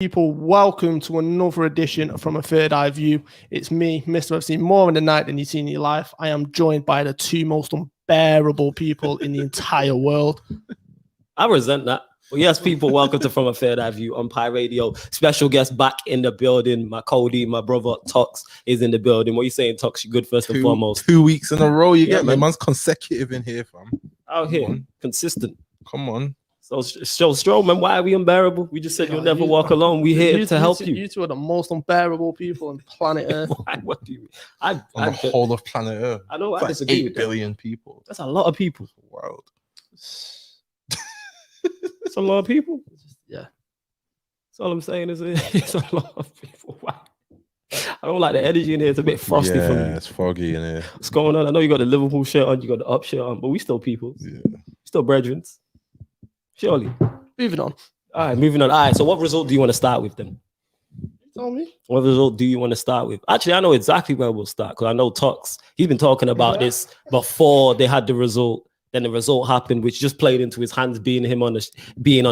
People, welcome to another edition from A Third Eye View. It's me, Mr. I've seen more in the night than you've seen in your life. I am joined by the two most unbearable people in the entire world. I resent that. Well, yes, people, welcome to From A Third Eye View on Pi Radio. Special guest back in the building. My Cody, my brother Tox is in the building. What are you saying, Tox? You good first and foremost? 2 weeks in a row, you get me? Man's consecutive in here, fam. Out here, consistent. Come on. So Strowman, why are we unbearable? We just said you'll never walk alone. We here to help you. You two are the most unbearable people on planet Earth. What do you mean? On the whole of planet Earth. I know. It's I disagree 8 with billion people. That's a lot of people. World. It's a lot of people. Yeah. That's all I'm saying is it's a lot of people. Wow. I don't like the energy in here. It's a bit frosty for me. Yeah, it's foggy in here. What's going on? I know you got the Liverpool shirt on, you got the up shirt on, but we still people. Yeah. Still brethren. Surely. Moving on. All right, moving on. All right, so what result do you want to start with then? You tell me. What result do you want to start with? Actually, I know exactly where we'll start because I know Tox. He's been talking about this before they had the result. Then the result happened, which just played into his hands, being on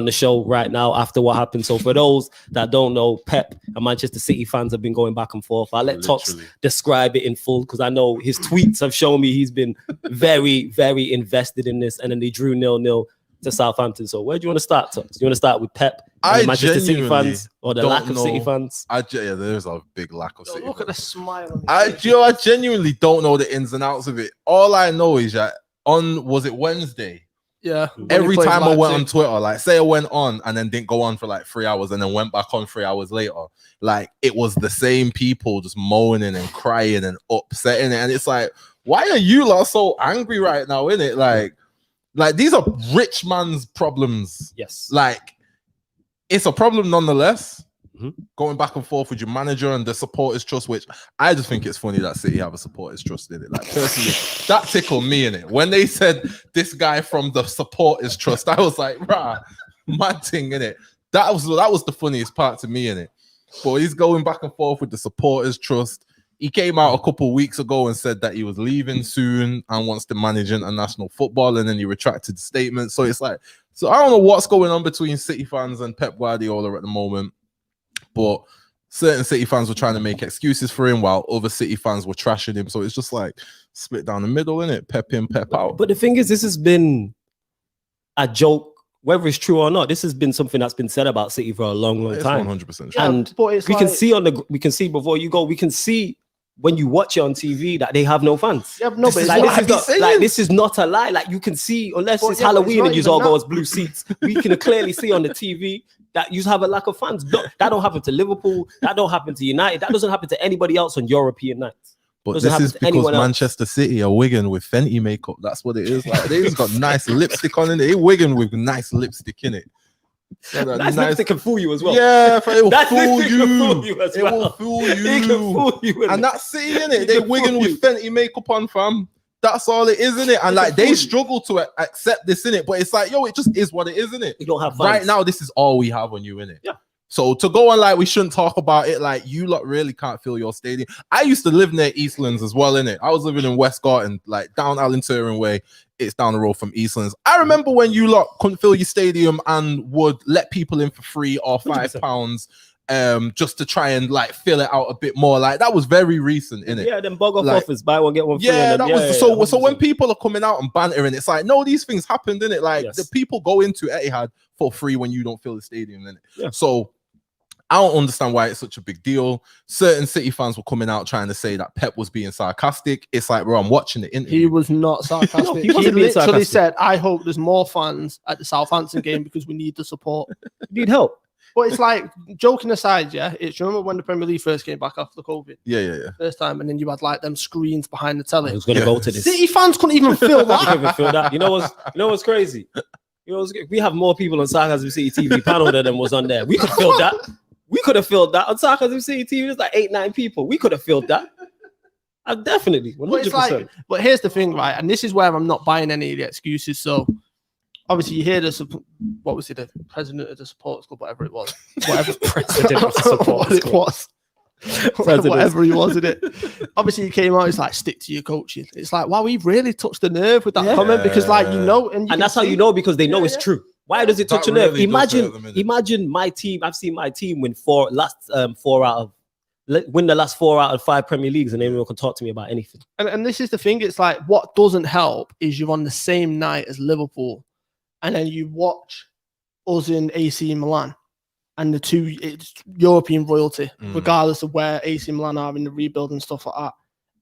the show right now after what happened. So for those that don't know, Pep and Manchester City fans have been going back and forth. I'll let Tox describe it in full because I know his tweets have shown me he's been very, very invested in this. And then they drew 0-0 to Southampton. So where do you want to start, Tox? Do you want to start with Pep and Manchester City fans or the lack of City fans? There's a big lack of City Look fans. at the smile on I genuinely don't know the ins and outs of it. All I know is that was it Wednesday? Yeah. Every time I went on Twitter, like say I went on and then didn't go on for like 3 hours and then went back on 3 hours later, like it was the same people just moaning and crying and upsetting it. And it's like, why are you lot so angry right now, innit? Like these are rich man's problems. Yes. Like it's a problem nonetheless. Going back and forth with your manager and the supporters trust, which I just think it's funny that City have a supporters trust in it. Like personally, that tickled me in it. When they said this guy from the supporters trust, I was like, rah, mad thing in it. That was the funniest part to me in it. But he's going back and forth with the supporters trust. He came out a couple of weeks ago and said that he was leaving soon and wants to manage international football, and then he retracted the statement. So it's like, so I don't know what's going on between City fans and Pep Guardiola at the moment. But certain City fans were trying to make excuses for him while other City fans were trashing him. So it's just like split down the middle, innit? Pep in, Pep out. But the thing is, this has been a joke, whether it's true or not. This has been something that's been said about City for a long, long time. 100% true. And we can see before you go, we can see when you watch it on TV that they have no fans. Yeah, no, but this is not a lie. Like you can see, unless it's Halloween and you all go as blue seats, we can clearly see on the TV that you have a lack of fans. That don't happen to Liverpool. That don't happen to United. That doesn't happen to anybody else on European nights. But this is because Manchester City are Wigan with Fenty makeup. That's what it is. Like they just got nice lipstick on in it. They Wigan with nice lipstick in it. So nice lipstick can fool you as well. Yeah, it will fool you. It will fool you. It can fool you. And that's City, innit? They Wigan with Fenty makeup on, fam. That's all it is, innit? And like they struggle to accept this, innit? But it's like, yo, it just is what it is, innit? You don't have fans. Right now, this is all we have on you, innit? Yeah. So to go on like we shouldn't talk about it, like you lot really can't fill your stadium. I used to live near Eastlands as well, innit? I was living in West Garden, like down Alan Turing Way. It's down the road from Eastlands. I remember when you lot couldn't fill your stadium and would let people in for £3 or £5 just to try and like fill it out a bit more. Like that was very recent, innit? Yeah, then bug off offers, buy one, get one free. Yeah, that was so when people are coming out and bantering, it's like, no, these things happened, innit? Like the people go into Etihad for free when you don't fill the stadium, innit? Yeah. So I don't understand why it's such a big deal. Certain City fans were coming out trying to say that Pep was being sarcastic. It's like, bro, I'm watching the interview. He was not sarcastic. No, he literally said, I hope there's more fans at the Southampton game because we need the support. We need help. But it's like, joking aside, yeah, it's, remember when the Premier League first came back after COVID? Yeah. First time, and then you had like them screens behind the telly. I was going to go to this. City fans couldn't even feel that. Couldn't even feel that. You know what's crazy? We have more people on Sarcasm City TV panel than was on there. We could feel that. We could have filled that on Sarcasm City TV. There's like 8-9 people. We could have filled that. Definitely, 100%. But here's the thing, right? And this is where I'm not buying any of the excuses. So obviously, you hear the president of the supporters club, whatever it was, whatever president of the supporters club. Whatever he was in it. Obviously, he came out. He's like, stick to your coaching. It's like, wow, we've really touched the nerve with that comment because, like, and that's how you know because they know it's true. Why does it touch a That nerve? really does hurt at the minute. Imagine my team. I've seen my team win win the last 4 out of 5 Premier Leagues, and anyone can talk to me about anything. And this is the thing. It's like what doesn't help is you're on the same night as Liverpool, and then you watch us in AC Milan, and it's European royalty, regardless of where AC Milan are in the rebuild and stuff like that.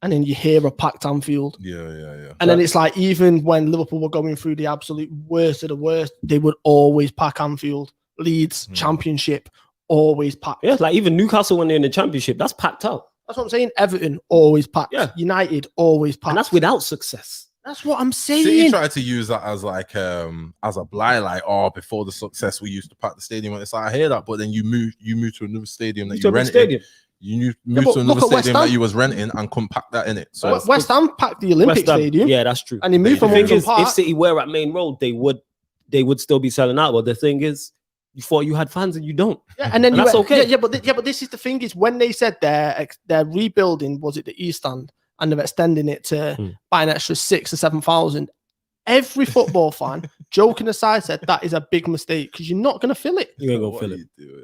And then you hear a packed Anfield. Yeah. And then it's like, even when Liverpool were going through the absolute worst of the worst, they would always pack Anfield. Leeds, Championship, always packed. Yeah, like even Newcastle when they're in the Championship, that's packed out. That's what I'm saying. Everton, always packed. Yeah. United, always packed. And that's without success. That's what I'm saying. City tried to use that as like as a blight, like, oh, before the success we used to pack the stadium. And it's like, I hear that, but then you move to another stadium that you rented. You moved to another stadium that you was renting and couldn't pack that in it. So West Ham packed the Olympic Stadium. Yeah, that's true. And they moved from if City were at Main Road, they would still be selling out. But the thing is, you thought you had fans and you don't. Yeah, and then that's okay. Yeah, but this is the thing is when they said they're rebuilding, was it the East Stand, and they're extending it to buy an extra 6,000 or 7,000. Every football fan, joking aside, said that is a big mistake because you're not going to fill it. You ain't gonna fill it.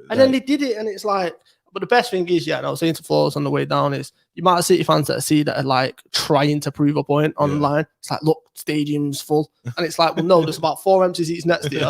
And then they did it, and it's like. But the best thing is, and I was saying to Flores on the way down, is you might have City fans that are like trying to prove a point online. It's like, look, stadium's full. And it's like, well, no, there's about 4 empty seats next year.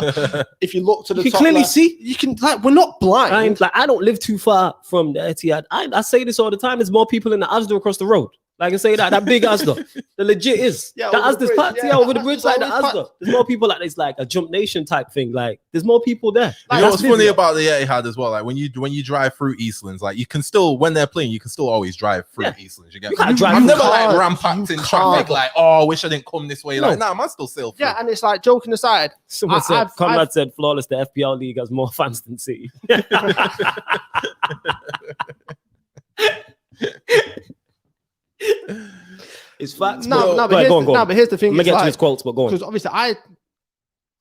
If you look to the you top can clearly left, see. you can, like, we're not blind. I don't live too far from the Etihad. I say this all the time. There's more people in the Asda across the road. Like I say that big Asda. The legit is. Yeah, the Asda's packed. Yeah, over the bridge, like the always Asda. There's more people, like it's like a Jump Nation type thing. Like there's more people there. You know what's funny about the Etihad as well? Like when you drive through Eastlands, like you can still, when they're playing, you can still always drive through Eastlands. You get can't drive. I'm never like rampacked in traffic. Like, oh, I wish I didn't come this way. Like, nah, man, still sail through. Yeah, and it's like, joking aside, Someone said, Conrad said, flawless. The FPL league has more fans than City. It's facts. But here's the thing. I'm gonna get to his quotes, but go on. Because obviously,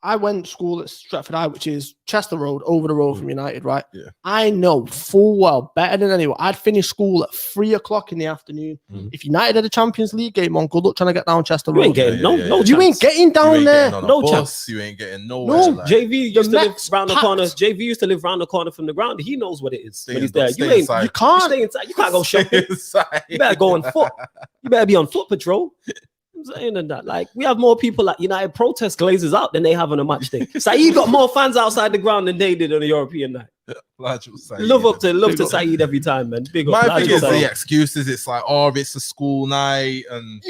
I went to school at Stretford High, which is Chester Road, over the road from United, right? Yeah. I know full well, better than anyone. I'd finish school at 3 o'clock in the afternoon. If United had a Champions League game on, good luck trying to get down Chester Road. You ain't getting You ain't getting down there. No chance. You ain't getting nowhere. No, like. JV used to live round the corner. JV used to live round the corner from the ground. He knows what it is when he's there. You can't stay inside. You can't go shopping. You better go on foot. You better be on foot patrol. I'm saying that, like, we have more people at United protest Glazers out than they have on a match day. Saeed got more fans outside the ground than they did on a European night. Love up to Saeed every time, man. Big up. My thing is the excuses. It's like, oh, it's a school night, and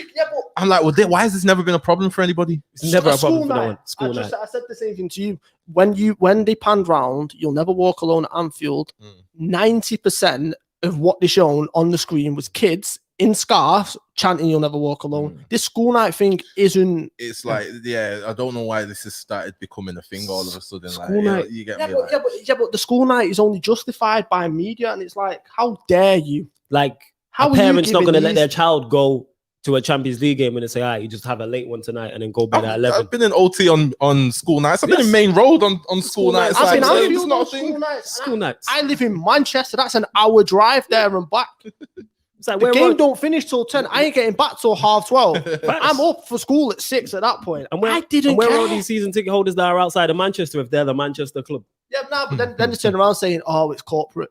I'm like, well, why has this never been a problem for anybody? It's never a problem for no one. School night. I said the same thing to you. When they panned round, You'll Never Walk Alone at Anfield. 90% of what they shown on the screen was kids in scarves chanting "You'll Never Walk Alone." This school night thing isn't. It's like, I don't know why this has started becoming a thing all of a sudden. School like, night. you get me? But the school night is only justified by media, and it's like, how dare you? Like, a parent's not going to let their child go to a Champions League game and they say, "Ah, you just have a late one tonight and then go bed at 11." I've been in OT on school nights. I've been in Main Road on school nights. I've been it's not a school thing. nights. School nights. I live in Manchester. That's an hour drive there and back. It's like, the game don't finish till 10. I ain't getting back till 12:30. I'm up for school at 6 at that point. And I didn't. Where are all these season ticket holders that are outside of Manchester if they're the Manchester club? Yeah, no, but then they turn around saying, "Oh, it's corporate."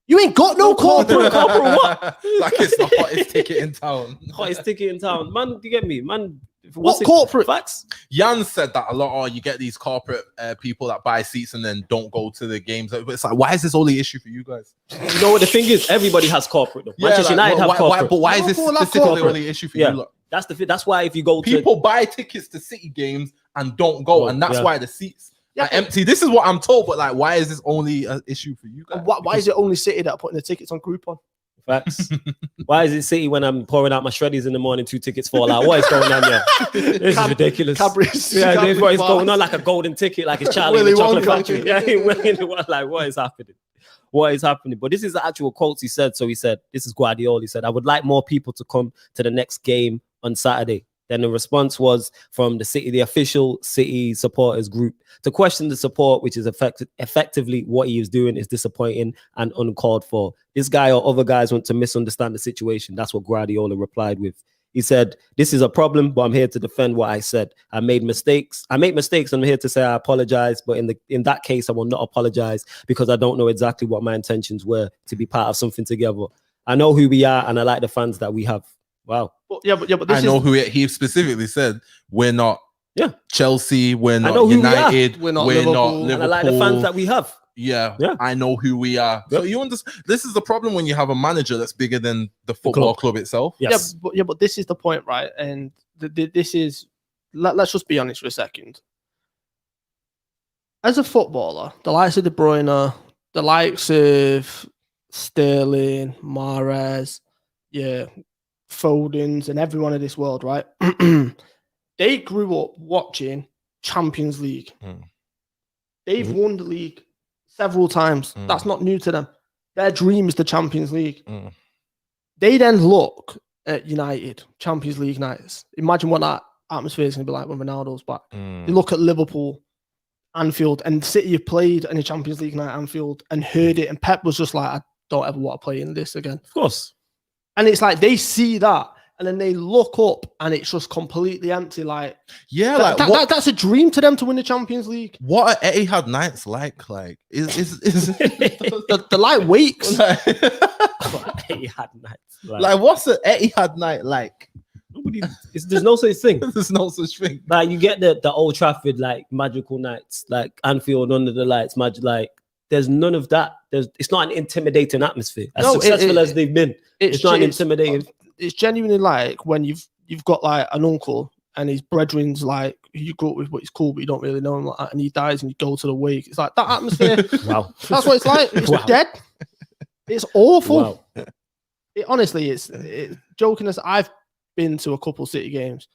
You ain't got no corporate. Corporate what? Like it's the hottest ticket in town. Hottest ticket in town, man. You get me, man. What corporate? Facts? Jan said that a lot. Oh, you get these corporate people that buy seats and then don't go to the games. But it's like, why is this only issue for you guys? You know what the thing is? Everybody has corporate though. Manchester United have corporate. But why is this specifically only issue for you? Look, that's why if you go people buy tickets to City games and don't go, and that's why the seats are empty. This is what I'm told. But like, why is this only an issue for you guys? Why is it only City that are putting the tickets on Groupon? Facts. Why is it City when I'm pouring out my shreddies in the morning, 2 tickets fall out? What is going on here? This is ridiculous. What is going on? Like a golden ticket, like it's Charlie in the Chocolate Factory. Like, what is happening? What is happening? But this is the actual quotes he said. So he said, this is Guardiola. He said, "I would like more people to come to the next game on Saturday." Then the response was from the official City supporters group to question the support, which is effectively what he is doing is disappointing and uncalled for. This guy or other guys want to misunderstand the situation. That's what Guardiola replied with He said, "This is a problem, but I'm here to defend what I said. I made mistakes. I make mistakes, and I'm here to say I apologize. But in that case, I will not apologize because I don't know exactly what my intentions were to be part of something together. I know who we are, and I like the fans that we have." Wow. But I know who he specifically said. We're not Chelsea. We're not United. We're not Liverpool. And I like the fans that we have. Yeah, I know who we are. Yep. So you understand? This is the problem when you have a manager that's bigger than the football club itself. Yes. But this is the point, right? And this is. Let's just be honest for a second. As a footballer, the likes of De Bruyne, the likes of Sterling, Mahrez, Fodens, and everyone in this world, right? They grew up watching Champions League. They've won the league several times. That's not new to them. Their dream is the Champions League. They then look at United, Champions League nights. Imagine what that atmosphere is going to be like when Ronaldo's back. They look at Liverpool, Anfield, and City have played in a Champions League night at Anfield and heard it. And Pep was just like, I don't ever want to play in this again. Of course. And it's like they see that. And then they look up and it's just completely empty. Like, that's a dream to them to win the Champions League. What are Etihad nights like? Like, is the light wakes? Etihad nights. Like, what's an Etihad night like? There's no such thing. There's no such thing. Like, you get the Old Trafford, like, magical nights, like Anfield under the lights, like, there's none of that. It's not an intimidating atmosphere. As successful as they've been, it's not intimidating. It's genuinely like when you've got like an uncle and his brethren's like who you grew up with, but he's cool, but you don't really know him like that, and he dies and you go to the wake. It's like that atmosphere. Wow. That's what it's like. It's dead. It's awful. Wow. Honestly, it's joking as I've been to a couple City games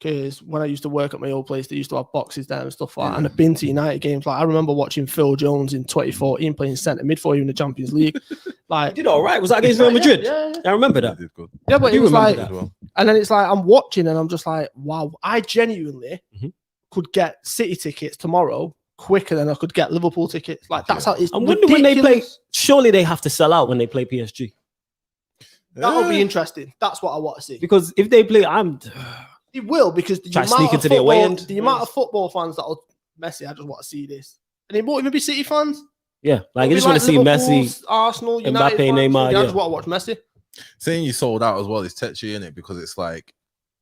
because when I used to work at my old place, they used to have boxes there and stuff like that. And I've been to United games. Like I remember watching Phil Jones in 2014 playing centre mid for you in the Champions League. Like, he did all right. Was that against Real Madrid? Yeah. I remember that. Yeah, but it was like, and then it's like I'm watching and I'm just like, wow, I genuinely could get City tickets tomorrow quicker than I could get Liverpool tickets. Like that's how it's. I wonder when they play. Surely they have to sell out when they play PSG. That'll be interesting. That's what I want to see. Because if they play, He will, because the amount of football fans that will Messi, I just want to see this. And it won't even be City fans. Yeah, like I just want to see Messi, Arsenal, United, Mbappe, Neymar. I just want to watch Messi. Saying you sold out as well is touchy, isn't it? Because it's like,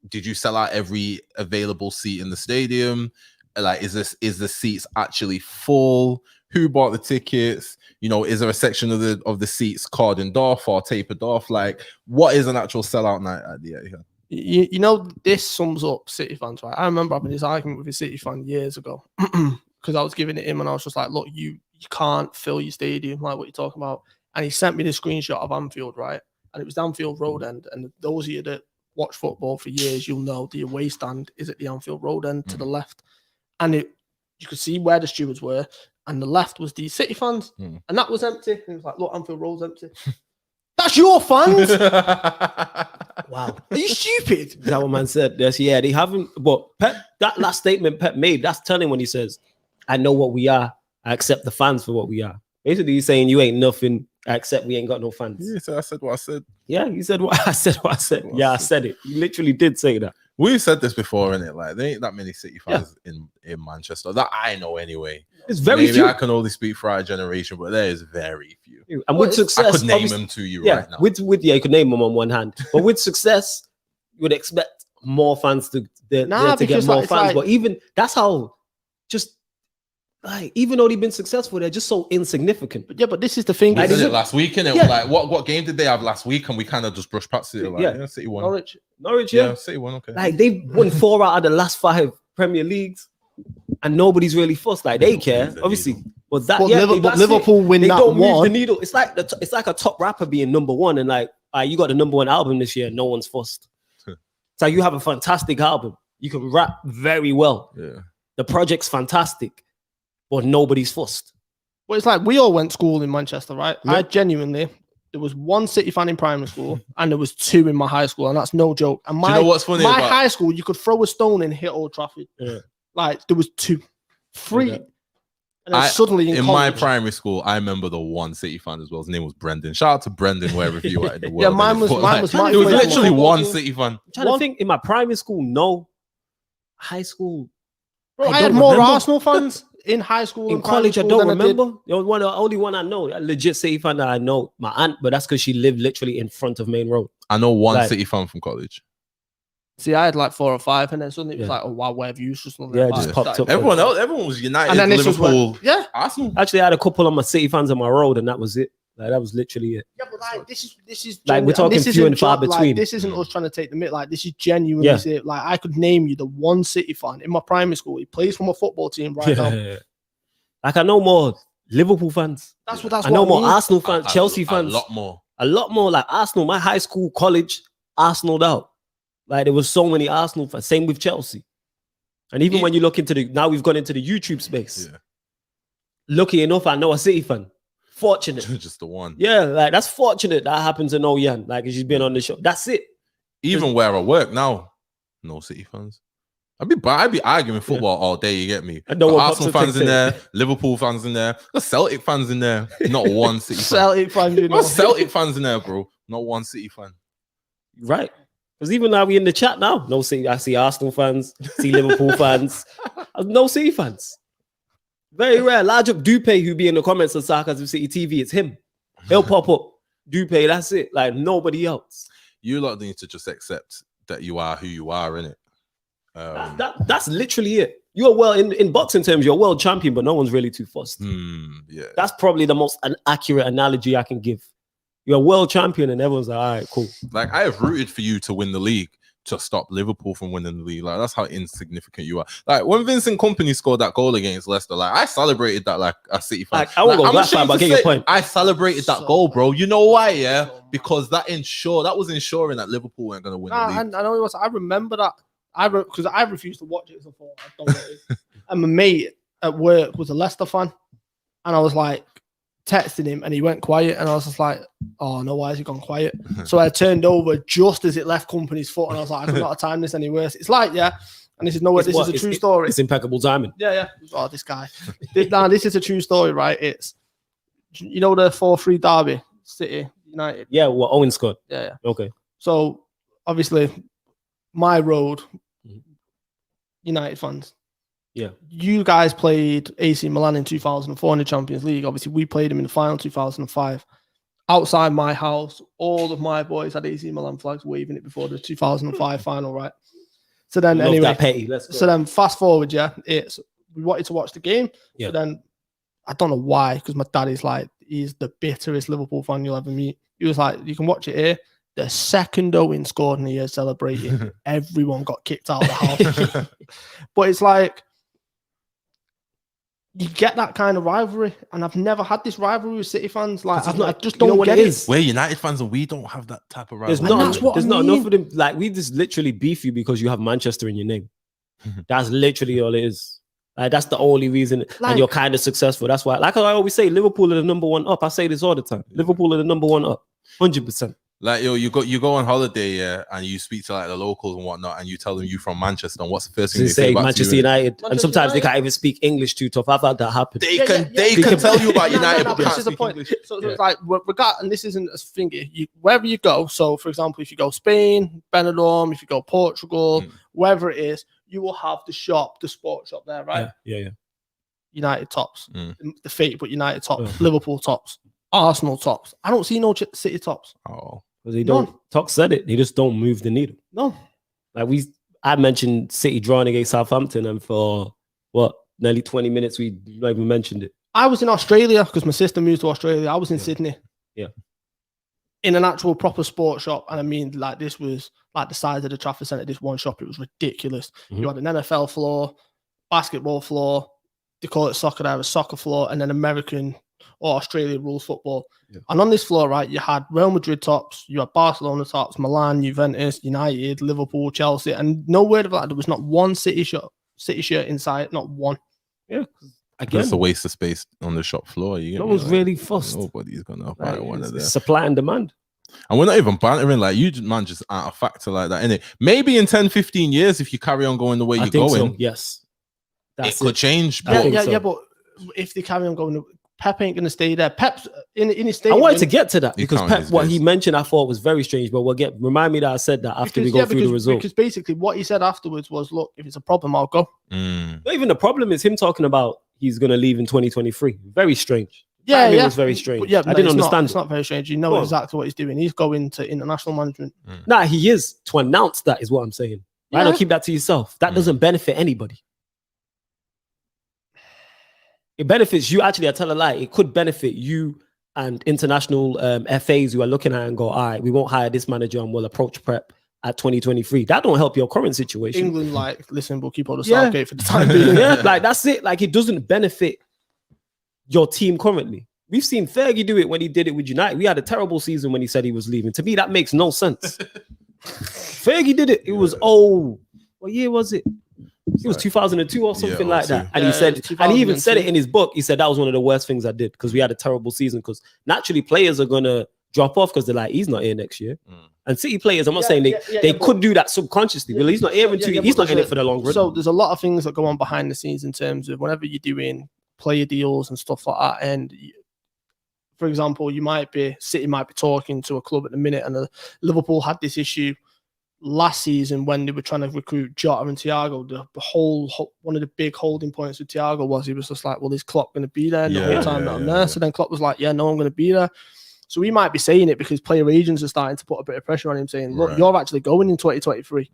did you sell out every available seat in the stadium? Like, is the seats actually full? Who bought the tickets? You know, is there a section of the seats cordoned off or tapered off? Like, what is an actual sellout night at the Etihad? You know, this sums up City fans, right? I remember having this argument with a City fan years ago because I was giving it him and I was just like, look, you can't fill your stadium, like what you're talking about. And he sent me the screenshot of Anfield, right? And it was Anfield Road end. And those of you that watch football for years, you'll know the away stand is at the Anfield Road end to the left. And you could see where the stewards were. And the left was the City fans. And that was empty. And it was like, look, Anfield Road's empty. That's your fans. Wow. Are you stupid? Is that what man said? Yes, yeah, they haven't. But Pep, that last statement Pep made, that's telling when he says, I know what we are. I accept the fans for what we are. Basically, he's saying you ain't nothing. I accept we ain't got no fans. Yeah, so I said what I said. Yeah, he said what I said. Yeah, I said it. He literally did say that. We've said this before, innit? Like, there ain't that many City fans in Manchester that I know anyway. It's very few. I can only speak for our generation, but there is very few. And with success, I could name them to you right now. You could name them on one hand. But with success, you would expect more fans to get more fans. Like, but even that's how just like even though they've been successful, they're just so insignificant. But this is the thing. Like, did it last week, and it was like what game did they have last week? And we kind of just brushed past it. Like, City won. Norwich, yeah, City won. Okay, like they've won 4 out of the last 5 Premier Leagues, and nobody's really fussed. Like they care, obviously. But Liverpool win they that don't one. Move the needle. It's like a top rapper being number one, and like you got the number 1 album this year. No one's fussed. So you have a fantastic album. You can rap very well. Yeah, the project's fantastic, but nobody's fussed. Well, it's like we all went to school in Manchester, right? Yeah. I genuinely, there was 1 City fan in primary school, and there was 2 in my high school, and that's no joke. And do you know what's funny? My high school, you could throw a stone and hit Old Trafford. Yeah. Like there was 2, 3. And then suddenly in college, my primary school, I remember the one City fan as well. His name was Brendan. Shout out to Brendan wherever you are in the world. Yeah, mine was It was literally literally one City fan. I'm trying to think. In my primary school, no. High school, bro, I had more Arsenal fans in high school. In college, I don't remember. There was only one I know. A legit City fan that I know. My aunt, but that's because she lived literally in front of Main Road. I know one City fan from college. See, I had like 4 or 5, and then suddenly it was like, oh wow, where have you just popped up. Everyone was United, and then this Liverpool, was Arsenal. Actually, I had a couple of my City fans on my road, and that was it. Like that was literally it. Yeah, but like this is like we're talking few and far between. Like, this isn't us trying to take the mitt. Like this is genuinely it. Like I could name you the one City fan in my primary school. He plays for my football team right now. Like I know more Liverpool fans. That's I know more Arsenal fans, Chelsea fans. A lot more. Like Arsenal. My high school, college, Arsenal'd out. Like there was so many Arsenal fans. Same with Chelsea. And even when you look into now we've gone into the YouTube space. Yeah. Lucky enough, I know a City fan. Fortunate. Just the one. Yeah, like that's fortunate that I happen to know Yan. Like she's been on the show. That's it. Even where I work now, no City fans. I'd be arguing football all day, you get me? Arsenal fans in there, Liverpool fans in there, Celtic fans in there, not one City fan. Celtic fans, you know. Celtic fans in there, bro. Not one City fan. Right. Because even now we in the chat now, no City. I see Arsenal fans, see Liverpool fans, no City fans. Very rare. Large up Dupe who be in the comments of Sarcasm City TV. It's him. He'll pop up. Dupe, that's it. Like nobody else. You lot need to just accept that you are who you are, innit? That's literally it. You are in boxing terms, you're a world champion, but no one's really too fussed. Yeah. That's probably the most accurate analogy I can give. You're a world champion and everyone's like, all right, cool. Like I have rooted for you to win the league to stop Liverpool from winning the league. Like that's how insignificant you are. Like when Vincent Kompany scored that goal against Leicester, like I celebrated that like a City fan. Like, I won't go that far, but I get your point. I celebrated that goal, bro. You know why? Yeah, because that was ensuring that Liverpool weren't going to win the league. I know it was. I remember that. Because I refused to watch it, so I thought I don't know what it is. And my mate at work was a Leicester fan, and I was like texting him, and he went quiet, and I was just like, "Oh no, why has he gone quiet?" So I turned over just as it left Kompany's foot, and I was like, "I could not have timed this any worse." It's like, and this is nowhere. This is a true story. It's impeccable timing. Yeah. Oh, this guy. This is a true story, right? It's the 4-3 derby, City United. Yeah, what Owen scored. Yeah. Okay. So obviously, my road. United fans. Yeah. You guys played AC Milan in 2004 in the Champions League. Obviously, we played them in the final 2005. Outside my house, all of my boys had AC Milan flags waving it before the 2005 final, right? So then so then fast forward, we wanted to watch the game. Yeah. So then I don't know why, because my dad is like, he's the bitterest Liverpool fan you'll ever meet. He was like, you can watch it here. The second Owen scored in the year celebrating, everyone got kicked out of the house. But it's like, you get that kind of rivalry, and I've never had this rivalry with City fans. Like, I just don't get it. We're United fans, and we don't have that type of rivalry. There's not enough of them. Like, we just literally beef you because you have Manchester in your name. That's literally all it is. Like, that's the only reason, and you're kind of successful. That's why, like I always say, Liverpool are the number one up. I say this all the time. Liverpool are the number one up, 100%. Like you go on holiday, and you speak to like the locals and whatnot, and you tell them you from Manchester, and what's the first thing they say about Manchester United? And sometimes they can't even speak English too tough. I've had that happen. They can tell you about United, but this is the point. So it's like, and this isn't a thing. Wherever you go, so for example, if you go Spain, Benidorm, if you go Portugal, wherever it is, you will have the sports shop there, right? Yeah. United tops, the fate, but United tops, Liverpool tops, Arsenal tops. I don't see no City tops. Oh. Because they don't. Talk said it. They just don't move the needle. No. Like I mentioned City drawing against Southampton, and for nearly 20 minutes we not even mentioned it. I was in Australia because my sister moved to Australia. I was in Sydney. Yeah. In an actual proper sports shop, and I mean, like, this was like the size of the Trafford Centre. This one shop, it was ridiculous. You had an NFL floor, basketball floor. They call it soccer. They have a soccer floor, and then American or Australia rules football. Yeah. And on this floor, right, you had Real Madrid tops, you had Barcelona tops, Milan, Juventus, United, Liverpool, Chelsea, and no word of that. There was not one City shirt inside, not one. Yeah. Again, that's a waste of space on the shop floor. No one's really fussed. Nobody's gonna buy one of them. Supply and demand. And we're not even bantering, like, you man just aren't a factor like that, innit? Maybe in 10-15 years, if you carry on going the way you're going, yes. It could change. Yeah, but if they carry on going, Pep ain't going to stay there. Pep's in his statement. I wanted to get to that because Pep, what he days. mentioned, I thought was very strange. But remind me that I said that after we go through the result. Because basically what he said afterwards was, look, if it's a problem, I'll go. Not even the problem is him talking about he's going to leave in 2023. Very strange. Yeah, It was very strange. Yeah, I didn't understand. It's not very strange. You know exactly what he's doing. He's going to international management. Nah, he is. To announce that is what I'm saying. Right? Don't keep that to yourself. That doesn't benefit anybody. It benefits you. Actually, I tell a lie. It could benefit you and international FAs who are looking at it and go, all right, we won't hire this manager and we'll approach Prep at 2023. That don't help your current situation. England, like, listen, we'll keep all the Southgate for the time being. Yeah, like that's it. Like it doesn't benefit your team currently. We've seen Fergie do it when he did it with United. We had a terrible season when he said he was leaving. To me, that makes no sense. Fergie did it. It was, what year was it? It was 2002 or something like that. And he said, and he even said it in his book. He said that was one of the worst things I did because we had a terrible season. Because naturally players are gonna drop off because they're like, he's not here next year. And City players, I'm not saying they could do that subconsciously, but he's not here until he's not in it for the long run. So there's a lot of things that go on behind the scenes in terms of whenever you're doing player deals and stuff like that. And for example, City might be talking to a club at the minute, and Liverpool had this issue last season when they were trying to recruit Jota and Thiago. The whole one of the big holding points with Thiago was he was just like, well, is Klopp going to be there the whole time that I'm there? So then Klopp was like, yeah, no, I'm going to be there. So we might be saying it because player agents are starting to put a bit of pressure on him, saying, look, you're actually going in 2023.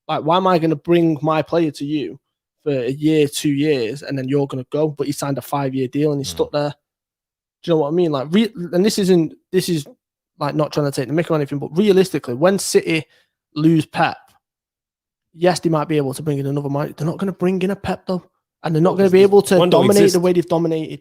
Like, why am I going to bring my player to you for a year, 2 years, and then you're going to go? But he signed a 5-year deal and he's stuck there. Do you know what I mean? Like, and this is like not trying to take the mick or anything, but realistically, when City lose Pep, yes, they might be able to bring in another man. They're not going to bring in a Pep though, and they're not going to be able to dominate the way they've dominated.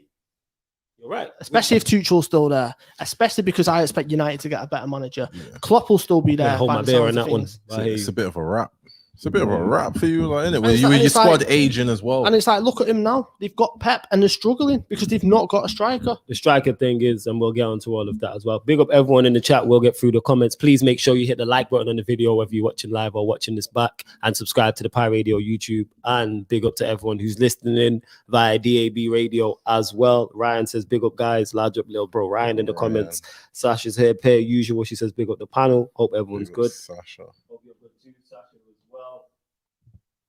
You're right, especially if Tuchel's still there. Especially because I expect United to get a better manager. Klopp will still be there. Hold my beer on that one. It's a bit of a wrap. It's a bit of a wrap for you, like, isn't it? With your squad aging as well. And it's like, look at him now. They've got Pep and they're struggling because they've not got a striker. The striker thing is, and we'll get onto all of that as well. Big up everyone in the chat. We'll get through the comments. Please make sure you hit the like button on the video, whether you're watching live or watching this back, and subscribe to the Pi Radio YouTube. And big up to everyone who's listening in via DAB radio as well. Ryan says, big up, guys. Large up, little bro. Ryan in the comments. Sasha's here, per usual. She says, big up the panel. Hope everyone's good. Sasha.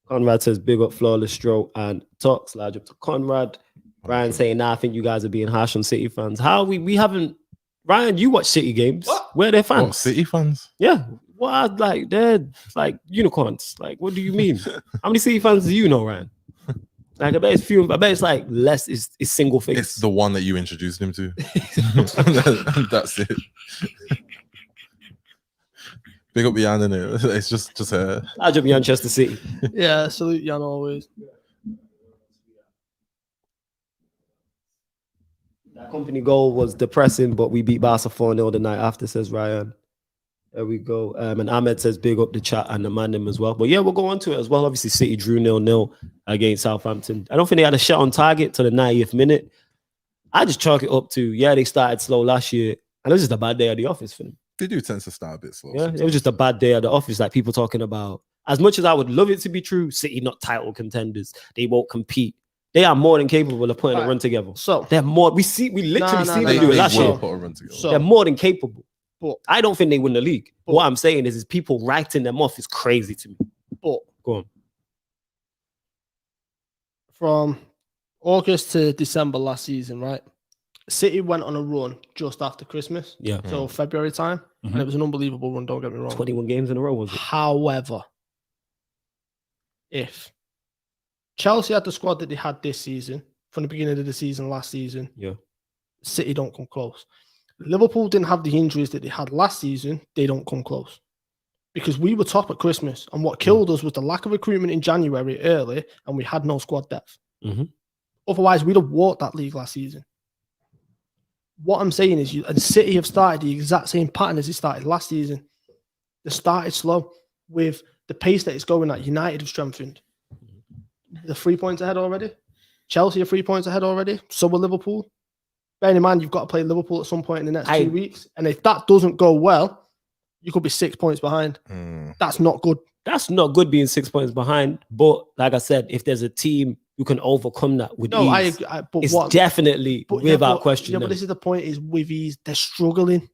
Conrad says, big up Flawless Stroke and Talks. Large up to Conrad. Ryan saying, nah, I think you guys are being harsh on City fans. How we haven't... Ryan, you watch City games. What? Where are their fans? What, City fans? Yeah. What? Like, they're like unicorns. Like, what do you mean? How many City fans do you know, Ryan? Like, I bet it's few. I bet it's like less. It's single face. It's the one that you introduced him to. That's it. Big up Jan in it. It's just her. I'll jump Manchester City. Yeah, salute Jan always. That company goal was depressing, but we beat Barca 4-0 the night after, says Ryan. There we go. And Ahmed says, big up the chat and the mandem as well. But yeah, we'll go on to it as well. Obviously, City drew 0-0 against Southampton. I don't think they had a shot on target to the 90th minute. I just chalk it up to, they started slow last year. And it was just a bad day at the office for them. They do tend to start a bit slow. Yeah, it was just a bad day at the office. Like people talking about, as much as I would love it to be true, City not title contenders. They won't compete. They are more than capable of putting a run together. So they're more. We literally see them do it last year. So they're more than capable. But I don't think they win the league. What I'm saying is people writing them off is crazy to me. But go on. From August to December last season, right? City went on a run just after Christmas. Yeah. So February time. And it was an unbelievable run, don't get me wrong. 21 games in a row, was it? However, if Chelsea had the squad that they had this season, from the beginning of the season, last season, City don't come close. Liverpool didn't have the injuries that they had last season, they don't come close. Because we were top at Christmas, and what killed us was the lack of recruitment in January early, and we had no squad depth. Otherwise, we'd have walked that league last season. What I'm saying is, and City have started the exact same pattern as they started last season. They started slow with the pace that it's going at. United have strengthened. They're 3 points ahead already. Chelsea are 3 points ahead already. So will Liverpool. Bearing in mind, you've got to play Liverpool at some point in the next 2 weeks. And if that doesn't go well, you could be 6 points behind. That's not good. That's not good being 6 points behind. But like I said, if there's a team who can overcome that with No, ease. but it's what? definitely without question. Yeah, but this is the point: is with ease, they're struggling.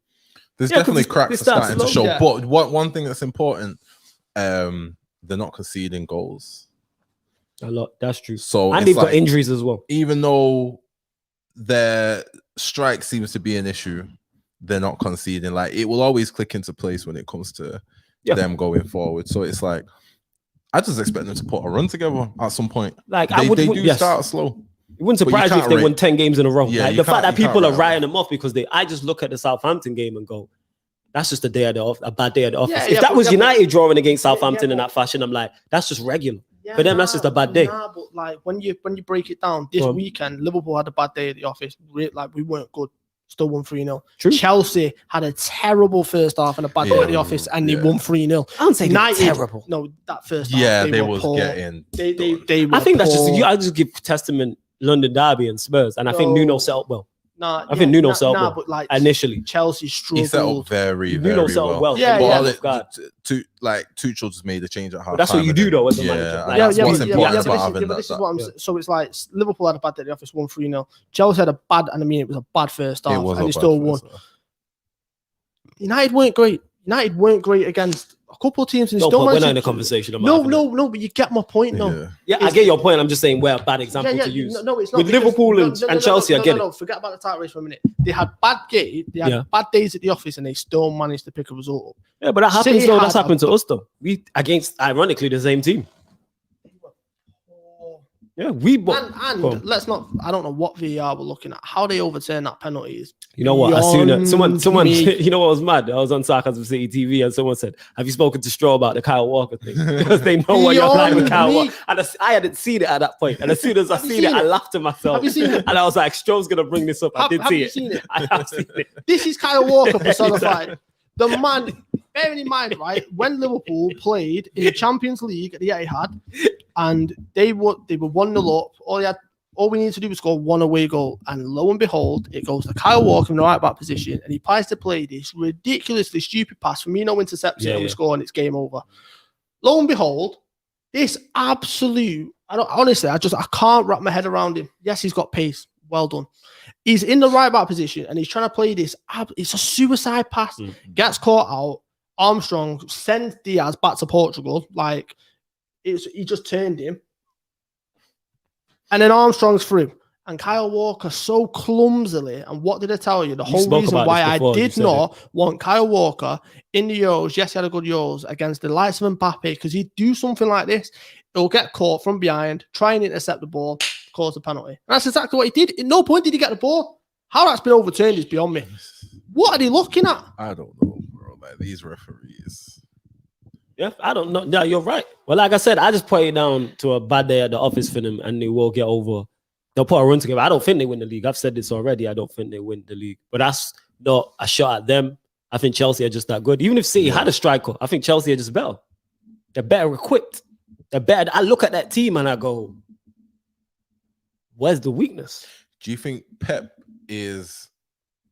There's definitely cracks starting to show. Yeah. But one thing that's important, they're not conceding goals a lot. That's true. So and they've got injuries as well. Even though their strike seems to be an issue, they're not conceding. Like it will always click into place when it comes to them going forward. So it's like I just expect them to put a run together at some point. Like they do start slow. It wouldn't surprise me if they won 10 games in a row. Yeah, like the fact that people are writing them off because I just look at the Southampton game and go, that's just a bad day at the office. Yeah, if that was United drawing against Southampton in that fashion, I'm like, that's just regular. Yeah, for them, that's just a bad day. But like when you break it down, this weekend, Liverpool had a bad day at the office. Like we weren't good. Still won 3-0. Chelsea had a terrible first half and a bad day at the office, and they won 3-0. I don't say United terrible. No, that first half, they was poor. Getting. They were I think poor. that's just. I just give testament London Derby and Spurs, and I think Nuno set up well. I think Nuno set up well. But like initially, Chelsea struggled. He set up very Nuno set up well. Tuchel just made a change at half. That's what you do though as a manager. But this is what I'm saying. So it's like Liverpool had a bad day at the office, won 3-0. Chelsea had a bad, and I mean it was a bad first half, and they still won. United weren't great. United weren't great against a couple of teams, and still we're not in a conversation about no, but you get my point though. Yeah, I get your point. I'm just saying we're a bad example to use. No, it's not with Liverpool and Chelsea. I get it. No, forget about the title race for a minute. They had bad bad days at the office, and they still managed to pick a result up. Yeah, but that happens though. That's happened to us though. We against ironically the same team. Yeah, and let's not. I don't know what VAR we're looking at. How they overturn that penalty is. You know what? I seen it. Someone. You know what was mad? I was on Sarcasm City TV, and someone said, "Have you spoken to Straw about the Kyle Walker thing?" Because they know what you're applying with Kyle Walker. And I hadn't seen it at that point. And as soon as I seen it, I laughed to myself. Have you seen it? And I was like, "Straw's gonna bring this up." I did see it. Seen it? I have seen it. This is Kyle Walker personified. The man. Bearing in mind, right, when Liverpool played in the Champions League at the Etihad, and they were 1-0 up. All we need to do is score one away goal, and lo and behold, it goes to Kyle Walker in the right back position, and he tries to play this ridiculously stupid pass. Firmino intercepts it, and we score, and it's game over. Lo and behold, this absolute. I can't wrap my head around him. Yes, he's got pace. Well done. He's in the right back position, and he's trying to play this. It's a suicide pass. Gets caught out. Armstrong sends Diaz back to Portugal. Like he just turned him. And then Armstrong's through. And Kyle Walker so clumsily. And what did I tell you? The whole reason why I did not want Kyle Walker in the Euros. Yes, he had a good Euros against the likes of Mbappe, because he'd do something like this. He'll get caught from behind, try and intercept the ball, cause a penalty. And that's exactly what he did. At no point did he get the ball. How that's been overturned is beyond me. What are they looking at? I don't know, bro. Like these referees. Yeah, I don't know. Yeah, you're right. Well, like I said, I just put it down to a bad day at the office for them, and they will get over. They'll put a run together. I don't think they win the league. I've said this already. I don't think they win the league. But that's not a shot at them. I think Chelsea are just that good. Even if City had a striker, I think Chelsea are just better. They're better equipped. They're better. I look at that team and I go, where's the weakness? Do you think Pep is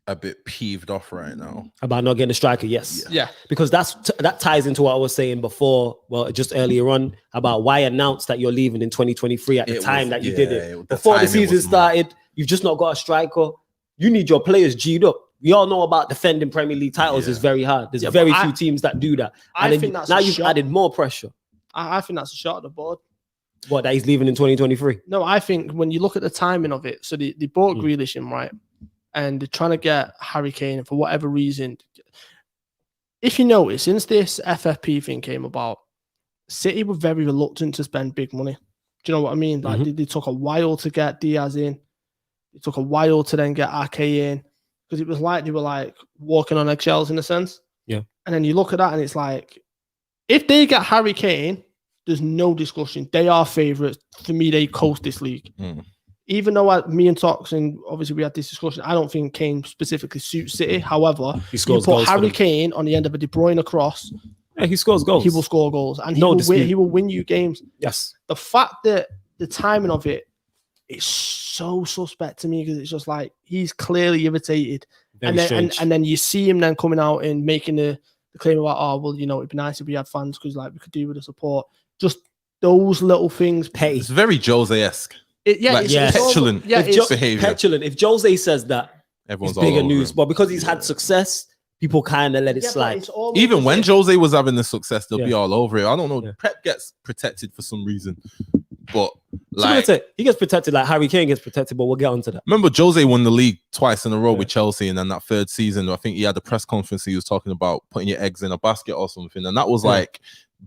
a bit peeved off right now about not getting a striker? Yes. Yeah. Because that ties into what I was saying before, just earlier on, about why announce that you're leaving in 2023 at the time that you did it. Before the season started, you've just not got a striker. You need your players G'd up. We all know about defending Premier League titles is very hard. There's very few teams that do that. And then now you've added more pressure. I think that's a shot at the board. What, that he's leaving in 2023? No, I think when you look at the timing of it, so they bought Grealish in, right? And they're trying to get Harry Kane for whatever reason. If you notice, since this FFP thing came about, City were very reluctant to spend big money. Do you know what I mean? Like they took a while to get Diaz in. It took a while to then get Ake in, because it was like they were like walking on eggshells in a sense. Yeah. And then you look at that and it's like, if they get Harry Kane, there's no discussion. They are favourites. For me, they coast this league. Even though me and Tox, and obviously we had this discussion, I don't think Kane specifically suits City. However, you put Harry Kane on the end of a De Bruyne cross. Yeah, he scores goals. He will score goals. And he will win you games. Yes. The fact that the timing of it is so suspect to me, because it's just like he's clearly irritated. And then you see him then coming out and making the claim about, it'd be nice if we had fans, because like we could do with the support. Just those little things. It's very Jose-esque. It's petulant. Behavior. Petulant. If Jose says that, Everyone's it's bigger all over news. him. But because he's had success, people kind of let it slide. Even when Jose was having the success, they'll be all over it. I don't know. Yeah. Pep gets protected for some reason, but he gets protected like Harry Kane gets protected. But we'll get onto that. Remember, Jose won the league twice in a row with Chelsea, and then that third season, I think he had a press conference. He was talking about putting your eggs in a basket or something, and that was like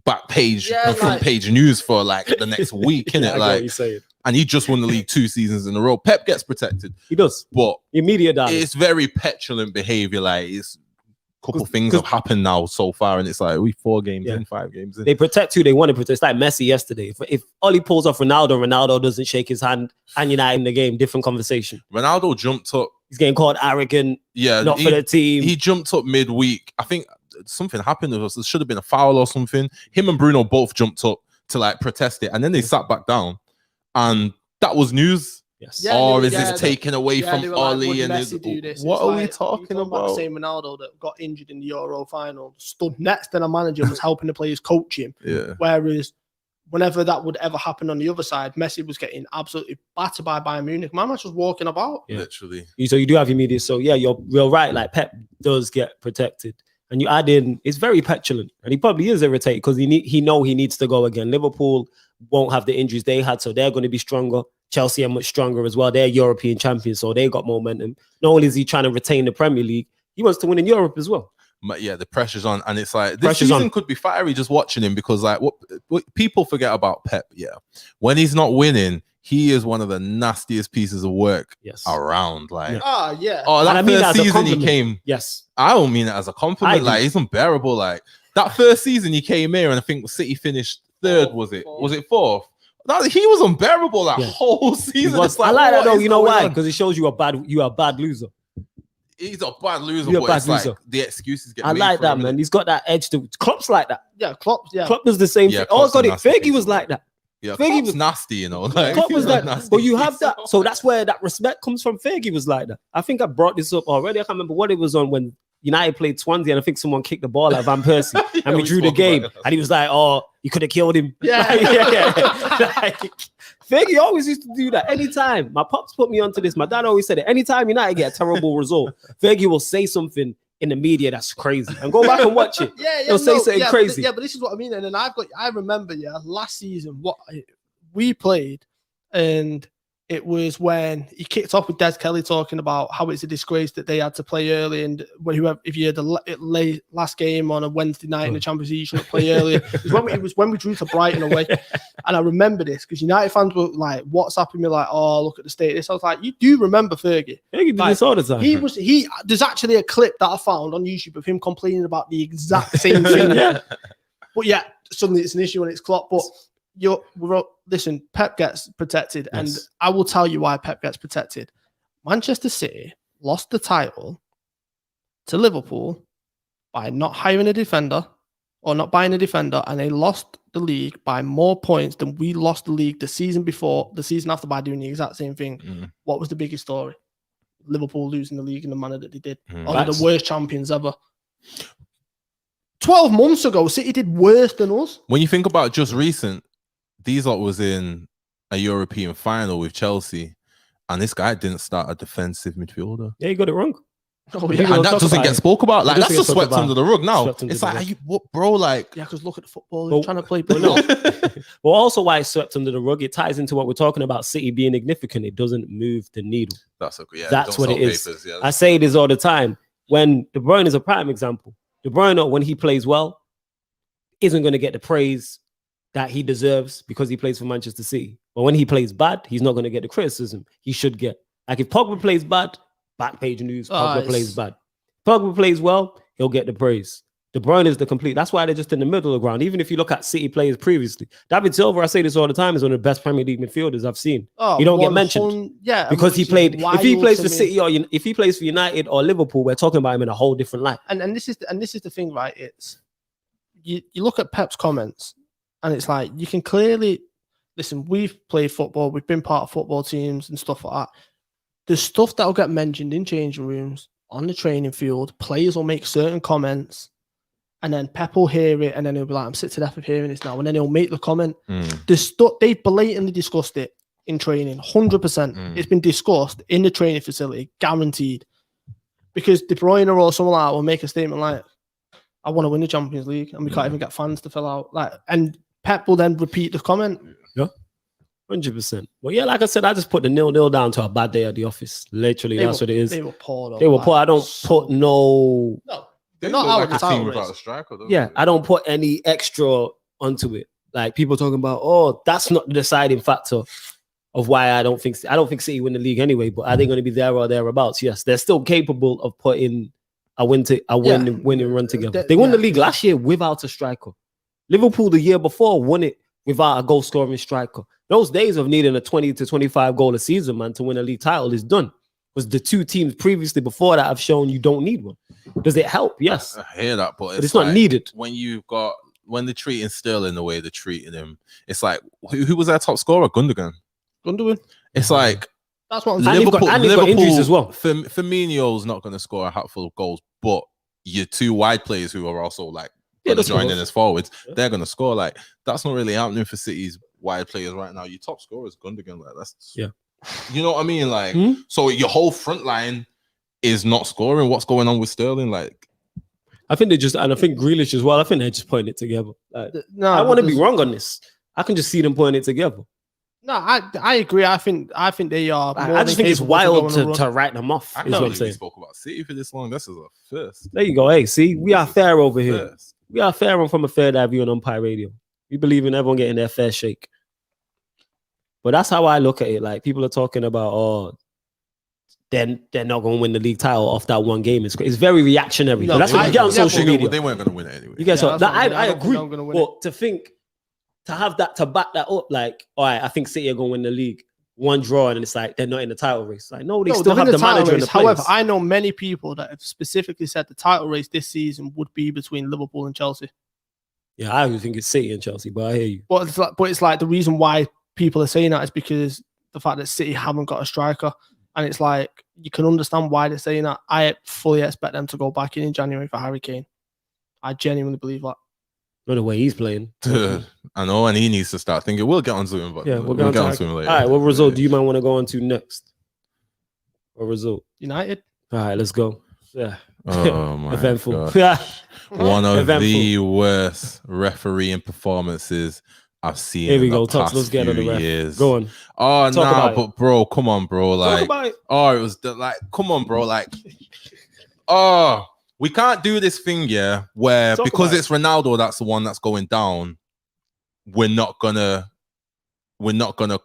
back page, front page news for like the next week, innit? Like, and he just won the league 2 seasons in a row. Pep gets protected. He does, but immediate damage. It's very petulant behavior. Like, it's a couple things have happened now so far, and it's like we 4 games in, 5 games in. They protect who they want to protect. It's like Messi yesterday. If Oli pulls off Ronaldo doesn't shake his hand, and United in the game, different conversation. Ronaldo jumped up. He's getting called arrogant. Not for the team. He jumped up midweek. I think something happened to us. There should have been a foul or something. Him and Bruno both jumped up to like protest it, and then they sat back down, and that was news. Yes. Or is this taken away from Oli? And what are we talking about? The same Ronaldo that got injured in the Euro final, stood next to the manager, was helping the players coach him. Yeah. Whereas whenever that would ever happen on the other side, Messi was getting absolutely battered by Bayern Munich. My match was walking about. Yeah. Literally. So you do have your media. So yeah, you're right. Like Pep does get protected. And you add in, it's very petulant, and he probably is irritated because he needs to go again. Liverpool won't have the injuries they had, so they're going to be stronger. Chelsea are much stronger as well. They're European champions, so they got momentum. Not only is he trying to retain the Premier League, he wants to win in Europe as well. But yeah, the pressure's on, and it's like this season could be fiery just watching him because like what people forget about Pep, when he's not winning, he is one of the nastiest pieces of work around. Like, that first season he came. Yes, I don't mean it as a compliment. Like, he's unbearable. Like that first season he came here, and I think City finished 3rd. Was it 4th? He was unbearable that whole season. Like, I like that though. You know why? Because it shows you are a bad loser. He's a bad loser. Like the excuses get. I like that, man. He's got that edge to. Klopp's like that. Yeah, Klopp. Yeah, Klopp does the same thing. Oh, got it. Fergie was like that. Yeah, Fergie was nasty, you know. Like, Klopp was like that. But you have that. So that's where that respect comes from. Fergie was like that. I think I brought this up already. I can't remember what it was on when United played Swansea, and I think someone kicked the ball at Van Persie, and we drew the game. And he was like, "Oh, you could have killed him." Yeah. Like, Fergie always used to do that. Anytime my pops put me onto this, my dad always said it. Anytime United get a terrible result, Fergie will say something in the media that's crazy, and go back and watch it. He'll say something crazy. But this is what I mean. And then I remember, last season what we played, and it was when he kicked off with Des Kelly talking about how it's a disgrace that they had to play early, and if you had the last game on a Wednesday night in the Champions League, you shouldn't play earlier. It was when we drew to Brighton away, and I remember this because United fans were like WhatsApping me like, "Oh, look at the state of this." I was like, "You do remember Fergie? Fergie did this all the time." There's actually a clip that I found on YouTube of him complaining about the exact same thing. But yeah, suddenly it's an issue when it's Klopp, but. Listen, Pep gets protected, and I will tell you why Pep gets protected. Manchester City lost the title to Liverpool by not hiring a defender or not buying a defender, and they lost the league by more points than we lost the league the season after by doing the exact same thing. What was the biggest story? Liverpool losing the league in the manner that they did. Or the worst champions ever. 12 months ago, City did worse than us. When you think about just recent, these lot was in a European final with Chelsea, and this guy didn't start a defensive midfielder. Yeah, you got it wrong. And that doesn't get spoke about. Like, that's just swept under the rug now. It's like, are you, what, bro? Like, yeah, because look at the football. They're trying to play. Well, also why it's swept under the rug, it ties into what we're talking about. City being significant. It doesn't move the needle. That's okay. Yeah, that's what it is. I say this all the time. When De Bruyne is a prime example. De Bruyne, when he plays well, isn't going to get the praise that he deserves because he plays for Manchester City. But when he plays bad, he's not going to get the criticism he should get. Like if Pogba plays bad, back page news, Pogba plays bad. Pogba plays well, he'll get the praise. De Bruyne is the complete. That's why they're just in the middle of the ground. Even if you look at City players previously, David Silva, I say this all the time, is one of the best Premier League midfielders I've seen. You don't get mentioned. Yeah, because he played. If he plays for City or if he plays for United or Liverpool, we're talking about him in a whole different light. And this is the thing, right? It's you look at Pep's comments, and it's like you can clearly listen. We've played football. We've been part of football teams and stuff like that. There's stuff that will get mentioned in changing rooms, on the training field. Players will make certain comments. and then Pep will hear it, and then he'll be like, I'm sick to death of hearing this now, and then he'll make the comment. They blatantly discussed it in training, 100%. It's been discussed in the training facility, guaranteed. Because De Bruyne or someone like that will make a statement like, I want to win the Champions League, and we can't even get fans to fill out. And Pep will then repeat the comment. Yeah. 100%. Well, yeah, like I said, I just put the 0-0 down to a bad day at the office. Literally, that's what it is. They were poor, though. They were poor. I don't put no. They not look out like of a the team title without race. a striker. Yeah, I don't put any extra onto it. Like people talking about, oh, that's not the deciding factor of why I don't think City win the league anyway. But are they going to be there or thereabouts? Yes, they're still capable of putting a winning run together. They won the league last year without a striker. Liverpool the year before won it without a goal scoring striker. Those days of needing a 20 to 25 goal a season, man, to win a league title is done. Because the two teams previously before that have shown you don't need one. Does it help? Yes. I hear that, but it's not needed. When they're treating Sterling the way they're treating him, it's like who was their top scorer? Gundogan. It's like that's what I'm saying. Liverpool got injuries as well. Firmino's not going to score a hatful of goals, but your two wide players who are also like joining as forwards, they're going to score. Like that's not really happening for City's wide players right now. Your top scorer is Gundogan. Like that's you know what I mean. Like so, your whole front line is not scoring. What's going on with Sterling? Like I think and I think Grealish as well. I think they're just putting it together. Like, no, I want to be wrong on this. I can just see them putting it together. No, I agree. I think they are. I just think it's wild to write them off. I can't believe we spoke about City for this long. This is a first. There you go. Hey, see, we are fair over here. We are fair from a fair dive view on Umpire Radio. We believe in everyone getting their fair shake. But that's how I look at it. Like people are talking about, they're not going to win the league title off that one game. It's very reactionary. No, that's what you get on social media. They weren't going to win it anyway. You get I agree. But to have that, to back that up, like, all right, I think City are going to win the league. One draw, and it's like they're not in the title race. Like, no, they still have the manager and the players. However, I know many people that have specifically said the title race this season would be between Liverpool and Chelsea. Yeah, I think it's City and Chelsea, but I hear you. But it's like the reason why people are saying that is because the fact that City haven't got a striker, and it's like you can understand why they're saying that. I fully expect them to go back in January for Harry Kane. I genuinely believe that. Not the way he's playing. I know, and he needs to start thinking. We'll get onto him, but we'll get onto him later. All right, what result do you might want to go on to next? What result? United. All right, let's go. Yeah. Oh my eventful. God. One of the worst refereeing performances I've seen. Here we in go. the past Let's get on the ref. years. Go on. Oh no, but bro, come on, bro. Like, it was come on, bro. Like, we can't do this thing, where because it's Ronaldo that's the one that's going down, we're not gonna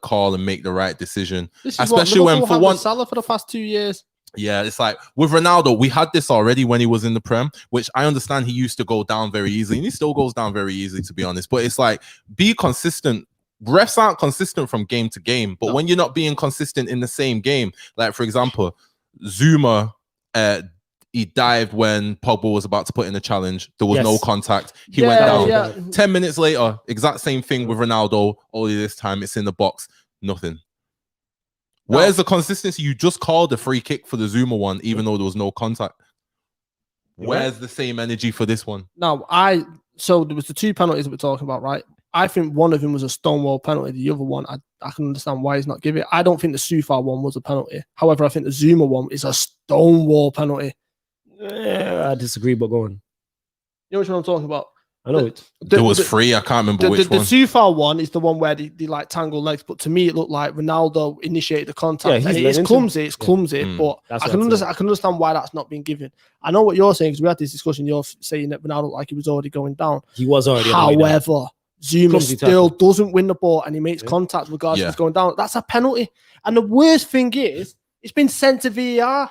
call and make the right decision. Especially when for one Salah for the past 2 years. Yeah, it's like with Ronaldo, we had this already when he was in the Prem, which I understand he used to go down very easily, and he still goes down very easily, to be honest. But it's like, be consistent. Refs aren't consistent from game to game, but when you're not being consistent in the same game, like for example, Zuma, he dived when Pogba was about to put in a challenge. There was no contact. He went down. Yeah. 10 minutes later, exact same thing with Ronaldo. Only this time it's in the box. Nothing. Where's the consistency? You just called a free kick for the Zuma one, even though there was no contact. Where's the same energy for this one? No, so there was the two penalties that we're talking about, right? I think one of them was a stonewall penalty. The other one, I can understand why he's not giving it. I don't think the Sufar one was a penalty. However, I think the Zuma one is a stonewall penalty. Yeah, I disagree, but go on. You know which one I'm talking about? I know it. It was free. I can't remember which one. The Sufar one is the one where they like tangle legs, but to me it looked like Ronaldo initiated the contact. Yeah, it's clumsy, but I can understand why that's not being given. I know what you're saying because we had this discussion. You're saying that Ronaldo like he was already going down. He was already. However, Zuma still doesn't win the ball and he makes contact regardless of going down. That's a penalty. And the worst thing is, it's been sent to VAR.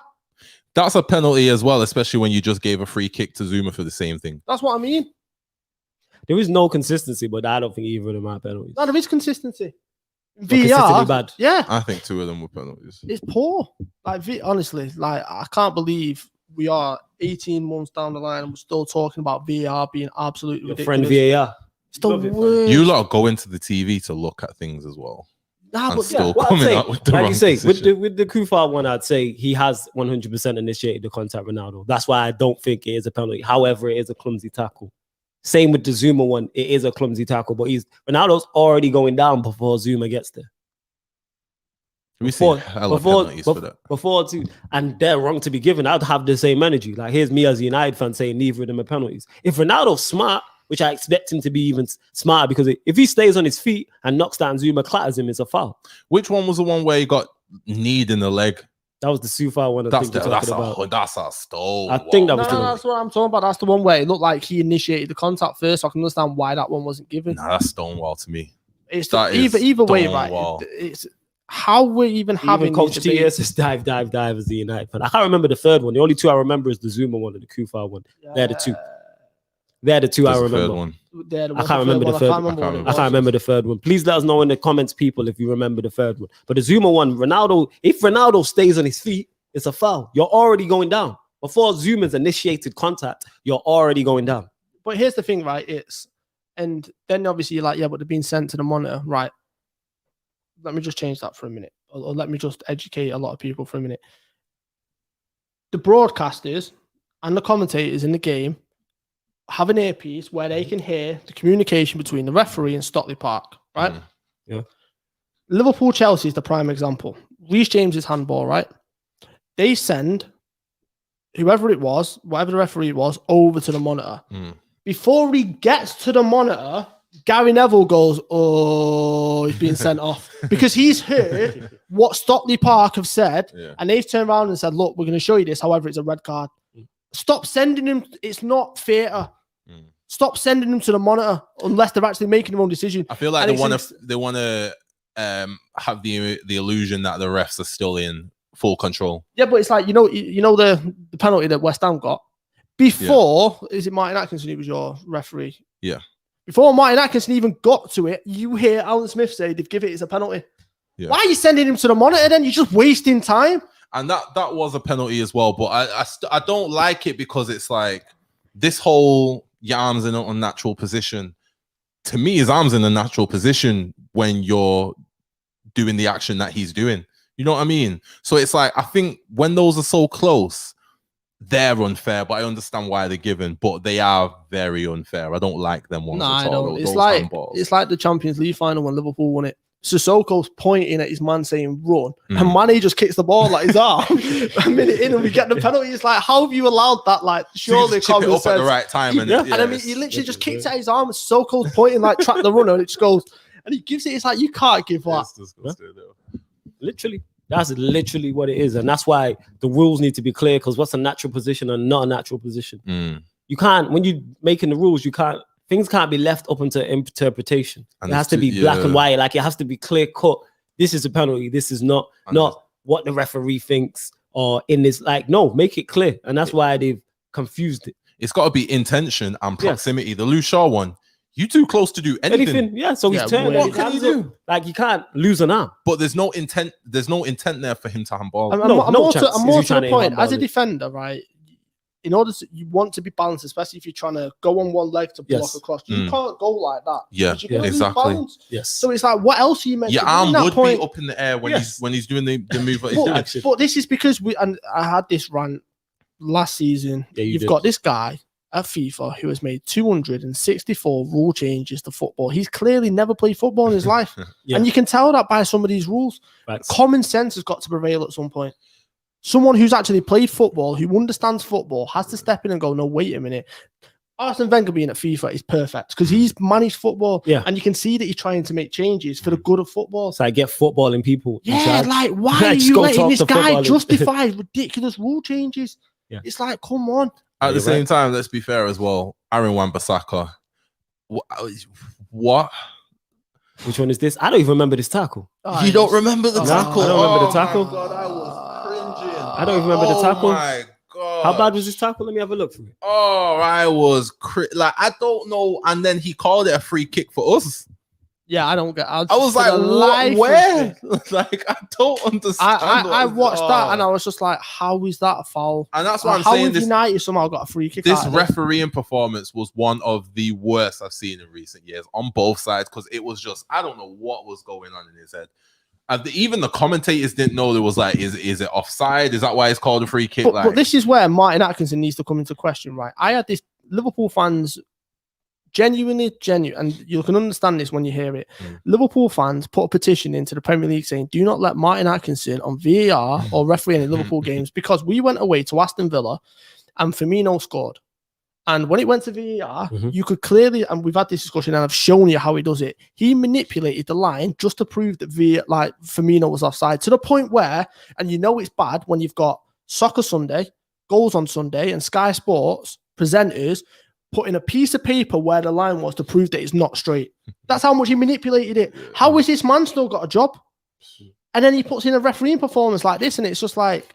That's a penalty as well, especially when you just gave a free kick to Zuma for the same thing. That's what I mean. There is no consistency, but I don't think either of them are penalties. No, there is consistency. VR, bad. Yeah. I think two of them were penalties. It's poor. Like, honestly, like I can't believe we are 18 months down the line and we're still talking about VAR being absolutely ridiculous. Friend VAR. It's the worst. You lot go into the TV to look at things as well. Nah, but still coming out with the wrong decision. with the Kufar one, I'd say he has 100% initiated the contact Ronaldo. That's why I don't think it is a penalty. However, it is a clumsy tackle. Same with the Zuma one. It is a clumsy tackle, but Ronaldo's already going down before Zuma gets there. We see hella penalties for that. And they're wrong to be given. I'd have the same energy. Like, here's me as a United fan saying neither of them are penalties. If Ronaldo's smart, which I expect him to be even smarter, because if he stays on his feet and knocks down Zuma, clatters him, it's a foul. Which one was the one where he got kneed in the leg? That was the Sufa one. That's a stole. I think that was that's what I'm talking about. That's the one where it looked like he initiated the contact first. So I can understand why that one wasn't given. Nah, that's Stonewall to me. It's either way, right? It's how we're even having Coach TS is dive as the United fan. I can't remember the third one. The only two I remember is the Zuma one and the Kufa one. They're the two. They're the two I remember. I can't remember the third one. I can't remember the third one. Please let us know in the comments, people, if you remember the third one. But the Zuma one, if Ronaldo stays on his feet, it's a foul. You're already going down. Before Zuma's initiated contact, you're already going down. But here's the thing, right? And then obviously you're like, yeah, but they're being sent to the monitor, right? Let me just change that for a minute. Or let me just educate a lot of people for a minute. The broadcasters and the commentators in the game have an earpiece where they can hear the communication between the referee and Stockley Park, right? Yeah. Liverpool Chelsea is the prime example. Reece James's handball, right? They send whoever it was, whatever the referee was, over to the monitor. Before he gets to the monitor, Gary Neville goes, oh, he's being sent off. Because he's heard what Stockley Park have said, and they've turned around and said, look, we're going to show you this. However, it's a red card. Stop sending him. It's not theatre. Stop sending them to the monitor unless they're actually making their own decision. I feel like they want to have the illusion that the refs are still in full control. Yeah, but it's like you know the penalty that West Ham got before. Is it Martin Atkinson who was your referee? Yeah. Before Martin Atkinson even got to it, you hear Alan Smith say they've given it as a penalty. Yeah. Why are you sending him to the monitor then? You're just wasting time. And that was a penalty as well, but I don't like it because it's like this whole your arms in an unnatural position. To me, his arms in a natural position when you're doing the action that he's doing. You know what I mean? So it's like, I think when those are so close, they're unfair, but I understand why they're given, but they are very unfair. I don't like them ones. No, I don't. It's like the Champions League final when Liverpool won it. Sissoko's pointing at his man saying run, and Mane just kicks the ball like his arm. A minute in and we get the penalty. It's like, how have you allowed that? Like, surely chip it up at the right time. And I mean, he literally just kicks at his arm. Sissoko's pointing like track the runner, and it just goes, and he gives it. It's like, you can't give that. Literally, that's literally what it is, and that's why the rules need to be clear. Because what's a natural position and not a natural position? You can't, when you're making the rules, you can't. Things can't be left up into interpretation. And it has to be black and white. Like, it has to be clear cut. This is a penalty. This is not what the referee thinks or in this. Like, no, make it clear. And that's why they've confused it. It's got to be intention and proximity. The Lou Shaw one, you too close to do anything. Yeah, so he's turned. What can you do? Like, you can't lose an arm. But there's no intent. There's no intent there for him to handball. I'm more to the point. As a defender, right? In order to, you want to be balanced, especially if you're trying to go on one leg to block across. You can't go like that. Yeah, exactly. Yes. So it's like, what else are you meant Your to do? Your arm would be up in the air when he's doing the move. But this is because I had this rant last season. Yeah, you've got this guy at FIFA who has made 264 rule changes to football. He's clearly never played football in his life. And you can tell that by some of these rules. Common sense has got to prevail at some point. Someone who's actually played football, who understands football, has to step in and go, no, wait a minute. Arsene Wenger being at FIFA is perfect because he's managed football and you can see that he's trying to make changes for the good of football. So I get footballing people. Yeah, like, why are you letting this guy justify ridiculous rule changes? Yeah. It's like, come on. At the same time, let's be fair as well. Aaron Wan-Bissaka. What? Which one is this? I don't even remember this tackle. You don't remember the tackle? I don't remember the tackle. God, I was cringing. I don't even remember the tackle. Oh my God. How bad was this tackle? Let me have a look for you. Oh, I was like, I don't know. And then he called it a free kick for us. Yeah, I don't get. I was like, what? Where? Like, I don't understand. I watched that and I was just like, how is that a foul? And that's why I'm saying this. United somehow got a free kick. This refereeing performance was one of the worst I've seen in recent years on both sides because it was just, I don't know what was going on in his head. Even the commentators didn't know there was like, is it offside? Is that why it's called a free kick? But this is where Martin Atkinson needs to come into question, right? I had this Liverpool fans genuine, and you can understand this when you hear it. Liverpool fans put a petition into the Premier League saying, do not let Martin Atkinson on VAR or referee any Liverpool games, because we went away to Aston Villa and Firmino scored. And when it went to VAR, you could clearly, and we've had this discussion and I've shown you how he does it. He manipulated the line just to prove that Firmino was offside, to the point where, and you know it's bad when you've got Soccer Sunday, Goals on Sunday, and Sky Sports presenters putting a piece of paper where the line was to prove that it's not straight. That's how much he manipulated it. How is this man still got a job? And then he puts in a refereeing performance like this, and it's just like,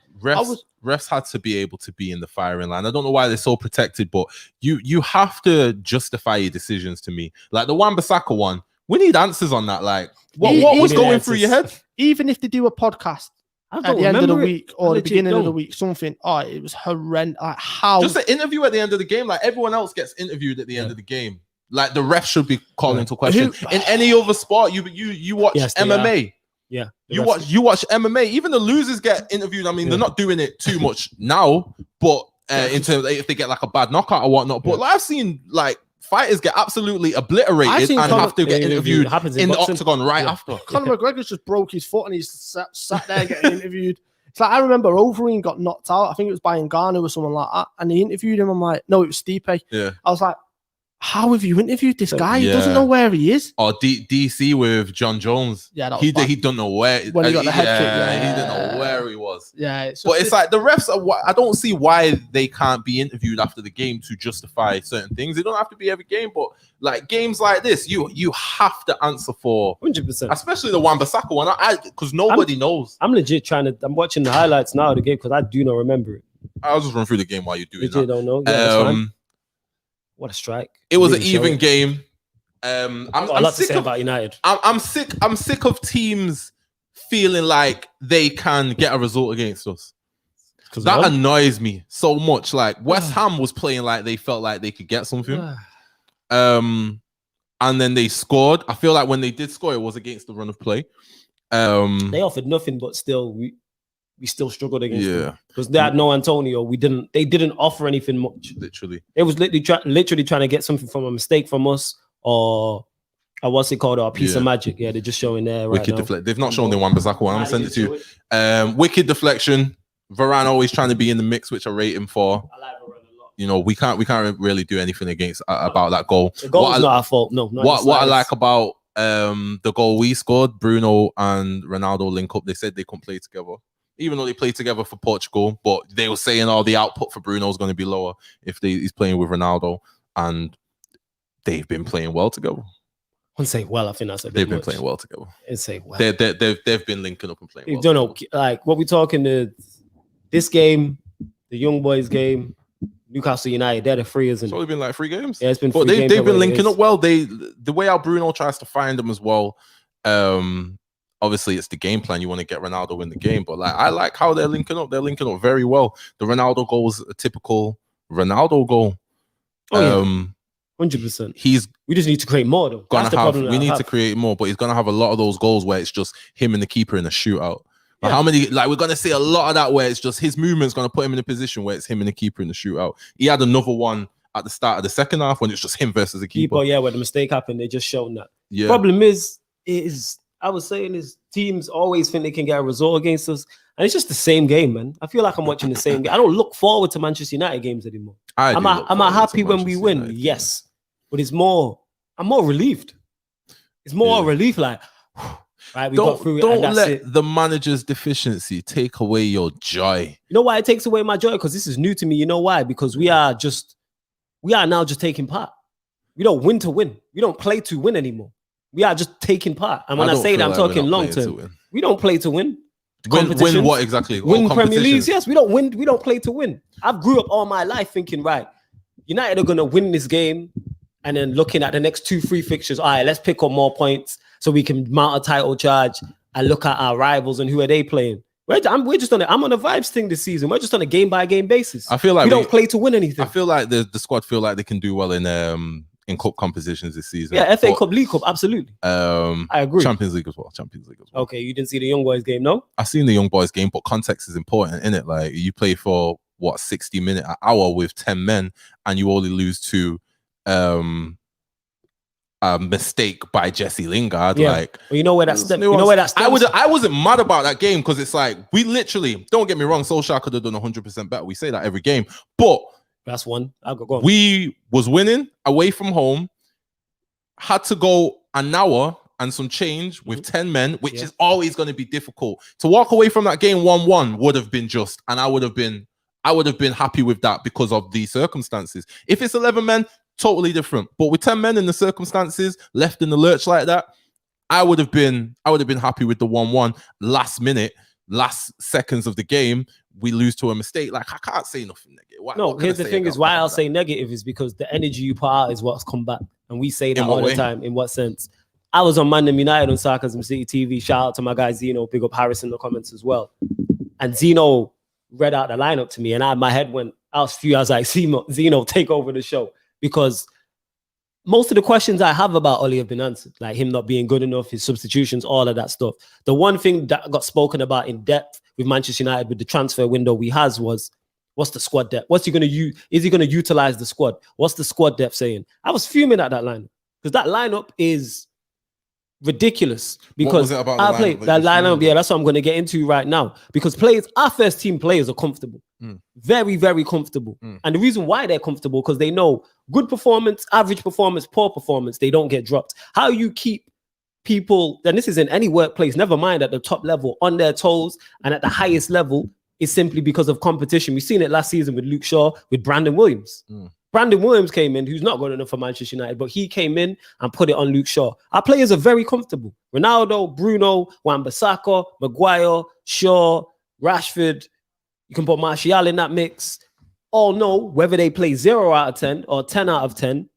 refs had to be able to be in the firing line. I don't know why they're so protected, but you have to justify your decisions to me. Like the Wan-Bissaka one, we need answers on that. Like, what was going through your head? Even if they do a podcast at the end of the week or the beginning of the week, something, it was horrendous. Like, how? Just an interview at the end of the game. Like everyone else gets interviewed at the end of the game. Like the ref should be called into question. In any other sport, you watch MMA. Yeah, you watch MMA. Even the losers get interviewed. I mean, they're not doing it too much now, but in terms of if they get like a bad knockout or whatnot. But like, I've seen like fighters get absolutely obliterated and have to get interviewed in the octagon after. Conor McGregor's just broke his foot and he's sat there getting interviewed. It's like, I remember Overeem got knocked out. I think it was by Ngannou or someone like that, and he interviewed him. I'm like, no, it was Stipe. Yeah, I was like, how have you interviewed this guy? He doesn't know where he is. Or DC with John Jones. Yeah, he don't know where. When he got the head kick, he didn't know where he was. Yeah, it's like the refs I don't see why they can't be interviewed after the game to justify certain things. It don't have to be every game, but like games like this, you have to answer for 100%. Especially the Wan-Bissaka one, because nobody knows. I'm legit I'm watching the highlights now of the game because I do not remember it. I'll just run through the game while you do it. Legit don't know. Yeah, what a strike! It was an even game. I'm sick to say about United. I'm sick of teams feeling like they can get a result against us. That annoys me so much. Like West Ham was playing like they felt like they could get something. And then they scored. I feel like when they did score, it was against the run of play. They offered nothing, but still we still struggled against them because they had no Antonio. They didn't offer anything much. Literally, it was literally trying to get something from a mistake from us or what's it called, or a piece of magic. Yeah, they're just showing there right wicked now. They've not shown the Wan-Bissaka one. I'm gonna send it to you. Wicked deflection. Varane always trying to be in the mix, which I rate him for. I like Varane a lot. You know, we can't really do anything against about that goal. The goal is not our fault. No. What I like about the goal we scored, Bruno and Ronaldo link up. They said they couldn't play together, even though they played together for Portugal. But they were saying, the output for Bruno is going to be lower if he's playing with Ronaldo, and they've been playing well together. I wouldn't say well. I think that's a bit they've been much. playing well together. I'd say well. They've been linking up and playing. You don't know, like what we talking this game, the young boys game, Newcastle United. They're the three, isn't it? It's only been like 3 games. Yeah, it's been. But they've been linking up well. The way how Bruno tries to find them as well. Obviously, it's the game plan. You want to get Ronaldo in the game, but like I like how they're linking up. They're linking up very well. The Ronaldo goal was a typical Ronaldo goal. 100%. We just need to create more though. We need to create more, but he's gonna have a lot of those goals where it's just him and the keeper in a shootout. Like how many? Like we're gonna see a lot of that where it's just his movement's gonna put him in a position where it's him and the keeper in the shootout. He had another one at the start of the second half when it's just him versus the keeper. Yeah, where the mistake happened, they just shown that. Yeah. Problem is I was saying is teams always think they can get a result against us, and it's just the same game, man. I feel like I'm watching the same game. I don't look forward to Manchester United games anymore. Am I happy when we win? United, yes, but I'm more relieved. It's more a relief, like right. We got through it. Don't let the manager's deficiency take away your joy. You know why it takes away my joy? Because this is new to me. You know why? Because we are now just taking part. We don't win to win. We don't play to win anymore. We are just taking part. And when I say that, I'm talking long term. We don't play to win. Win what exactly? Win Premier Leagues. Yes, we don't win. We don't play to win. I've grew up all my life thinking, right, United are going to win this game. And then looking at the next 2-3 fixtures, all right, let's pick up more points so we can mount a title charge and look at our rivals and who are they playing. I'm on a vibes thing this season. We're just on a game by game basis. I feel like we don't play to win anything. I feel like the squad feel like they can do well in cup competitions this season. Yeah, FA Cup, League Cup, absolutely. I agree. Champions League as well. Okay, you didn't see the Young Boys game, no? I've seen the Young Boys game, but context is important, innit? Like you play for 60 minutes, an hour with 10 men, and you only lose to a mistake by Jesse Lingard. Yeah. Like, well, you know where that stems. You know where that stems. I wasn't mad about that game because it's like we literally, don't get me wrong, Solskjaer could have done 100% better. We say that every game, but that's one. I'll go on. We was winning away from home, had to go an hour and some change with 10 men, which is always going to be difficult. To walk away from that game 1-1 would have been just, and I would have been happy with that because of the circumstances. If it's 11 men, totally different. But with 10 men in the circumstances, left in the lurch like that, I would have been happy with the 1-1. Last minute, last seconds of the game, we lose to a mistake. Like, I can't say nothing negative. No, here's the thing is why I'll say negative is because the energy you put out is what's come back. And we say that all the time. In what sense? I was on Man United on Sarcasm City TV. Shout out to my guy Zeno. Big up Harris in the comments as well. And Zeno read out the lineup to me, and my head went out a few. I was like, Zeno, take over the show, because most of the questions I have about Oli have been answered, like him not being good enough, his substitutions, all of that stuff. The one thing that got spoken about in depth with Manchester United with the transfer window was what's the squad depth? What's he going to use? Is he going to utilize the squad? What's the squad depth saying? I was fuming at that lineup because that lineup is ridiculous. Because I played that lineup. Yeah, that's what I'm going to get into right now. Because our first team players are comfortable, very, very comfortable. And the reason why they're comfortable because they know good performance, average performance, poor performance, they don't get dropped. How you keep people, and this is in any workplace, never mind at the top level, on their toes and at the highest level, is simply because of competition. We've seen it last season with Luke Shaw, with Brandon Williams. Brandon Williams came in, who's not good enough for Manchester United, but he came in and put it on Luke Shaw. Our players are very comfortable. Ronaldo, Bruno, Wan-Bissaka, Maguire, Shaw, Rashford. You can put Martial in that mix. All know whether they play 0 out of 10 or 10 out of 10,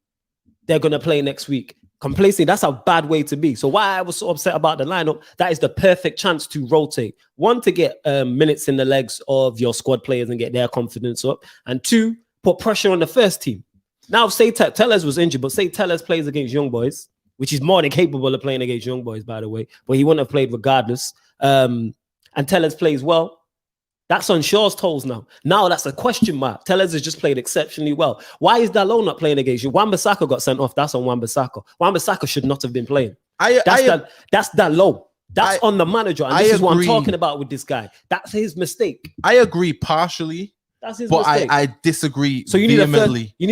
they're going to play next week. Complacent, that's a bad way to be. So why I was so upset about the lineup, that is the perfect chance to rotate. One, to get minutes in the legs of your squad players and get their confidence up. And two, put pressure on the first team. Now, say Tellez was injured, but say Tellez plays against young boys, which is more than capable of playing against young boys, by the way, but he wouldn't have played regardless. And Tellez plays well. That's on Shaw's toes now. Now that's a question mark. Tellez has just played exceptionally well. Why is Dalot not playing against you? Wan-Bissaka got sent off. That's on Wan-Bissaka. Wan-Bissaka should not have been playing. That's Dalot. That's on the manager. And this is what I'm talking about with this guy. That's his mistake. I agree partially. That's his but mistake. I disagree. So you need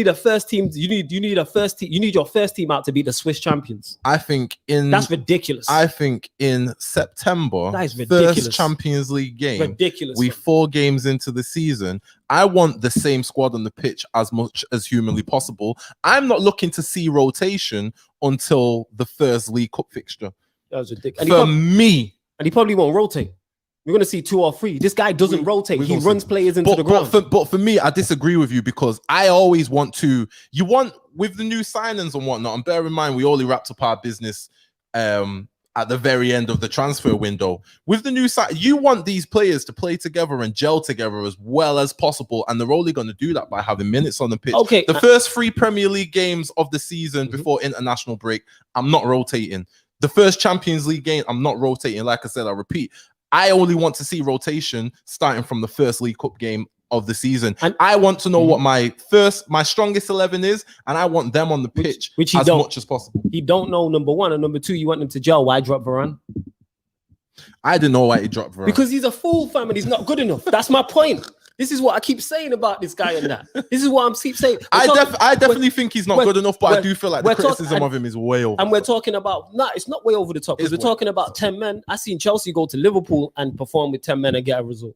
a first team. You need your first team out to beat the Swiss champions. I think that's ridiculous. I think in September, that is ridiculous. First Champions League game, ridiculous. We 4 games into the season. I want the same squad on the pitch as much as humanly possible. I'm not looking to see rotation until the first League Cup fixture. That was ridiculous. For me, and he probably won't rotate. We're going to see 2 or 3. This guy doesn't rotate. He runs players into the ground. But for me, I disagree with you because I always want to... You want, with the new signings and whatnot, and bear in mind, we only wrapped up our business at the very end of the transfer window. With the new side, you want these players to play together and gel together as well as possible, and they're only going to do that by having minutes on the pitch. Okay. The first 3 Premier League games of the season before international break, I'm not rotating. The first Champions League game, I'm not rotating. Like I said, I repeat, I only want to see rotation starting from the first League Cup game of the season. And I want to know what my strongest 11 is, and I want them on the pitch which as much as possible. He don't know, number one, and number two, you want them to gel. Why drop Varane? I didn't know why he dropped Varane. Because he's a fool, fam, and he's not good enough. That's my point. This is what I keep saying about this guy and that. This is what I'm keep saying. I definitely think he's not good enough, but I do feel like the criticism of him is way over. And we're talking about, it's not way over the top. Because we're talking about 10 men. I seen Chelsea go to Liverpool and perform with 10 men and get a result.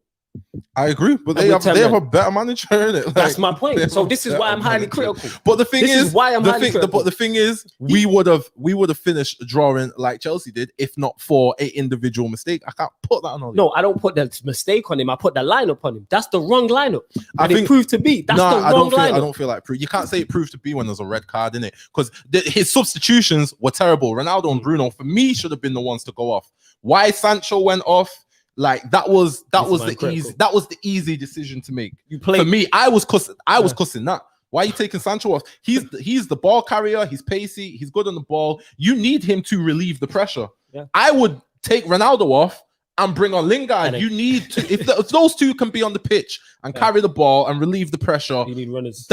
I agree, but they have a better manager in it. That's my point. So this is why I'm highly critical. But the thing is why I'm highly critical. But the thing is, we would have finished drawing like Chelsea did if not for an individual mistake. I can't put that on him. No, I don't put the mistake on him. I put the lineup on him. That's the wrong lineup. I think it proved to be. That's the wrong lineup. I don't feel like you can't say it proved to be when there's a red card in it because his substitutions were terrible. Ronaldo and Bruno, for me, should have been the ones to go off. Why Sancho went off? Like that was the easy decision to make. For me, I was cussing that. Why are you taking Sancho off? He's the ball carrier, he's pacey, he's good on the ball. You need him to relieve the pressure. Yeah. I would take Ronaldo off and bring on Lingard. You need to, if those two can be on the pitch and carry the ball and relieve the pressure, you need runners.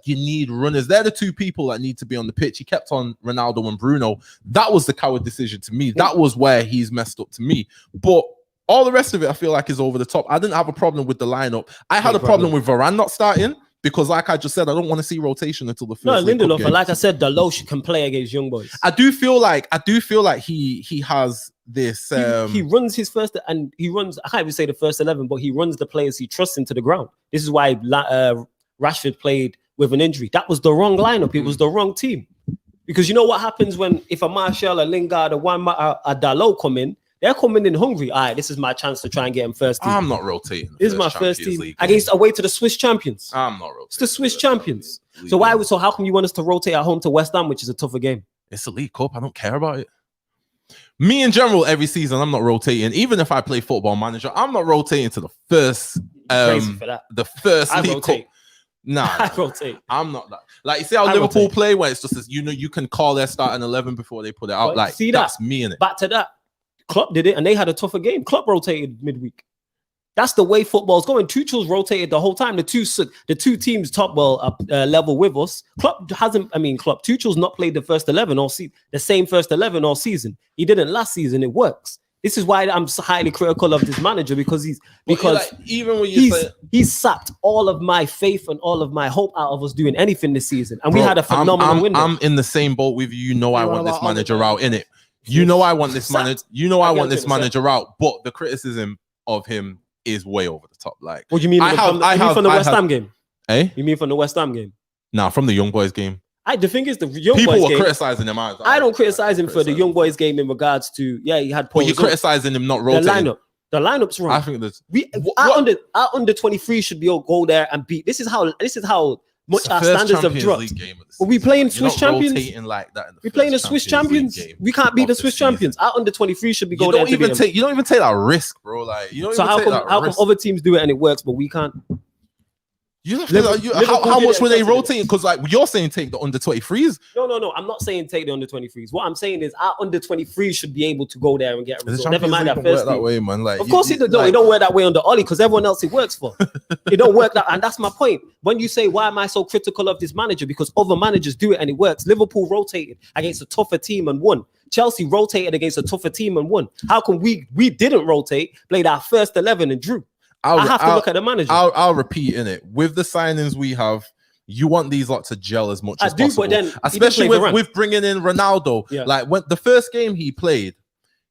You need runners. They're the two people that need to be on the pitch. He kept on Ronaldo and Bruno. That was the coward decision to me. That was where he's messed up to me. But all the rest of it, I feel like is over the top. I didn't have a problem with the lineup. I had a problem with Varane not starting. Because, like I just said, I don't want to see rotation until the first. No, Lindelof, and like I said, Deloche can play against young boys. I do feel like he has this. He runs his first, and he runs. I can't even say the first 11, but he runs the players he trusts into the ground. This is why Rashford played with an injury. That was the wrong lineup. It was the wrong team. Because you know what happens if a Martial, a Lingard, a Dalot come in. They're coming in hungry. All right, this is my chance to try and get him first team. I'm not rotating. This is my first team away to the Swiss champions. I'm not rotating. It's the Swiss champions. So how come you want us to rotate at home to West Ham, which is a tougher game? It's a League Cup. I don't care about it. Me in general, every season, I'm not rotating. Even if I play Football Manager, I'm not rotating to the first. The first League Cup. Nah, I rotate. I'm not that. Like you see how Liverpool play, where it's just as you can call their starting 11 before they put it out. Like that's me in it. Back to that. Klopp did it, and they had a tougher game. Klopp rotated midweek. That's the way football's going. Tuchel's rotated the whole time. The two teams top level with us. Tuchel's not played the first 11 all season. The same first 11 all season. He didn't last season. It works. This is why I'm highly critical of this manager because he's sapped all of my faith and all of my hope out of us doing anything this season. And we had a phenomenal window. I'm in the same boat with you. I want this manager out in it. I want this manager. I want this manager out. But the criticism of him is way over the top. Like, what do you mean? From the West Ham game? Eh? You mean from the West Ham game? Nah, from the Young Boys game. The thing is, the Young Boys game. People were criticizing him. I don't criticize him for the Young Boys game in regards to he had. But you're criticizing him not rotating. The lineup's wrong. I think that's our under 23 should be all go there and beat. This is how much our standards have dropped. But we playing Swiss champions. We playing the Swiss champions. We can't beat the Swiss champions. Our under 23 should be going there. You don't even take that risk, bro. Like how come other teams do it and it works, but we can't? How much were they rotating? Because like you're saying, take the under 23s. No. I'm not saying take the under 23s. What I'm saying is our under 23s should be able to go there and get a result. Never mind that first that way, man. Like, of course it don't. It don't work that way under Ollie because everyone else it works for. It don't work that, and that's my point. When you say why am I so critical of this manager? Because other managers do it and it works. Liverpool rotated against a tougher team and won. Chelsea rotated against a tougher team and won. How come we didn't rotate? Played our first 11 and drew. I have to look at the manager. I'll repeat in it. With the signings we have, you want these lot to gel as much as possible. But then especially with bringing in Ronaldo. Yeah. Like when the first game he played,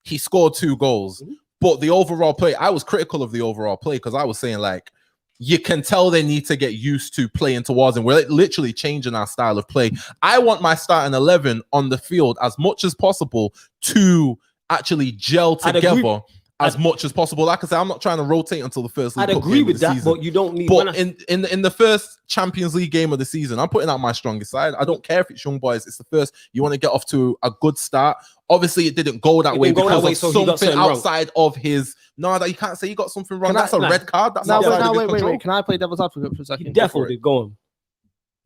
he scored 2 goals. Mm-hmm. But the overall play, I was critical of the overall play because I was saying like, you can tell they need to get used to playing towards him. We're literally changing our style of play. I want my starting 11 on the field as much as possible to actually gel together. As much as possible. Like I said, I'm not trying to rotate until the first league. I'd agree with that, but you don't need. But in the first Champions League game of the season, I'm putting out my strongest side. I don't care if it's young boys. It's the first. You want to get off to a good start. Obviously, it didn't go that way because of something outside of his. No, that you can't say you got something wrong. That's a red card. That's wait. Can I play devil's advocate for a second? He definitely go on.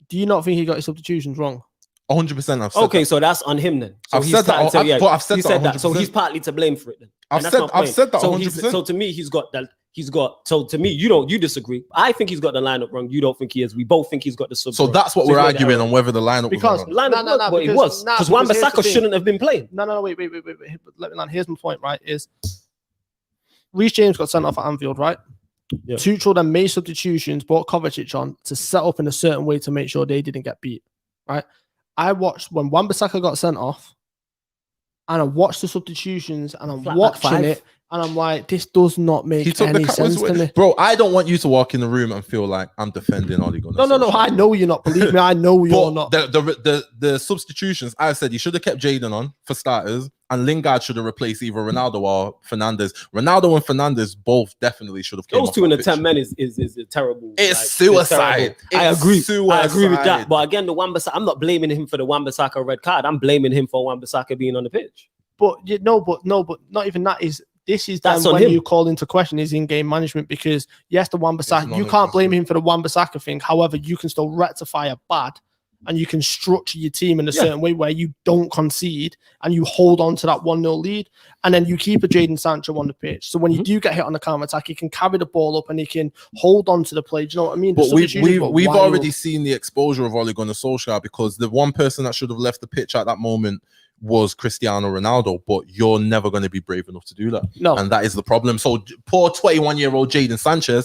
Do you not think he got his substitutions wrong? 100%. Okay, so that's on him then. So I've said that. So he's partly to blame for it then. I've said that. 100%. So to me, he's got. So to me, you disagree. I think he's got the lineup wrong. You don't think he is. We both think he's got the sub. So that's what we're arguing on whether the lineup because was wrong. But it was because Wan-Bissaka shouldn't have been playing. No. Wait. Let me land. Here's my point. Right, is Reece James got sent off at Anfield, right? Yeah. Tuchel then made substitutions, brought Kovacic on to set up in a certain way to make sure they didn't get beat. Right. I watched when Wan-Bissaka got sent off, and I watched the substitutions, and I'm watching it, and I'm like, this does not make any sense to me. Bro, I don't want you to walk in the room and feel like I'm defending Ole Gunnar. No. I know you're not. Believe me, I know you're not. The substitutions, I said you should have kept Jadon on for starters, and Lingard should have replaced either Ronaldo or Fernandes. Ronaldo and Fernandes both definitely should have. Those two in the 10 men is terrible. It's suicide. I agree. I agree with that. But again, the Wan-Bissaka, I'm not blaming him for the Wan-Bissaka red card. I'm blaming him for Wan-Bissaka being on the pitch. But not even that is. This is then when you call into question his in-game management because yes, the Wan-Bissaka, you can't blame him for the Wan-Bissaka thing. However, you can still rectify a bad and you can structure your team in a certain way where you don't concede and you hold on to that 1-0 lead, and then you keep a Jadon Sancho on the pitch. So when you do get hit on the counter attack, he can carry the ball up and he can hold on to the play. Do you know what I mean? But we've already seen the exposure of Ole Gunnar Solskjaer, because the one person that should have left the pitch at that moment was Cristiano Ronaldo, but you're never going to be brave enough to do that. No. And that is the problem. So poor 21-year-old Jadon Sancho,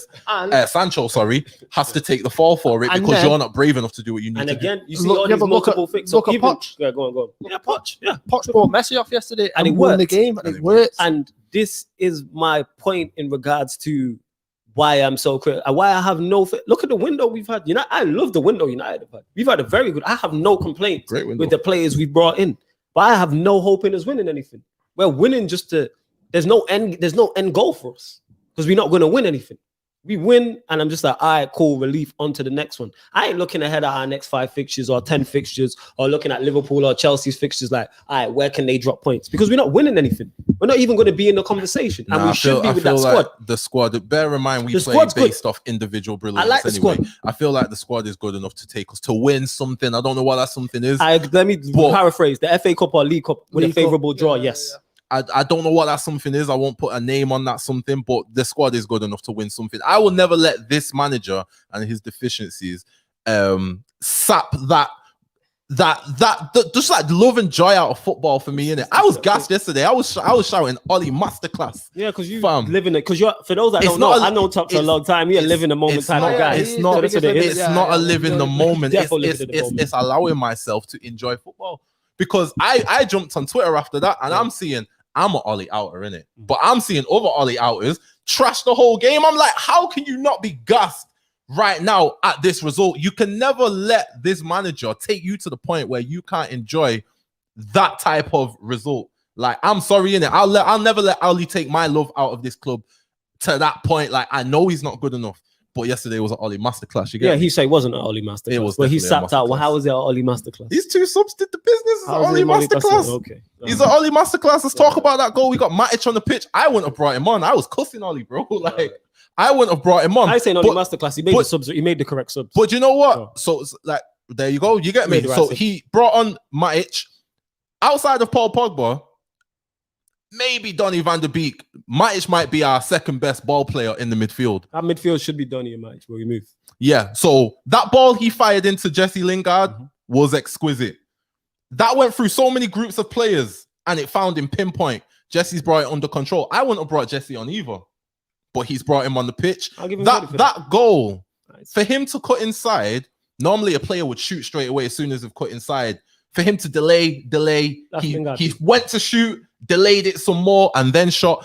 has to take the fall for it, because you're not brave enough to do what you need to do. And again, you see all these multiple things. Look at Poch. Yeah, go on. Yeah, Poch. Yeah. Poch brought Messi off yesterday and it won worked. the game, and it worked. And this is my point in regards to why I'm so critical, why I have no look at the window we've had. I love the window United have had. We've had a very good. I have no complaints with the players we brought in. But I have no hope in us winning anything. We're winning there's no end goal for us, because we're not going to win anything. We win, and I'm just like, all right, cool, relief, on to the next one. I ain't looking ahead at our next 5 fixtures or 10 fixtures, or looking at Liverpool or Chelsea's fixtures like, all right, where can they drop points? Because we're not winning anything. We're not even going to be in the conversation. And we should be with that squad. The squad, bear in mind, we play based off individual brilliance. I like the squad. I feel like the squad is good enough to take us to win something. I don't know what that something is. Let me paraphrase. The FA Cup or League Cup with a favourable draw, yes. Yeah. I don't know what that something is. I won't put a name on that something, but the squad is good enough to win something. I will never let this manager and his deficiencies sap that just like love and joy out of football for me, innit? I was gassed yesterday. I was shouting Ollie masterclass. Yeah, because you live in it. Because you're, for those that don't know, I know Top for a long time. You're living the moment type of guy. It's not a live in the moment. It's allowing myself to enjoy football. Because I jumped on Twitter after that, and I'm seeing I'm an Ollie outer in it, but I'm seeing other Ollie outers trash the whole game. I'm like, how can you not be gassed right now at this result? You can never let this manager take you to the point where you can't enjoy that type of result. Like, I'm sorry, innit? I'll never let Ollie take my love out of this club to that point. Like, I know he's not good enough. But yesterday was an Ollie masterclass. He said it wasn't an Ollie masterclass. It was, but he sapped out. Well, how was it an Ollie masterclass? These two subs did the business. It's an Ollie masterclass. Okay. He's an Ollie masterclass. Let's talk about that goal. We got Matic on the pitch. I wouldn't have brought him on. I was cussing Ollie, bro. Like, I wouldn't have brought him on. I say Ollie masterclass. He made the subs. He made the correct subs. But you know what? So it's like, there you go. You get me. So he brought on Matic. Outside of Paul Pogba, maybe Donny van der Beek. Matic might be our second best ball player in the midfield. Our midfield should be Donny and Matic where we move. Yeah, so that ball he fired into Jesse Lingard was exquisite. That went through so many groups of players and it found him pinpoint. Jesse's brought it under control. I wouldn't have brought Jesse on either, but he's brought him on the pitch. That goal, for him to cut inside, normally a player would shoot straight away as soon as they've cut inside. For him to delay, he went to shoot, delayed it some more, and then shot.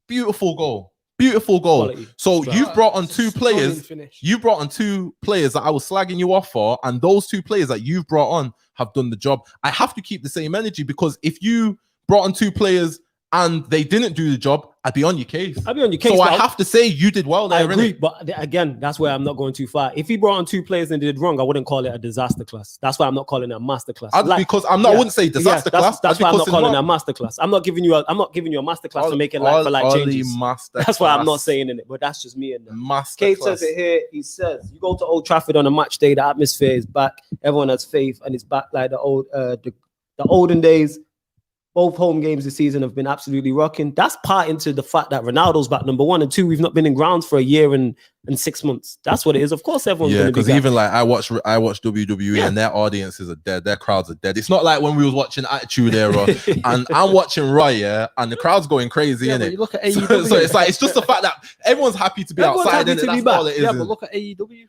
Beautiful goal. Quality. So you've brought on two players. You brought on two players that I was slagging you off for, and those two players that you've brought on have done the job. I have to keep the same energy, because if you brought on two players and they didn't do the job, I'd be on your case. So I have to say you did well there. I agree, but again, that's where I'm not going too far. If he brought on two players and did wrong, I wouldn't call it a disaster class. That's why I'm not calling it a master class. Because I'm not. I wouldn't say disaster class. That's why I'm not calling it a master class. I'm not giving you a master class to make it like for like changes. That's why I'm not saying in it. But that's just me and them. Kate says it here. He says you go to Old Trafford on a match day, the atmosphere is back. Everyone has faith, and it's back like the olden days. Both home games this season have been absolutely rocking. That's part into the fact that Ronaldo's back, number one, and two, we've not been in grounds for a year and 6 months. That's what it is. Of course, everyone's going to be. Because even like I watch WWE and their audiences are dead. Their crowds are dead. It's not like when we was watching Attitude Era and I'm watching Raw, and the crowd's going crazy, innit? You look at AEW. So it's just the fact that everyone's happy to be outside. That's all it is. Yeah, but look at AEW.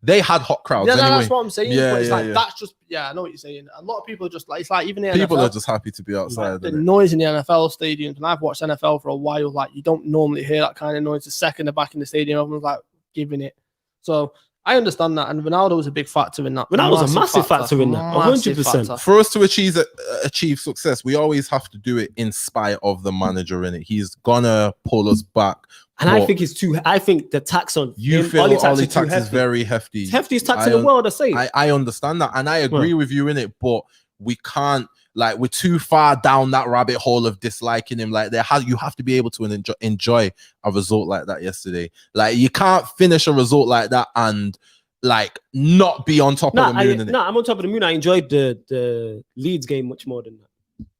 They had hot crowds. Yeah, anyway. That's what I'm saying. Yeah, but it's that's just I know what you're saying. A lot of people are just like, it's like even the people NFL, are just happy to be outside. Like, the noise in the NFL stadiums, and I've watched NFL for a while. Like, you don't normally hear that kind of noise. The second they're back in the stadium, everyone's like giving it. So I understand that, and Ronaldo was a big factor in that. Ronaldo was a massive factor in that, 100%. For us to achieve success, we always have to do it in spite of the manager in it. He's gonna pull us back. And I think it's too. I think the tax on you feel Ollie tax is very hefty. It's heftiest tax in the world. I understand that, and I agree with you in it. But we can't. Like, we're too far down that rabbit hole of disliking him. Like, you have to be able to enjoy a result like that yesterday. Like, you can't finish a result like that and like not be on top of the moon. I'm on top of the moon. I enjoyed the Leeds game much more than that.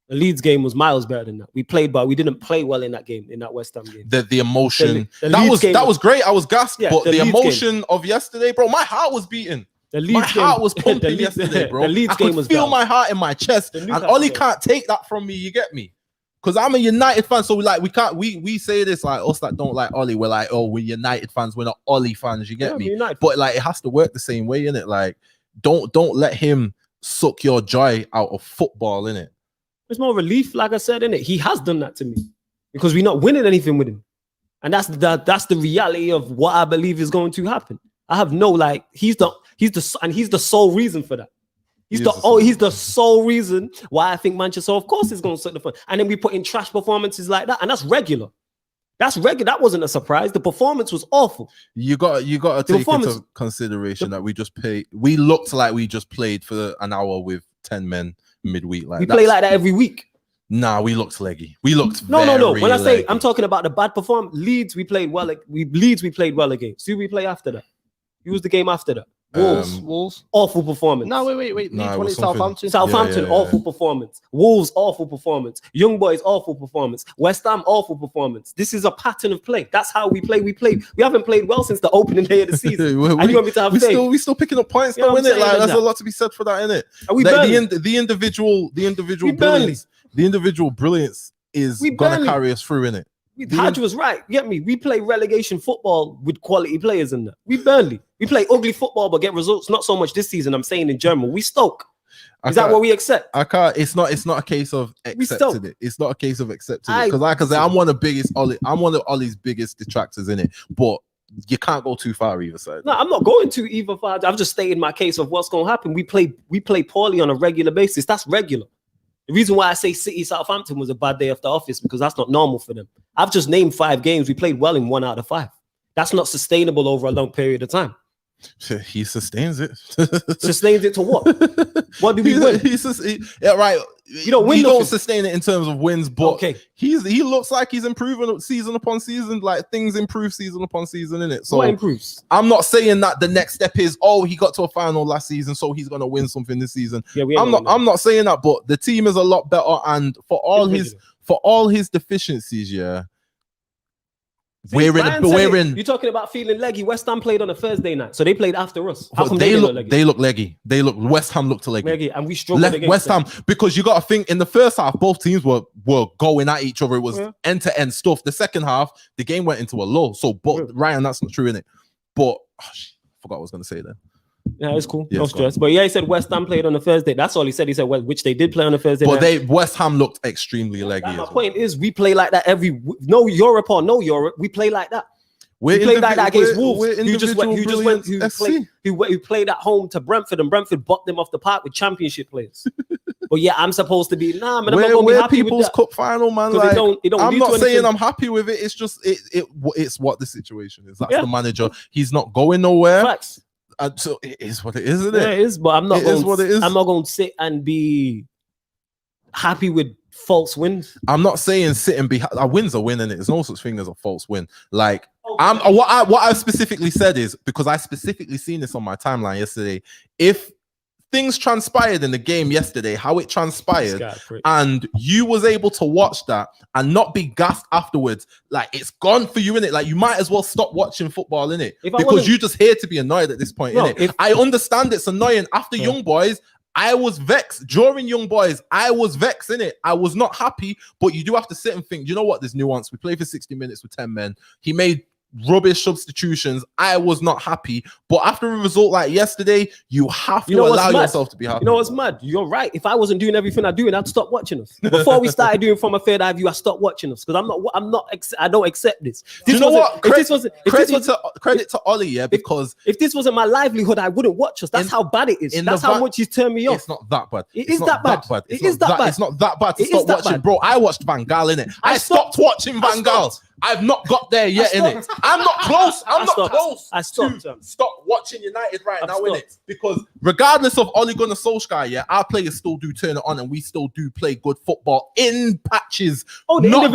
The Leeds game was miles better than that. We played, but we didn't play well in that game, in that West Ham game. The emotion that was great. I was gassed, but the emotion of yesterday, bro, my heart was beating. My heart was pumping yesterday, bro. The Leeds game was feel my heart in my chest, and Ollie can't take that from me. You get me? Because I'm a United fan, so like we say this like us that don't like Ollie. We're like, oh, we're United fans. We're not Ollie fans. You get me? But like, it has to work the same way, innit? Like, don't let him suck your joy out of football, innit? There's more relief, like I said, innit? He has done that to me because we're not winning anything with him, and that's the reality of what I believe is going to happen. I have no like he's the sole reason for that. He's the sole reason why I think Manchester, of course, is going to suck the fun. And then we put in trash performances like that, and that's regular. That's regular. That wasn't a surprise. The performance was awful. You got to take into consideration that we looked like we just played for an hour with 10 men midweek. Like we play like that every week. Nah, we looked leggy. We looked no. When I say leggy. I'm talking about the bad performance, Leeds we played well. We played well against. Who we play after that? Who was the game after that? Wolves, awful performance. No, wait. Leeds Southampton. Southampton, awful performance. Wolves, awful performance. Young Boys, awful performance. West Ham, awful performance. This is a pattern of play. That's how we play. We haven't played well since the opening day of the season. And you want me to have faith? We still picking up points, though, innit? Like, there's a lot to be said for that, innit? The individual brilliance is gonna carry us through, innit? Hadj was right. Get me? We play relegation football with quality players in there. We play ugly football but get results. Not so much this season. I'm saying in general. We Stoke. Is that what we accept? I can't. It's not a case of accepting it. It's not a case of accepting it. Because like I said, I'm one of Ollie's biggest detractors in it. But you can't go too far either side. No, I'm not going to either side. I've just stated my case of what's going to happen. We play poorly on a regular basis. That's regular. The reason why I say City Southampton was a bad day after office because that's not normal for them. I've just named 5 games. We played well in 1 out of 5. That's not sustainable over a long period of time. He sustains it. Sustains it to what? What do we win? Right. You don't win. You don't sustain it in terms of wins, but okay. He looks like he's improving season upon season. Like things improve season upon season, innit? So what improves? I'm not saying that the next step is he got to a final last season, so he's gonna win something this season. Yeah, I'm not saying that, but the team is a lot better, and for all his deficiencies, yeah. We're in. You're talking about feeling leggy. West Ham played on a Thursday night, so they played after us. How come they look leggy? West Ham looked leggy, and we struggled against West Ham because you got to think in the first half both teams were going at each other. It was end to end stuff. The second half, the game went into a lull. So, Ryan, that's not true, innit? But I forgot what I was going to say then. Yeah, it's cool. No stress. But yeah, he said West Ham played on a Thursday. That's all he said. He said which they did play on a Thursday. But West Ham looked extremely leggy. My point is, we play like that no Europe. We play like that. We played like that against Wolves. Who played at home to Brentford, and Brentford bought them off the park with championship players. But yeah, I'm supposed to be man. I'm not gonna be happy people's with that. Cup final, man. Like, I'm not saying I'm happy with it. It's just it's what the situation is. That's the manager. He's not going nowhere. Facts. So it is what it is, isn't it? Yeah, it is, but I'm not going to sit and be happy with false wins. I'm not saying sit and be a win's a win, and there's no such thing as a false win. Like what I specifically said is because I specifically seen this on my timeline yesterday. If things transpired in the game yesterday, how it transpired, and you was able to watch that and not be gassed afterwards, like it's gone for you, innit? Like you might as well stop watching football, innit? Because you just here to be annoyed at this point, innit? I understand it's annoying. After Young Boys, I was vexed. During Young Boys, I was vexed, innit? I was not happy, but you do have to sit and think, you know what? There's nuance. We played for 60 minutes with 10 men. He made rubbish substitutions. I was not happy, but after a result like yesterday, you have to allow yourself to be happy. You know what's mad? You're right. If I wasn't doing everything I do, I'd stop watching us. Before we started doing From a Third Eye View, I stopped watching us because I don't accept this. You know what? Credit to Ollie, yeah, because if this wasn't my livelihood, I wouldn't watch us. That's how bad it is. That's how much he's turned me off. It's not that bad. It is that bad. It is that bad. It's not that bad to stop watching, bro. I watched Van Gaal, innit? I stopped watching Van Gaal. I've not got there yet, innit? I'm not close. I'm not close. I stopped. Stop watching United right now, innit? Because regardless of Ole Gunnar Solskjaer, yeah, our players still do turn it on, and we still do play good football in patches. Not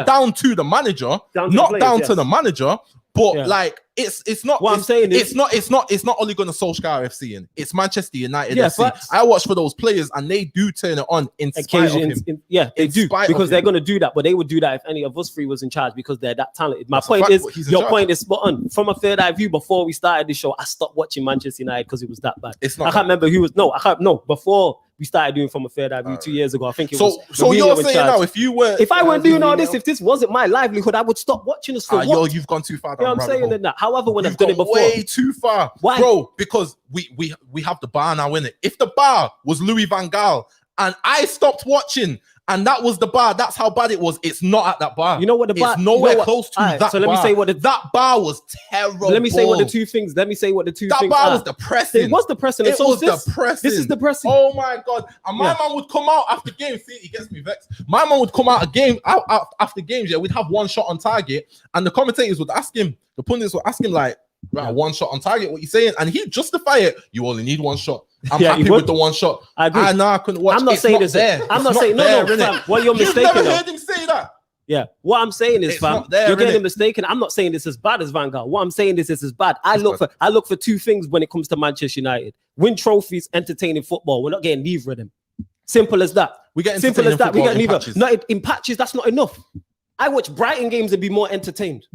down to the manager. Not down to the manager. But like it's not what I'm saying is it's not Ole Gunnar Solskjaer FC and it's Manchester United FC. Facts. I watch for those players and they do turn it on in spite of him. They do because they're gonna do that, but they would do that if any of us three was in charge because they're that talented. My point is your point is spot on. From a third eye view, before we started the show, I stopped watching Manchester United because it was that bad. I can't remember who was before we started doing From a Third Eye View 2 years ago. I think it was. So you're saying now, if I weren't doing all this, if this wasn't my livelihood, I would stop watching us for what? You've gone too far. You know what I'm saying? That. However, when I've done it before, way too far. Why, bro? Because we have the bar now, innit? If the bar was Louis van Gaal and I stopped watching. And that was the bar. That's how bad it was. It's not at that bar. You know what the bar? It's nowhere close to that bar. So let me say what that bar was terrible. Let me say what the two things. That bar was depressing. It was depressing. It was depressing. This is depressing. Oh my god! And my man would come out after games. See, he gets me vexed. My man would come out after games. Yeah, we'd have one shot on target, and the commentators would ask him. The pundits would ask him like, "Right, one shot on target. What you saying?" And he'd justify it. You only need one shot. I'm happy with the one shot. I agree. I couldn't watch. I'm not saying this. I'm not saying no. Fam, what you're mistaken. You've never heard him say that. Yeah. What I'm saying is, fam, you're getting mistaken. I'm not saying this is as bad as Van Gaal. What I'm saying is this is bad. I look for two things when it comes to Manchester United: win trophies, entertaining football. We're not getting neither of them. Simple as that. We get simple as that. We get neither. Patches. Not in patches. That's not enough. I watch Brighton games and be more entertained.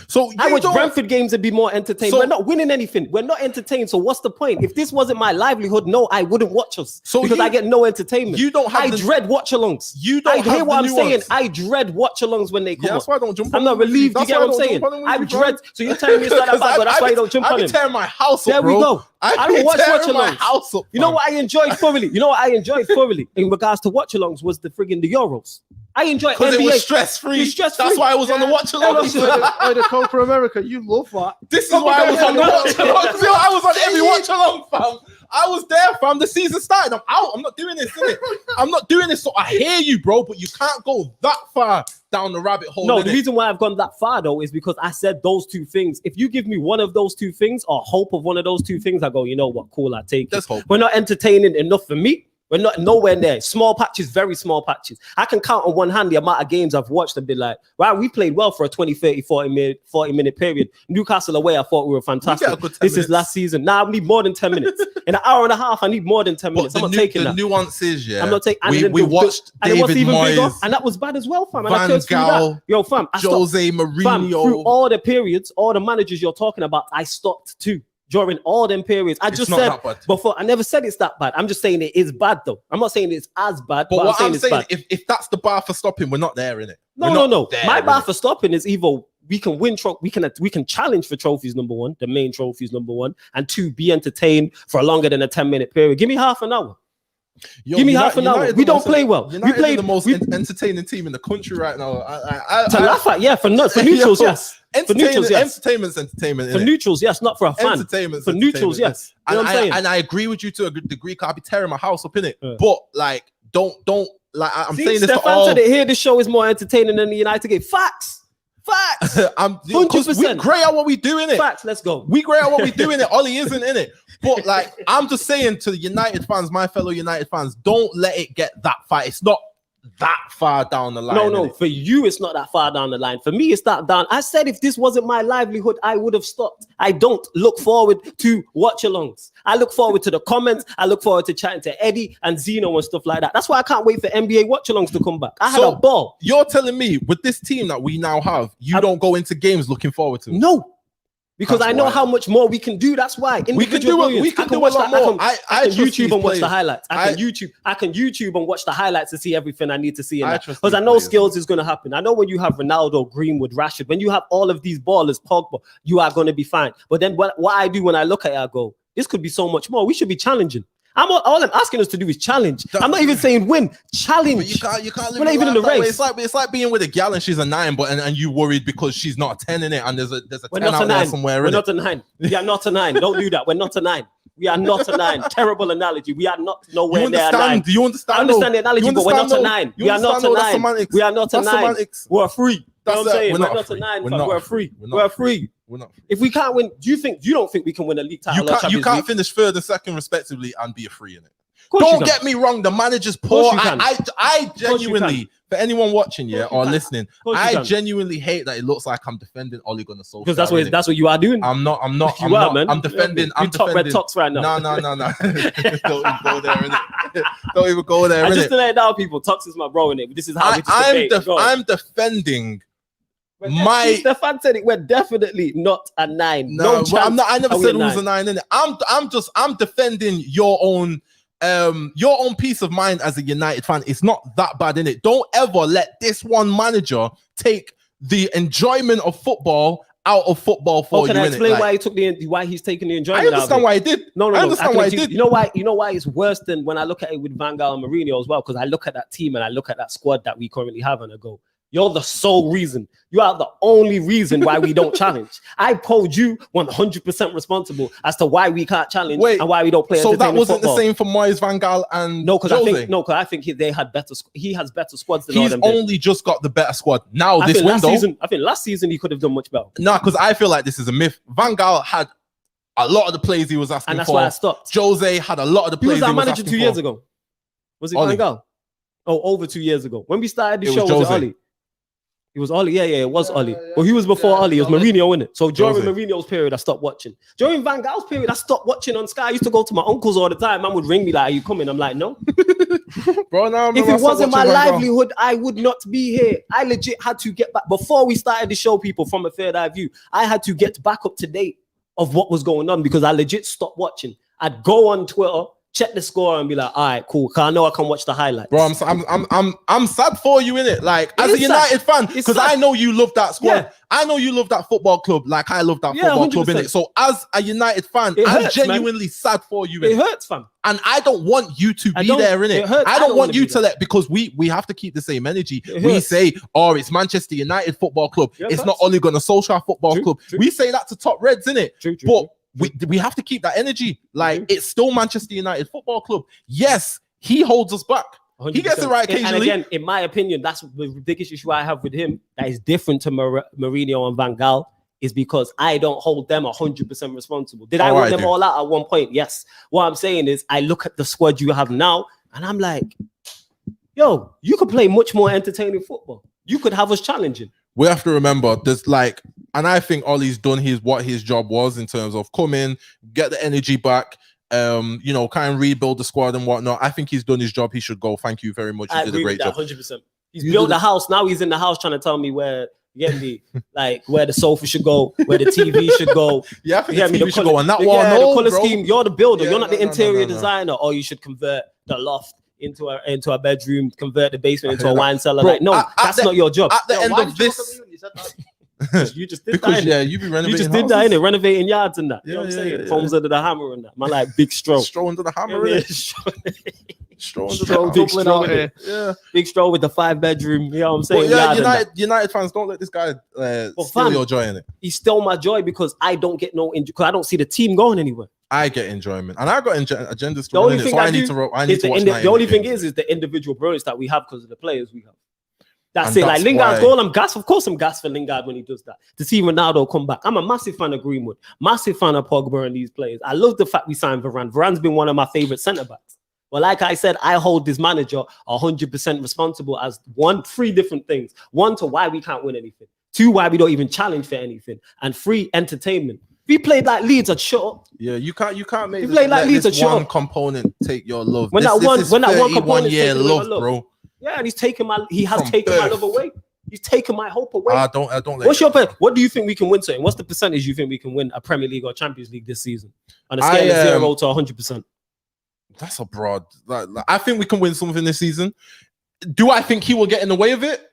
So I watch Brentford games and be more entertained. So, we're not winning anything. We're not entertained. So what's the point? If this wasn't my livelihood, no, I wouldn't watch us. Because I get no entertainment. You don't have. I dread watch-alongs. You don't have hear what I'm saying. I dread watch-alongs when they come. That's why I don't jump. I'm not relieved. You get what I'm saying? I dread. So you're telling me it's not that bad, but that's why you don't jump on him. I'm tearing my house up. There we go. I don't watch watch-alongs. You know what I enjoyed thoroughly? In regards to watch-alongs was the Euros. I enjoy it because it was stress-free. That's why I was on the watch-along. The Copa America, you love that. This is why I was on the watch-along. I was on every watch-along, fam. I was there, fam. The season started. I'm out. I'm not doing this, innit? I'm not doing this. So I hear you, bro, but you can't go that far down the rabbit hole. No, the reason why I've gone that far, though, is because I said those two things. If you give me one of those two things or hope of one of those two things, I go, you know what? Cool, I take it. We're not entertaining enough for me. We're not nowhere near. Small patches, very small patches. I can count on one hand the amount of games I've watched and be like, wow, we played well for a 20, 30, 40-minute period. Newcastle away, I thought we were fantastic. This is last season. Now I need more than 10 minutes. In an hour and a half, I need more than 10 minutes. I'm not taking that. The nuances, yeah. I'm not taking. We watched David Moyes, and that was bad as well, fam. Van Gaal, yo, fam, Jose Mourinho. Fam, through all the periods, all the managers you're talking about, I stopped too. During all them periods, I just said before. I never said it's that bad. I'm just saying it is bad, though. I'm not saying it's as bad. But what I'm saying if that's the bar for stopping, we're not there, innit? No. My bar for stopping is either we can win, we can challenge for trophies. Number one, the main trophies. Number one, and two, be entertained for longer than a 10-minute period. Give me half an hour. Give me half an hour. We don't play well. We played the most entertaining team in the country right now. To laugh at, yeah, for neutrals, yes. For neutrals, yes. Entertainment. For neutrals, yes, not for a fan. For neutrals, yes. You know what I'm saying? And I agree with you to a degree. I'll be tearing my house up in it. But like, don't like. I'm saying this to all. Said it here. This show is more entertaining than the United game. Facts. Because we great at what we do in it. Facts. Let's go. We great at what we do in it. Ollie isn't in it. But like, I'm just saying to the United fans, my fellow United fans, don't let it get that far. It's not that far down the line. No. For you, it's not that far down the line. For me, it's that down. I said if this wasn't my livelihood, I would have stopped. I don't look forward to watch-alongs. I look forward to the comments. I look forward to chatting to Eddie and Zeno and stuff like that. That's why I can't wait for NBA watch-alongs to come back. I had a ball. You're telling me with this team that we now have, you don't go into games looking forward to it? No. Because I know how much more we can do. That's why we can do it. We can do a lot more. I can YouTube and watch the highlights. I can YouTube and watch the highlights to see everything I need to see. Because I know skills is going to happen. I know when you have Ronaldo, Greenwood, Rashford, when you have all of these ballers, Pogba, you are going to be fine. But then what I do when I look at it, I go, this could be so much more. We should be challenging. All I'm asking us to do is challenge. I'm not even saying win. Challenge. But you can't. We're not even in the race. It's like being with a gal and she's a 9, and you worried because she's not a 10 in it, and there's a 10 out there somewhere. We're not a 9. We are not a 9. Don't do that. We're not a 9. We are not a 9. Terrible analogy. We are not nowhere near a 9. Do you understand? I understand the analogy, but we're not a 9. We are not a 9. We are not a 9. We're free. You know what I'm saying? We're not a 9. We're free. We're free. If we can't win, you don't think we can win a league title? You can't finish third and second respectively and be a free in it. Don't get me wrong, the manager's poor. I genuinely, for anyone watching, or listening, I genuinely hate that it looks like I'm defending Ole Gunnar Solskjaer. Because that's what you are doing. I'm not. Man. I'm defending. I'm defending. Red Talks right now. No. Don't even go there, innit? Don't even go there, innit? Just to let it down, people. Talks is my bro, innit? This is how we just debate. I'm defending. Stefan said it. We're definitely not a 9. No, I'm not. I never said it was a 9. Innit? I'm defending your own peace of mind as a United fan. It's not that bad, innit? Don't ever let this one manager take the enjoyment of football out of football for you. Can I explain why he's taking the enjoyment? I understand why he did. No. I understand why he did. You know why it's worse than when I look at it with Van Gaal and Mourinho as well, because I look at that team and I look at that squad that we currently have and I go, you're the sole reason. You are the only reason why we don't challenge. I hold you 100% responsible as to why we can't challenge and why we don't play. So that wasn't the same for Moyes, Van Gaal, and because I think they had better. He has better squads than all them. He's only just got the better squad now. I think last season he could have done much better. No, because I feel like this is a myth. Van Gaal had a lot of the plays he was asking for, and that's why I stopped. Jose had a lot of the plays. He was our manager 2 years ago. Was it Van Gaal? Oh, over 2 years ago. When we started the show, was it Oli? It was Oli, it was Oli. Well, he was before Oli. It was Mourinho, innit? So during Mourinho's period, I stopped watching. During Van Gaal's period, I stopped watching on Sky. I used to go to my uncle's all the time. Man would ring me like, "Are you coming?" I'm like, "No." Bro, if it wasn't my livelihood, I would not be here. I legit had to get back before we started the show. People from a third eye view, I had to get back up to date of what was going on because I legit stopped watching. I'd go on Twitter, check the score and be like, all right, cool. Cause I know I can watch the highlights. Bro, I'm sad for you, innit? Like, as a United fan, because I know you love that squad. Yeah. I know you love that football club like I love that football 100%. Club, innit? So as a United fan, I'm genuinely sad for you, innit? It hurts, fam. And I don't want you to be there, innit? I don't want you to let, because we have to keep the same energy. We say, oh, it's Manchester United Football Club. Yeah, it's not Ole Gunnar Solskjaer Football Club. True. We say that to top Reds, innit? But we have to keep that energy. Like, it's still Manchester United Football Club. Yes, he holds us back. 100%. He gets it right occasionally. And again, in my opinion, that's the biggest issue I have with him that is different to Mourinho and Van Gaal, is because I don't hold them 100% responsible. Did I want them all out at one point? Yes. What I'm saying is I look at the squad you have now and I'm like, yo, you could play much more entertaining football. You could have us challenging. We have to remember there's and I think Ollie's done what his job was in terms of come in, get the energy back, kind of rebuild the squad and whatnot. I think he's done his job. He should go. Thank you very much. You did a great job. 100%. He's built the house. Now he's in the house trying to tell me where, you get me, like where the sofa should go, where the TV should go. Yeah, I think the TV should go on that one. Yeah, the color scheme. You're the builder. You're not the interior designer. Or you should convert the loft into a bedroom, convert the basement into a wine cellar. Bro, like, no, that's not your job. At the end of this, you just did that. Yeah, you be renovating. You just did that, innit? Renovating yards and that. You know what I'm saying? Foams under the hammer and that. Man, like big stroll. Stroll under the hammer. Yeah, Stroll under the big stroll. Yeah, big stroll with the 5-bedroom. You know what I'm saying? But yeah, United fans, don't let this guy steal your joy in it. He stole my joy because I don't get because I don't see the team going anywhere. I get enjoyment, and I got agendas. The only thing I need to watch. The only thing is the individual brilliance that we have because of the players we have. That's it. Like Lingard's goal, I'm gassed. Of course, I'm gassed for Lingard when he does that. To see Ronaldo come back, I'm a massive fan of Greenwood, massive fan of Pogba and these players. I love the fact we signed Varane. Varane's been one of my favorite centre backs. But like I said, I hold this manager 100% responsible as three different things. One, to why we can't win anything. Two, why we don't even challenge for anything. And three, entertainment. If we played like Leeds, I'd shut up. Yeah, you can't make this one component take your love. When that one component takes love, bro. Yeah, and he has taken my love away. He's taken my hope away. I don't let What's your opinion? What do you think we can win something? What's the percentage you think we can win a Premier League or Champions League this season? On a scale of 0 to 100%. That's a broad. I think we can win something this season. Do I think he will get in the way of it?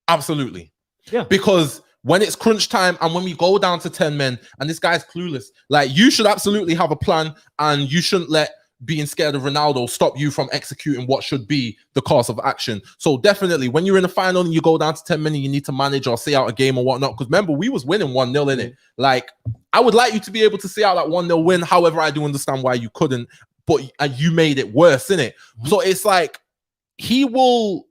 Absolutely. Yeah. Because when it's crunch time and when we go down to 10 men and this guy's clueless, like you should absolutely have a plan and you shouldn't let being scared of Ronaldo stop you from executing what should be the course of action. So definitely when you're in a final and you go down to 10 men, you need to manage or see out a game or whatnot. Because remember, we was winning 1-0 in it. Like I would like you to be able to see out that 1-0 win. However, I do understand why you couldn't, but you made it worse, innit? So it's like he will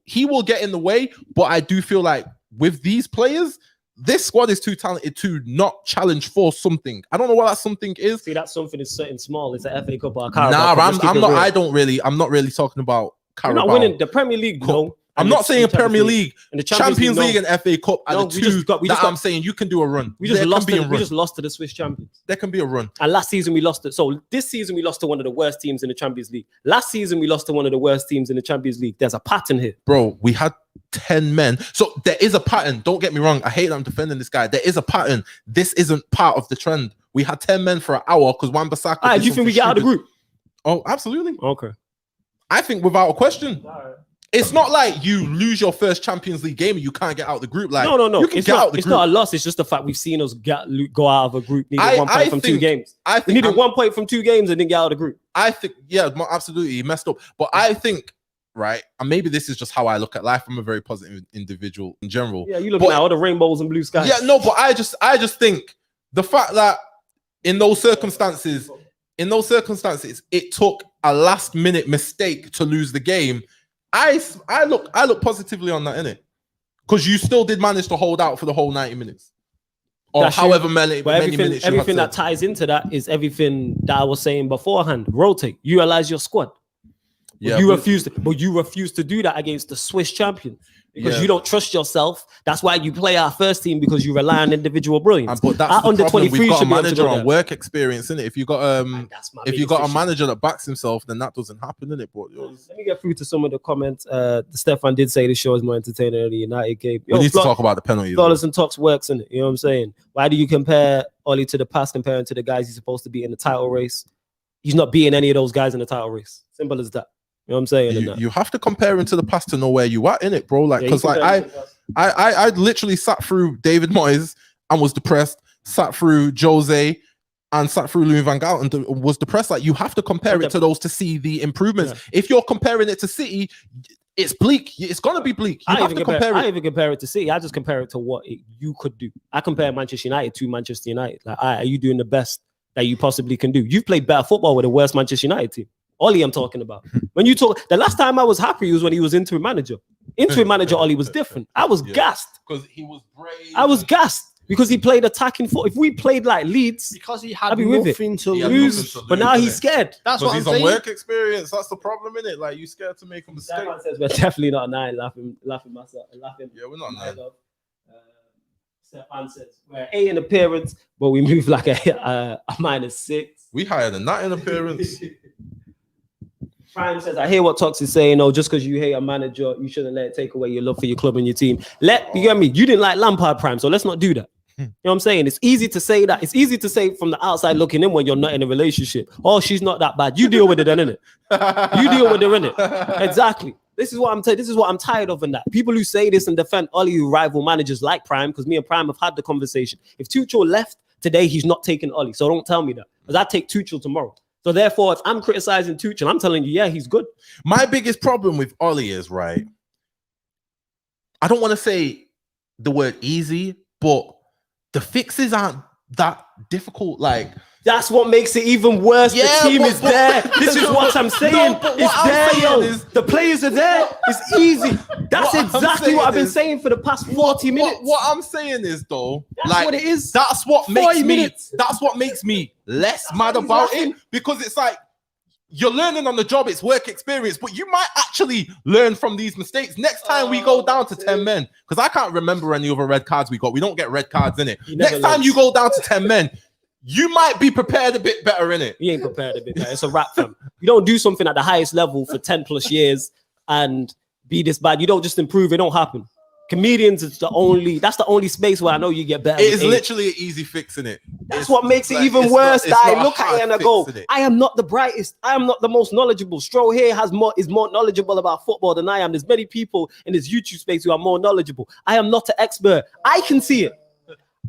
get in the way, but I do feel like with these players, this squad is too talented to not challenge for something. I don't know what that something is. See, that something is certain small. It's an FA Cup or a Nah, Carabao Cup. I'm not. I'm not really talking about Carabao. We're not winning the Premier League, no. I'm not saying Premier League. And the Champions League and FA Cup are the two that I'm saying you can do a run. We just lost to the Swiss champions. There can be a run. And last season we lost it. So this season we lost to one of the worst teams in the Champions League. Last season we lost to one of the worst teams in the Champions League. There's a pattern here. Bro, we had 10 men. So there is a pattern. Don't get me wrong. I hate that I'm defending this guy. There is a pattern. This isn't part of the trend. We had 10 men for an hour because Wan-Bissaka. All right, do you think we get out of the group? Oh, absolutely. Okay. I think without a question. It's not like you lose your first Champions League game and you can't get out of the group. Like, no. You can get out of the it's group. not a loss. It's just the fact we've seen us go out of a group. Needed 1 point from 2 games. We needed 1 point from 2 games and didn't get out of the group. I think, yeah, absolutely. He messed up. But I think, right, and maybe this is just how I look at life. I'm a very positive individual in general. Yeah, you look at all the rainbows and blue skies. Yeah, no, but I just think the fact that in those circumstances, it took a last minute mistake to lose the game. I look positively on that, innit? Because you still did manage to hold out for the whole 90 minutes. Or that's however many minutes. Everything that ties into that is everything that I was saying beforehand. Rotate. Utilize your squad. Yeah, you refuse to do that against the Swiss champion because you don't trust yourself. That's why you play our first team because you rely on individual brilliance. But that's the problem. We've got a manager on work experience, innit? If you got a manager that backs himself, then that doesn't happen, innit? But let me get through to some of the comments. Stefan did say the show is more entertaining than the United game. We need to talk about the penalties. Dollars and talks works, innit? You know what I'm saying? Why do you compare Oli to the past comparing to the guys he's supposed to be in the title race? He's not beating any of those guys in the title race. Simple as that. You know what I'm saying? You have to compare him to the past to know where you at, innit, bro? Like, because I literally sat through David Moyes and was depressed, sat through Jose and sat through Louis van Gaal and was depressed. Like, you have to compare it to those to see the improvements. Yeah. If you're comparing it to City, it's bleak. It's gonna be bleak. I don't even compare it to City. I just compare it to what you could do. I compare Manchester United to Manchester United. Like, are you doing the best that you possibly can do? You've played better football with the worst Manchester United team. Oli, I'm talking about. When you talk, the last time I was happy was when he was interim manager. Interim manager Oli was different. I was gassed because he was brave. I was gassed because he played attacking foot. If we played like Leeds, because he had nothing to lose, but now he's scared. That's what I'm saying. He's on work experience. That's the problem, isn't it? Like, you scared to make a mistake. That says we're definitely not a 9. Laughing myself. Yeah, we're not 9. Stefan says we're 8 in appearance, but we move like a -6. We higher than that in appearance. Prime says, I hear what Tox is saying. Oh, just because you hate a manager, you shouldn't let it take away your love for your club and your team. You get me? You didn't like Lampard, Prime, so let's not do that. You know what I'm saying? It's easy to say that. It's easy to say from the outside looking in when you're not in a relationship. Oh, she's not that bad. You deal with it then, innit? You deal with it, innit? Exactly. This is what I'm tired of in that. People who say this and defend Oli who rival managers like Prime, because me and Prime have had the conversation. If Tuchel left today, he's not taking Oli. So don't tell me that. Because I take Tuchel tomorrow. So therefore, if I'm criticizing Tuchel, I'm telling you, yeah, he's good. My biggest problem with Oli is, right, I don't want to say the word easy, but the fixes aren't that difficult. Like, that's what makes it even worse. The team is there. This is what I'm saying. It's there, yo. The players are there. It's easy. That's exactly what I've been saying for the past 40 minutes. What I'm saying is, though, that's like, what it is. That's what makes me less mad about it, because it's like you're learning on the job. It's work experience, but you might actually learn from these mistakes next time we go down to 10 men. Because I can't remember any other red cards we got. We don't get red cards in it. Next time you go down to 10 men. You might be prepared a bit better, innit? You ain't prepared a bit better. It's a rap, fam. You don't do something at the highest level for 10 plus years and be this bad. You don't just improve. It don't happen. Comedians, that's the only space where I know you get better. It is literally an easy fix, innit? That's what makes it even worse. That I look at it and I go, I am not the brightest. I am not the most knowledgeable. Stro here is more knowledgeable about football than I am. There's many people in this YouTube space who are more knowledgeable. I am not an expert. I can see it.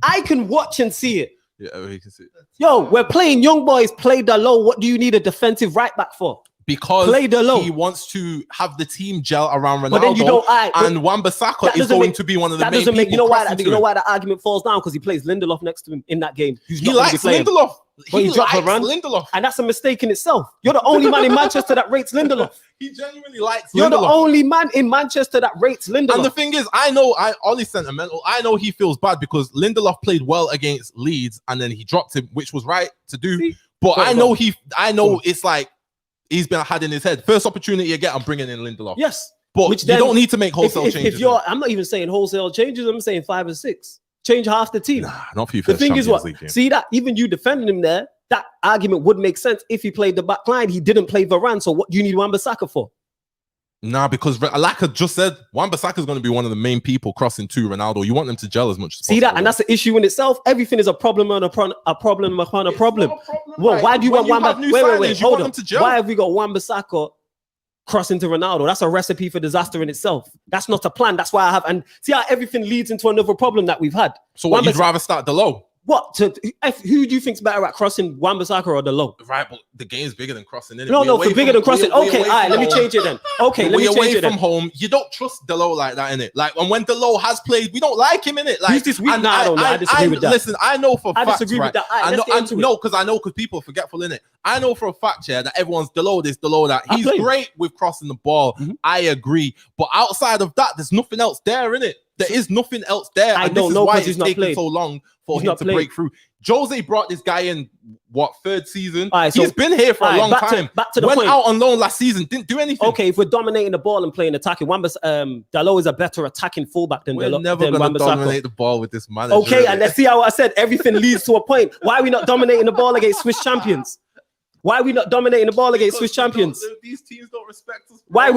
I can watch and see it. Yeah, we can see it. Yo, we're playing young boys, play the low. What do you need a defensive right back for? Because play the low. He wants to have the team gel around Ronaldo. But then you don't, and Wan-Bissaka is going to be one of the main people. You know why the argument falls down? Because he plays Lindelof next to him in that game. He likes Lindelof. But he dropped likes Varane, Lindelof. and that's a mistake in itself. You're the only man in Manchester that rates Lindelof. He genuinely likes You're Lindelof. the only man in Manchester that rates Lindelof. And the thing is, Ollie's sentimental. I know he feels bad because Lindelof played well against Leeds and then he dropped him, which was right to do. See? But I know it's like he's been had in his head. First opportunity you get, I'm bringing in Lindelof. Yes. But Which you then, don't need to make wholesale changes. I'm not even saying wholesale changes. I'm saying 5 or 6. Change half the team. Nah, not for you. The thing is what? See that even you defending him there, that argument would make sense if he played the back line. He didn't play Varane. So what do you need Wan-Bissaka for? Nah, because like I just said, Wan-Bissaka is going to be one of the main people crossing to Ronaldo. You want them to gel as much as possible. See that? And that's the issue in itself. Everything is a problem on a problem upon a problem. Well, why do you want Wan-Bissaka? Wait, hold on. Why have we got Wan-Bissaka crossing to Ronaldo? That's a recipe for disaster in itself. That's not a plan. That's why I have. And see how everything leads into another problem that we've had. So what, you'd rather start the low? What? Who do you think's better at crossing, Wan-Bissaka or the low? Right, but the game's bigger than crossing. No, for bigger than crossing. Okay, all right, let me change it then. Okay, let me change it then. From home, you don't trust Delo like that, innit? Like, and when Delo has played, we don't like him, innit? Like, who's this week? I disagree with that. Listen, I know for a fact, disagree with that. Because people are forgetful, innit? I know for a fact, yeah, that everyone's Delo this, Delo that. He's great with crossing the ball. Mm-hmm. I agree. But outside of that, there's nothing else there, innit? There is nothing else there. I don't know because it's taken so long for him to break through. Jose brought this guy in, third season? Right, he's been here for a long time. Back to the Went point. out on loan last season, didn't do anything. Okay, if we're dominating the ball and playing attacking, Dalot is a better attacking fullback than We're never going to dominate the ball with this manager. Okay, and let's see how I said everything leads to a point. Why are we not dominating the ball against Swiss champions? Why are we not dominating the ball against Swiss champions? These teams don't respect us. Why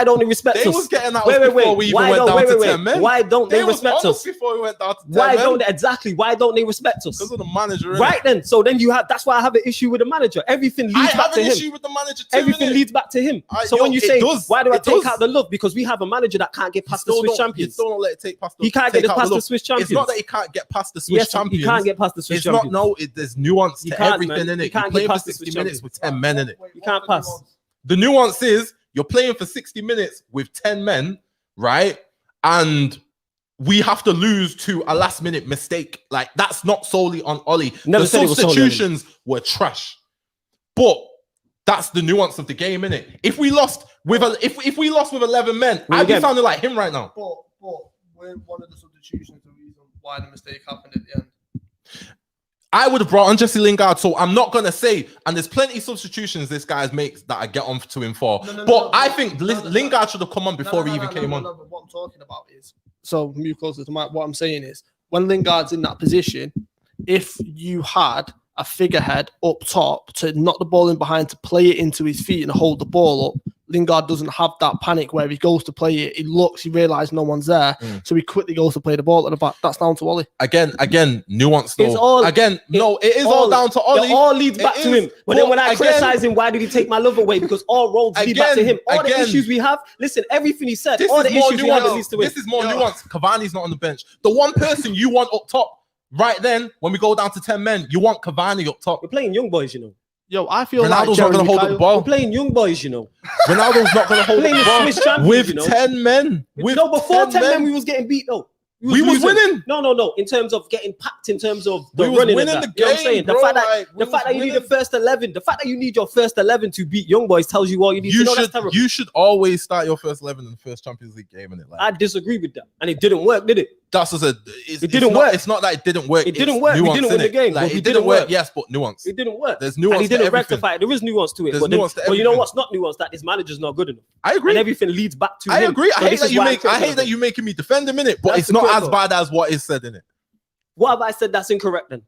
don't they respect us? They was getting that before we even went down to 10 men. Why don't they respect us? Before we went down to 10 why don't they respect us? Because of the manager. Right then. So then that's why I have an issue with the manager. Everything leads back to him. I have an issue with the manager too. Everything leads back to him. So when you say, why do I take out the love? Because we have a manager that can't get past the Swiss champions. Still don't let it take past. He can't get past the Swiss champions. It's not that he can't get past the Swiss champions. He can't get past the Swiss champions. It's not. No, there's nuance to everything in it. You can't play get for past 60 minutes with 10 men in it. You can't pass. The nuance is you're playing for 60 minutes with 10 men, right? And we have to lose to a last minute mistake. Like, that's not solely on Ollie. The substitutions were trash. But that's the nuance of the game, innit? If we lost with if we lost with 11 men, I'd be sounding like him right now. But we're one of the substitutions the reason why the mistake happened at the end. I would have brought on Jesse Lingard, so I'm not gonna say. And there's plenty of substitutions this guy's makes that I get on to him for. I think Lingard should have come on before he even came on. But what I'm talking about is, so move closer to Mike. What I'm saying is, when Lingard's in that position, if you had a figurehead up top to knock the ball in behind, to play it into his feet and hold the ball up, Lingard doesn't have that panic where he goes to play it. He looks, he realizes no one's there, so he quickly goes to play the ball at the back. That's down to Ollie. Again, nuance though. It is all down to Ollie. It all leads back to him. But then when I criticize him, why did he take my love away? Because all roads lead back to him. All the issues we have, listen, everything he said, all the issues we have leads to him. This is more nuance. Cavani's not on the bench. The one person you want up top, right then, when we go down to 10 men, you want Cavani up top. We're playing young boys, you know. Yo, I feel Ronaldo's not going to hold up the ball. We're playing young boys, you know. Ronaldo's not going to hold up the ball with 10 men. Before 10 men, we was getting beat though. We was winning. No. In terms of getting packed, in terms of the we running, winning the game. You know what I'm saying? The fact that you need the first 11, the fact that you need your first 11 to beat young boys tells you all you need to know. That's terrible. You should always start your first 11 in the first Champions League game, innit? I disagree with that, and it didn't work, did it? That's just it didn't work. It's not that it didn't work. It didn't work. We didn't win the game. Like, it didn't work. Yes, but nuance. It didn't work. There's nuance. And he didn't rectify it. There is nuance to it. But you know what's not nuance? That his manager's not good enough. I agree. And everything leads back to him. I agree. I hate that you making me defend him in it, but it's not as bad as what is said in it. What have I said that's incorrect then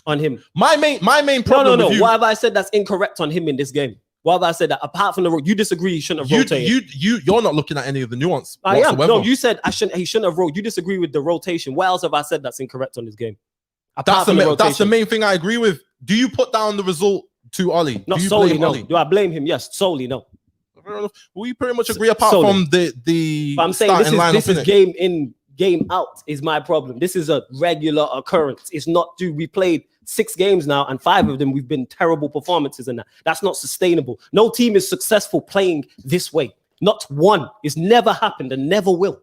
on him? My main problem. No. What have I said that's incorrect on him in this game? Why have I said that? Apart from you disagree, he shouldn't have rotated. You're not looking at any of the nuance. I am. No, you said he shouldn't have rotated. You disagree with the rotation. What else have I said that's incorrect on this game? That's the main thing I agree with. Do you put down the result to Ollie? Not solely, no. Do I blame him? Yes, solely, no. We pretty much agree apart from the but I'm saying this is game in, game out is my problem. This is a regular occurrence. It's not we played 6 games now, and 5 of them we've been terrible performances in that. That's not sustainable. No team is successful playing this way. Not one. It's never happened and never will.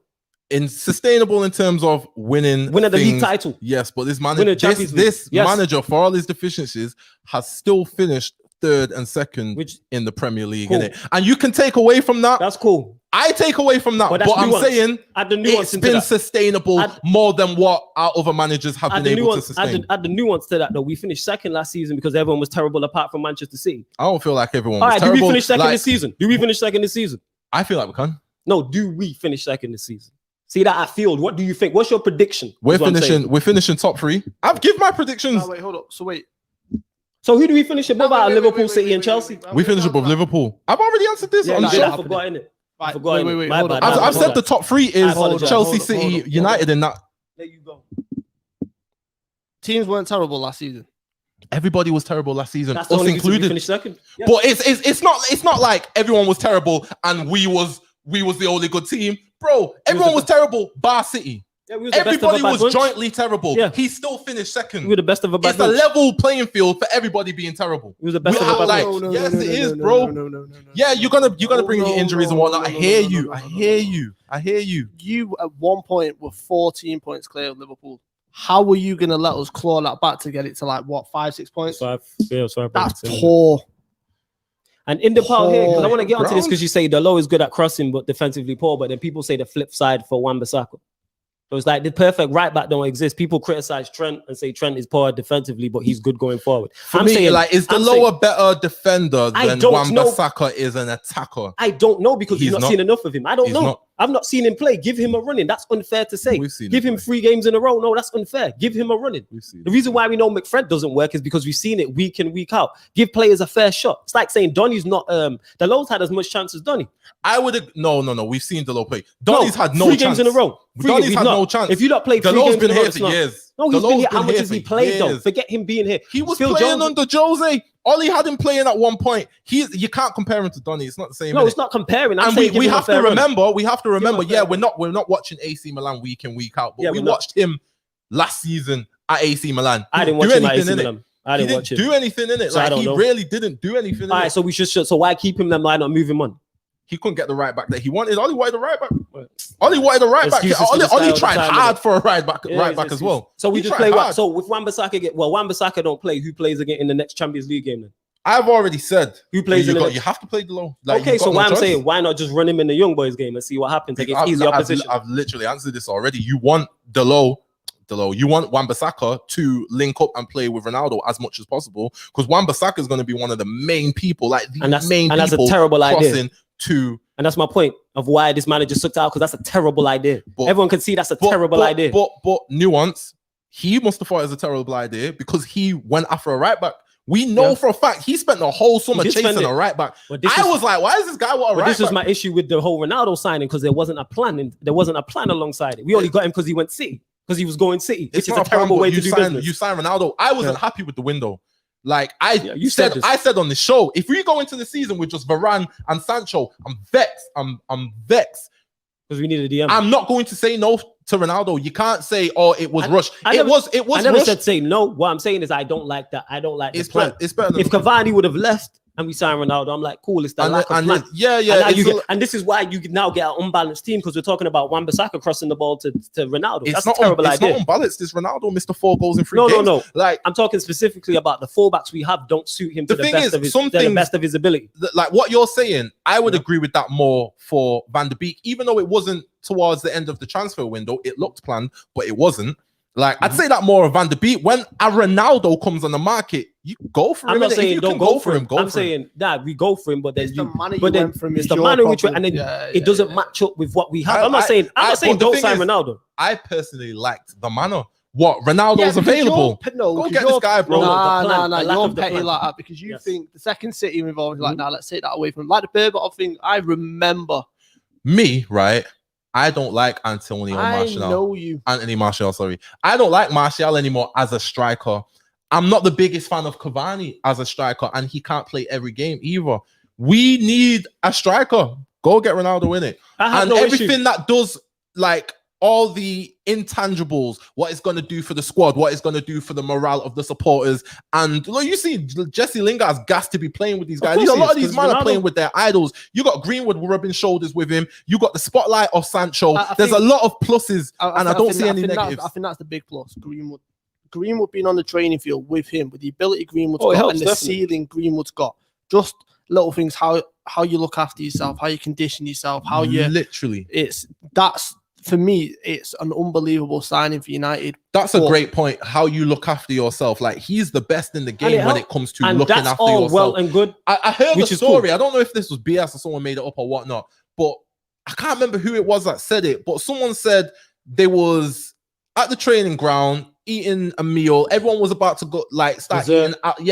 in sustainable in terms of winning the league things. title. Yes, but this Winning the manager, Champions League. this Yes. manager, for all his deficiencies, has still finished third and second Which in the Premier League. cool. Innit? And you can take away from that. That's cool. I take away from that, But but that's I'm nuance. saying Add the nuance it's into been that. sustainable more than what our other managers have Add been the able nuance. to sustain. Add the nuance to that though. We finished second last season because everyone was terrible apart from Manchester City. I don't feel like everyone All was right, terrible. do we finish second Like, this season? Do we finish second this season? I feel like we can. No, do we finish second this season? See that at field. What do you think? What's your prediction? We're Is what I'm saying. finishing. We're finishing top 3. I've given my predictions. No, wait, hold up. So wait. So who do we finish above No, out of wait, Liverpool, wait, City, wait, and Chelsea? wait, wait, We wait, finish wait, above wait. Liverpool. I've already answered this Yeah, on the I show. forgot it. Right, forgot it. wait, My hold bad. on. I've said the top 3 is apologize. Chelsea, Hold up, City, hold up. United, and that. There you go. Teams weren't terrible last season. Everybody was terrible last season, That's the us only reason we included. finished second. Yeah. But it's not like everyone was terrible and we was the only good team, bro. Everyone was terrible, bar City. Yeah, we was the best of Everybody a bad was bunch. jointly terrible. Yeah. He still finished second. We were the best of a bad It's a bunch. level playing field for everybody being terrible. We was the best of a bad like, bunch. yes, it is, bro. No. Yeah, you're gonna bring your injuries and whatnot. I hear you. I hear no. you. I hear you. You at one point were 14 points clear of Liverpool. How were you going to let us claw that back to get it to like what 5-6 points? That's poor. And in the part here, because I want to get onto this Ground. because you say Dalot is good at crossing but defensively poor, but then people say the flip side for Wan-Bissaka. So it's like the perfect right back don't exist. People criticize Trent and say Trent is poor defensively, but he's good going forward. For me, like, is the lower better defender than Wan-Bissaka is an attacker? I don't know because He's we've not not. seen enough of him. I don't He's know. not. I've not seen him play. Give him a running. That's unfair to say. We've seen Give him him 3 games in a row. No, that's unfair. Give him a running. We've seen The reason why we know McFred doesn't work is because we've seen it week in, week out. Give players a fair shot. It's like saying Donny's not Dalot's had as much chance as Donny. I would no. We've seen Dalot play. Donny's had no 3 chance. games in a row. Donny's had no chance. If you not played 3 Dalot's games been in a row, here it's for not. years. No, he's Dalot's been here. How been much here has he for played though? years. Forget him being here. He was Phil playing Jones- under Jose. Ollie had him playing at one point. You can't compare him to Donny. It's not the same. No, innit? it's not comparing. I'm And saying we give him a have to fair run. remember. We have to remember. a fair Yeah, run. we're not watching AC Milan week in, week out. But Yeah, we we're not. watched him last season at AC Milan. I didn't Do watch him at anything AC in it. Milan. I He didn't watch didn't him. do anything in it. So I Like don't he know. really didn't do anything. In All right, it. so we should. So why keep him then? Why not move him on? He couldn't get the right back that he wanted. Ollie wanted the right back. Ollie wanted the right back. Excuses for this guy Ollie all the tried time, hard innit? for a right back Yeah, back as well. So we He just tried play. hard. So with Wan-Bissaka Wan-Bissaka don't play. Who plays again in the next Champions League game then? I've already said Who plays in the you have to play the low. okay, so why I'm saying why not just run him in the Young Boys game and see what happens against easy opposition? I've literally answered this already. You want the low. You want Wan-Bissaka to link up and play with Ronaldo as much as possible because Wan-Bissaka is going to be one of the main people, like the main people. That's a terrible idea. And that's my point of why this manager sucked out because that's a terrible idea. But- Everyone can see that's a terrible idea. But nuance. He must have thought it was a terrible idea because he went after a right back. We know for a fact he spent the whole summer did spend chasing it. a right back. But this I is- was like, why is this guy want a But right this was back? my issue with the whole Ronaldo signing because there wasn't a plan. There wasn't a plan alongside it. We only got him because he went City. Because he was going City, which It's is not a terrible plan, way but to do sign, business. You sign Ronaldo. I wasn't happy with the window. Like you said this. I said on the show, if we go into the season with just Varane and Sancho, I'm vexed. I'm vexed. Because we needed a DM. I'm not going to say no to Ronaldo. You can't say, oh, it was rushed. It was I never rushed. said say no. What I'm saying is I don't like that. I don't like It's the plan. better. It's better than If Cavani would have left and we signed Ronaldo, I'm like, cool, it's that lack of plan. yeah. And, now it's you a- get, and this is why you can now get an unbalanced team because we're talking about Wan-Bissaka crossing the ball to Ronaldo. it's That's not a terrible it's idea. not unbalanced. It's Ronaldo, Mr. 4 goals in 3 No, games. no. Like I'm talking specifically about the fullbacks we have don't suit him to The the thing best is, of his some to the things- best of his ability. like what you're saying, I would agree with that more for Van der Beek, even though it wasn't towards the end of the transfer window. It looked planned, but it wasn't. Like I'd say that more of Van der Beek. When a Ronaldo comes on the market, you go for him. I'm not innit? If saying you don't can go for him. Go I'm for saying him. that we go for him, but then It's the manner you but then went from it's is the your manner which problem. and then Yeah, it doesn't yeah. match up with what we have. I- I'm not I- saying but the don't thing sign is, Ronaldo. I personally liked the manner. What Ronaldo's because available. you're- No, Go because get this you're- guy, bro. No, the Nah, plan, the lack you're of the petty plan. like that because you Yes. think the second City were involved. Like, nah, let's take that away from him. Like the Berbatov thing, I remember. Me, right? I don't like Anthony Martial. know you. Anthony Martial, sorry. I don't like Martial anymore as a striker. I'm not the biggest fan of Cavani as a striker, and he can't play every game either. We need a striker. Go get Ronaldo in it. I have And no everything issue. that does like all the intangibles, what it's going to do for the squad, what it's going to do for the morale of the supporters. And look, you see, Jesse Lingard's gas to be playing with these guys. A lot of these men are playing with their idols. You got Greenwood rubbing shoulders with him. You got the spotlight of Sancho. There's a lot of pluses, and I don't see any negatives. I think that's the big plus. Greenwood being on the training field with him, with the ability Greenwood's got helps, and the definitely. ceiling Greenwood's got. Just little things, how you look after yourself, how you condition yourself, how you literally. For me, it's an unbelievable signing for United. That's a great point. How you look after yourself. Like, he's the best in the game when it comes to looking after yourself. Well and good. I heard the story. Cool. I don't know if this was BS or someone made it up or whatnot, but I can't remember who it was that said it. But someone said they was at the training ground eating a meal. Everyone was about to go start eating. And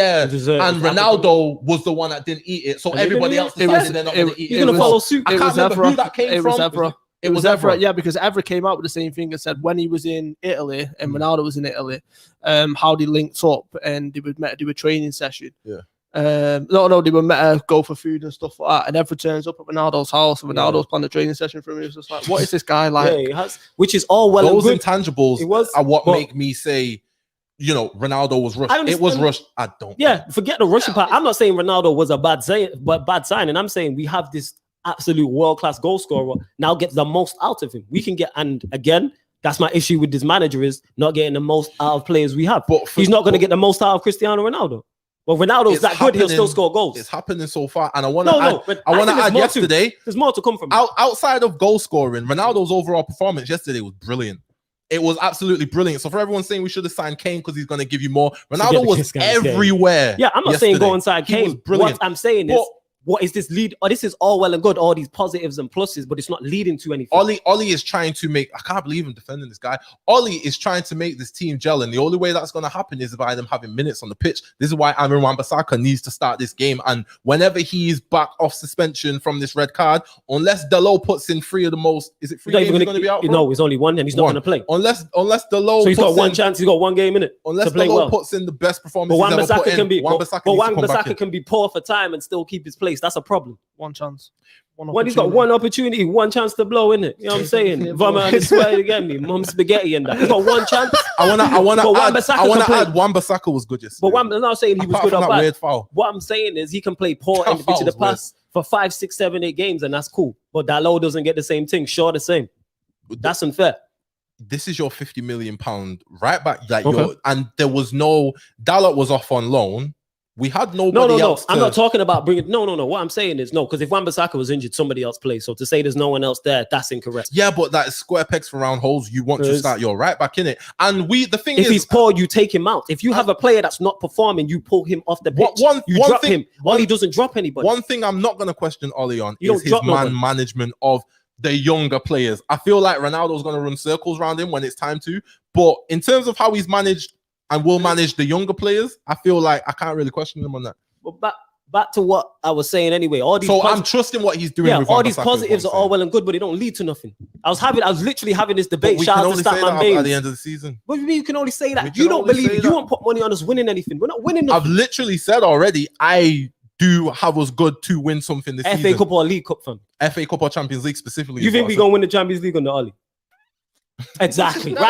Ronaldo was the one that didn't eat it. So everybody else decided they're not going to eat it. He's going to follow suit. I can't remember who that came from. It was Evra, yeah, because Evra came out with the same thing and said when he was in Italy and Ronaldo was in Italy, how they linked up and they would do a training session. Yeah. They were met to go for food and stuff like that. And Evra turns up at Ronaldo's house and Ronaldo's planning a training session for him. He was just like, what is this guy like? Yeah, which is all well those and good. Intangibles are what make me say, Ronaldo was rushed. It was rushed. I don't. Yeah, forget the rushing part. I'm not saying Ronaldo was a bad signing. I'm saying we have this absolute world-class goal scorer now get the most out of him. We can get, and again, that's my issue with this manager is not getting the most out of players we have. But he's not going to get the most out of Cristiano Ronaldo. Well, Ronaldo's that good, he'll still score goals. It's happening so far, and I want to add yesterday. There's more to come from outside of goal scoring. Ronaldo's overall performance yesterday was brilliant. It was absolutely brilliant. So for everyone saying we should have signed Kane because he's going to give you more, Ronaldo was everywhere. Yeah, I'm not saying go inside Kane. What I'm saying is, what is this lead? This is all well and good, all these positives and pluses, but it's not leading to anything. Ollie is trying to make, I can't believe I'm defending this guy. Ollie is trying to make this team gel, and the only way that's going to happen is by them having minutes on the pitch. This is why Aaron Wan-Bissaka needs to start this game, and whenever he's back off suspension from this red card, unless Dalot puts in three of the most, is it 3 games he's going to be out for? No, it's only one, and he's not going to play. Unless Dalot, so he's got one chance, he's got one game in it. Unless Dalot puts in the best performance he's ever put in. Wan-Bissaka can be poor for time and still keep his place. That's a problem. One chance. When he's got one opportunity, one chance to blow in it. You know what I'm saying? Vomit on the swear again, me mum spaghetti and that. He's got one chance. I wanna add Wan-Bissaka was good yesterday. But I'm not saying he was good or bad. Weird foul. What I'm saying is he can play poor and to the pass for 5, 6, 7, 8 games, and that's cool. But Dalot doesn't get the same thing. Sure, the same. That's unfair. This is your £50 million right back. And there was no Dalot was off on loan. We had nobody else. I'm not talking about bringing. No. What I'm saying is no, because if Wan-Bissaka was injured, somebody else plays. So to say there's no one else there, that's incorrect. Yeah, but that is square pegs for round holes. You want to start your right back in it, and the thing is, if he's poor, you take him out. If you have a player that's not performing, you pull him off the pitch. You drop him. Ollie doesn't drop anybody. One thing I'm not going to question Ollie on is his management of the younger players. I feel like Ronaldo's going to run circles around him when it's time to, but in terms of how he's managed and will manage the younger players, I feel like I can't really question him on that. But back to what I was saying anyway. I'm trusting what he's doing. Yeah, all these positives are all well and good, but they don't lead to nothing. I was literally having this debate. We can only say that at the end of the season. What do you mean you can only say that? You don't believe it. You won't put money on us winning anything. We're not winning nothing. I've literally said already, I do have us good to win something this season. FA Cup or League Cup, fam. FA Cup or Champions League specifically. You think we're going to win the Champions League on the Ollie? Exactly. Hold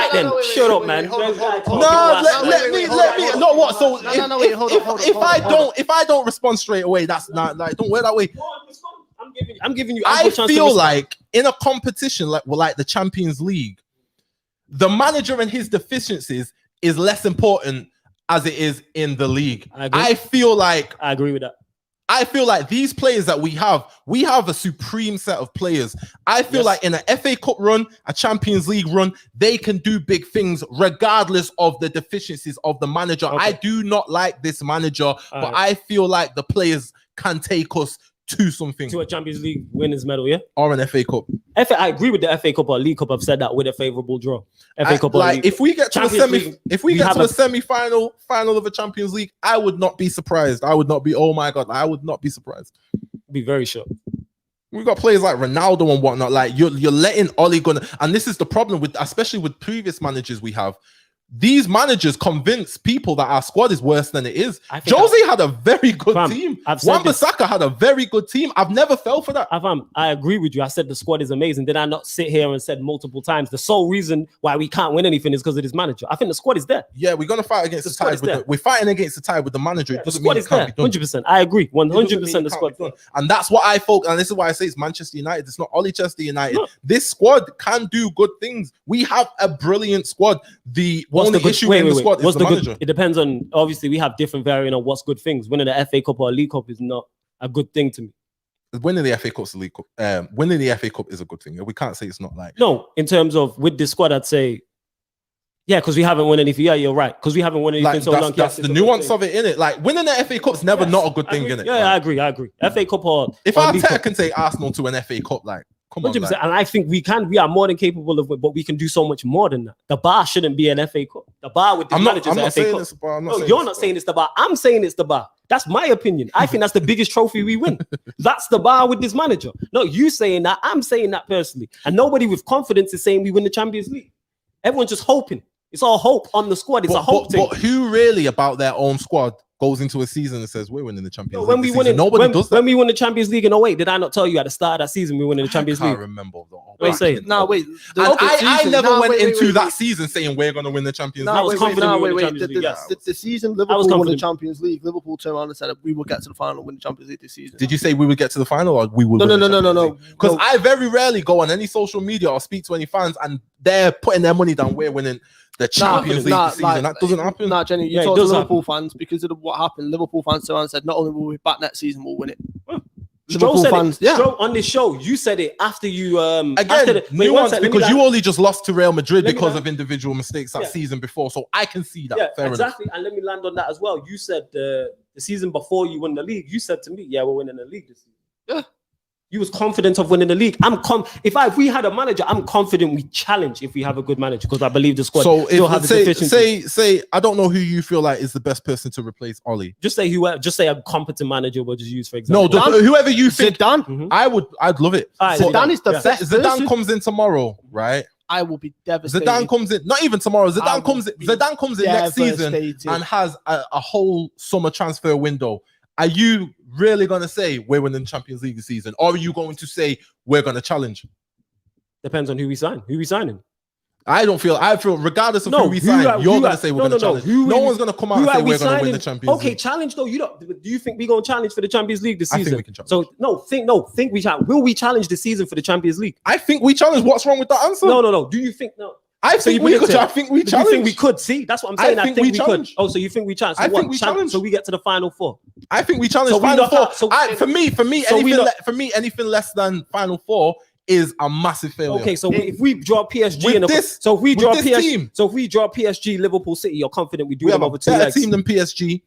on. If I don't respond straight away, that's not like, don't work that way. I'm giving you. I feel like in a competition like the Champions League, the manager and his deficiencies is less important as it is in the league. I agree with that. I feel like these players that we have a supreme set of players. I feel like in an FA Cup run, a Champions League run, they can do big things regardless of the deficiencies of the manager. Okay. I do not like this manager, but I feel like the players can take us to something. To a Champions League winners medal, yeah? Or an FA Cup. I agree with the FA Cup or League Cup. I've said that with a favourable draw. FA Cup or League. If we get to a semi-final of a Champions League, I would not be surprised. I would not be, oh my God, I would not be surprised. Be very sure. We've got players like Ronaldo and whatnot. Like you're letting Ollie go, and this is the problem with, especially with previous managers we have. these managers convince people that our squad is worse than it is. Jose had a very good team. Wan-Bissaka had a very good team. I've never fell for that. I agree with you. I said the squad is amazing. Did I not sit here and said multiple times the sole reason why we can't win anything is because of this manager? I think the squad is there. Yeah, we're gonna fight against the tide. We're fighting against the tide with the manager. The squad is there. 100%. I agree. 100% the squad. And that's what I focus. And this is why I say it's Manchester United. It's not Chester United. No. This squad can do good things. We have a brilliant squad. The only issue in the squad is the manager. It depends on, obviously, we have different variant on what's good things. Winning the FA Cup or a League Cup is not a good thing to me. Winning the FA Cup is a League Cup. Winning the FA Cup is a good thing. We can't say it's not like. No, in terms of with this squad, I'd say, yeah, because we haven't won anything. Yeah, you're right. Because we haven't won anything so long. That's the nuance of it, innit? Like winning the FA Cup's never not a good thing, innit? Yeah, I agree. FA Cup or if Arteta can take Arsenal to an FA Cup, like. 100%, like. And I think we are more than capable of it, but we can do so much more than that. The bar shouldn't be an FA Cup. The bar with the managers I'm not FA saying Cup. It's the bar. No, you're not saying it's the bar. I'm saying it's the bar. That's my opinion. I think that's the biggest trophy we win. That's the bar with this manager. No, you saying that. I'm saying that personally. And nobody with confidence is saying we win the Champions League. Everyone's just hoping. It's all hope on the squad. It's a hope thing. But who really about their own squad goes into a season and says we're winning the Champions League? Nobody does that. When we won the Champions League in 08, did I not tell you at the start of that season we won the Champions League? I can't remember. I never went into that season saying we're going to win the Champions League. I was confident we won the Champions League. The season Liverpool won the Champions League, Liverpool turned around and said we will get to the final and win the Champions League this season. Did you say we would get to the final or we will? No. Because I very rarely go on any social media or speak to any fans and they're putting their money down. We're winning the Champions League this season. That doesn't happen. Jenny, you talk to Liverpool fans because of what happened. Liverpool fans turned around and said, not only will we back next season, we'll win it. Liverpool fans, Stroh, on this show, you said it after you because you only just lost to Real Madrid because of individual mistakes that season before. So I can see that. Fair exactly. enough. And let me land on that as well. You said the season before you won the league, you said to me, we're winning the league this season. Yeah. You was confident of winning the league. If we had a manager, I'm confident we challenge if we have a good manager because I believe the squad still has the deficiencies. Say I don't know who you feel like is the best person to replace Oli. Just say a competent manager we'll just use for example. No, whoever you think. Zidane. I'd love it. Zidane is the best. Zidane comes in tomorrow, right? I will be devastated. Zidane comes in, not even tomorrow. Zidane comes in next season and has a whole summer transfer window. Are you really going to say we're winning the Champions League this season? Or are you going to say we're going to challenge? Depends on who we sign. Who we signing? I feel regardless of who we sign, you're going to say we're going to challenge. No one's going to come out and say we're going to win the Champions League. Okay, challenge though. Do you think we're going to challenge for the Champions League this season? I think we can challenge. Think we challenge. Will we challenge this season for the Champions League? I think we challenge. What's wrong with that answer? No. Do you think no? I think we could. I think we challenge. You think we could? See, that's what I'm saying. I think we could. Oh, so you think we challenge? So I think we challenge. So we get to the final four. I think we challenge final four. For me, anything less than final four is a massive failure. Okay, so if we draw PSG if we draw PSG, Liverpool City, you're confident we do them over 2 legs? Better team than PSG.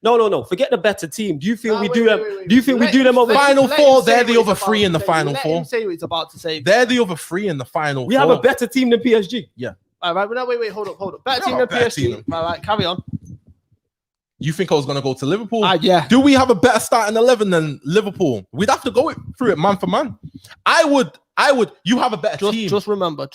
No. Forget the better team. Do you think we do them? Do you think we do them over final four? They're the other three in the final four. Let him say what he's about to say. They're the other three in the final. We have a better team than PSG. Yeah. All right. Wait. Hold up. Better team than PSG. Right. Carry on. You think I was going to go to Liverpool? Yeah. Do we have a better starting 11 than Liverpool? We'd have to go through it man for man. I would. You have a better team. Just remember.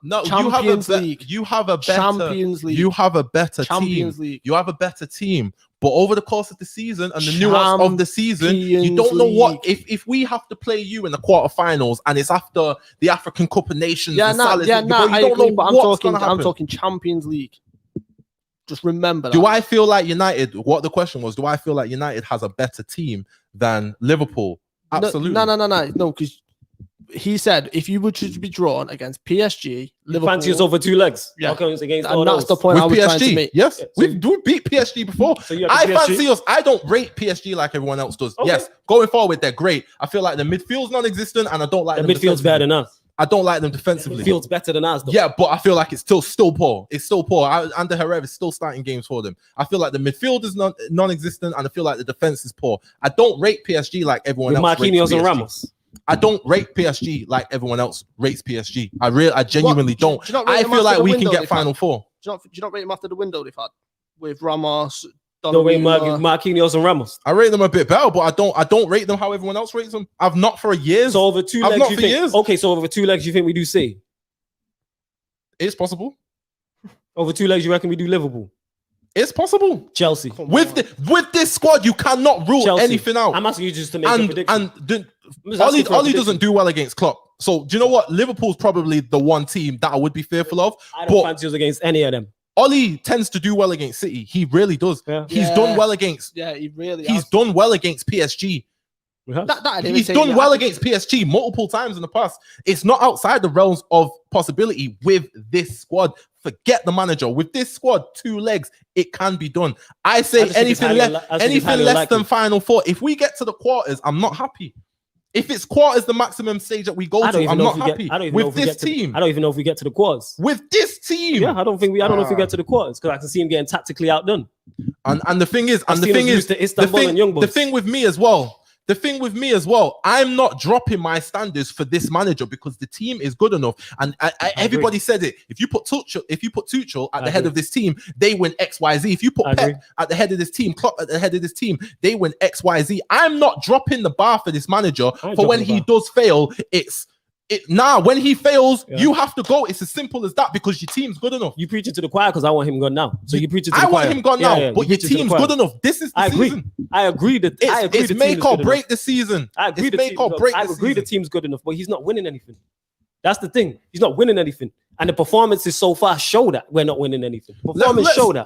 No, Champions League. You have a better Champions League. You have a better Champions team. League. You have a better team. But over the course of the season and the nuance of the season, you don't know what. If we have to play you in the quarterfinals and it's after the African Cup of Nations, I agree. But I'm talking Champions League. Just remember that. Do I feel like United? What the question was? Do I feel like United has a better team than Liverpool? Absolutely. No, because he said if you were to be drawn against PSG, Liverpool fancy us over 2 legs. Yeah, against and that's the point I was trying to make. Yes, we beat PSG before. So fancy us. I don't rate PSG like everyone else does. Okay. Yes, going forward they're great. I feel like the midfield's non-existent, and I don't like the midfield's better than us. I don't like them defensively. Midfield's better than us, though. Yeah, but I feel like it's still poor. It's still poor. Under Herrera is still starting games for them. I feel like the midfield is non-existent, and I feel like the defense is poor. I don't rate PSG like everyone else. Marquinhos and Ramos. I don't rate PSG like everyone else rates PSG. I genuinely don't. I feel like we can get final four. Do you not rate them after the window they've had with Ramos? Don't rate Marquinhos and Ramos. I rate them a bit better, but I don't rate them how everyone else rates them. I've not for years. So over 2 legs, you think? Okay, so over 2 legs, you think we do C? It's possible. Over 2 legs, you reckon we do Liverpool? It's possible. Chelsea. With this squad, you cannot rule Chelsea. anything out. I'm asking you just to make a prediction. Ollie doesn't do well against Klopp. So do you know what? Liverpool's probably the one team that I would be fearful of. I don't fancy us against any of them. Ollie tends to do well against City. He really does. Yeah. He's done well against. Yeah, he really. He's done well against PSG. He's done well against PSG multiple times in the past. It's not outside the realms of possibility with this squad. Forget the manager. With this squad, 2 legs, it can be done. I say anything less than final 4. If we get to the quarters, I'm not happy. If it's quarters, the maximum stage that we go to, I'm not happy. With this team, I don't even know if we get to the quarters. With this team, yeah, I don't know if we get to the quarters because I can see him getting tactically outdone. And the thing is, the thing with me as well. The thing with me as well, I'm not dropping my standards for this manager because the team is good enough. And everybody said it. If you put Tuchel at the head of this team, they win XYZ. If you put Pep at the head of this team, Klopp at the head of this team, they win XYZ. I'm not dropping the bar for this manager for when he does fail. When he fails, you have to go. It's as simple as that because your team's good enough. You preach it to the choir because I want him gone now. So you preach it to the choir. I want him gone now, but your team's good enough. This is the season. I agree that it's make or break the season. I agree the team's good enough, but he's not winning anything. That's the thing. He's not winning anything. And the performances so far show that we're not winning anything. Performance show that.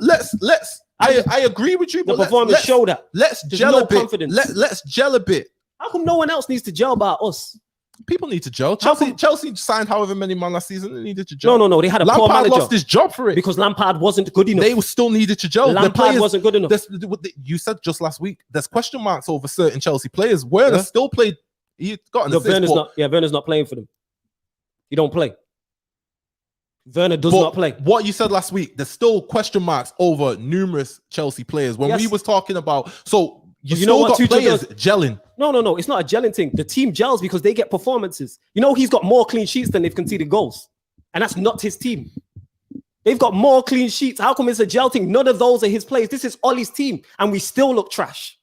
I agree with you, but the performance show that. Let's gel a bit. Let's gel a bit. How come no one else needs to gel about us? People need to gel. Chelsea signed however many man last season. They needed to gel. No. They had a poor manager. Lampard lost his job for it because Lampard wasn't good enough. They still needed to gel. Lampard wasn't good enough. You said just last week. There's question marks over certain Chelsea players. Werner still played. He got an assist. Werner's not playing for them. He don't play. Werner does not play. What you said last week. There's still question marks over numerous Chelsea players. When we was talking about You know what? Players gelling. No. It's not a gelling thing. The team gels because they get performances. You know, he's got more clean sheets than they've conceded goals. And that's not his team. They've got more clean sheets. How come it's a gel thing? None of those are his players. This is Ollie's team. And we still look trash.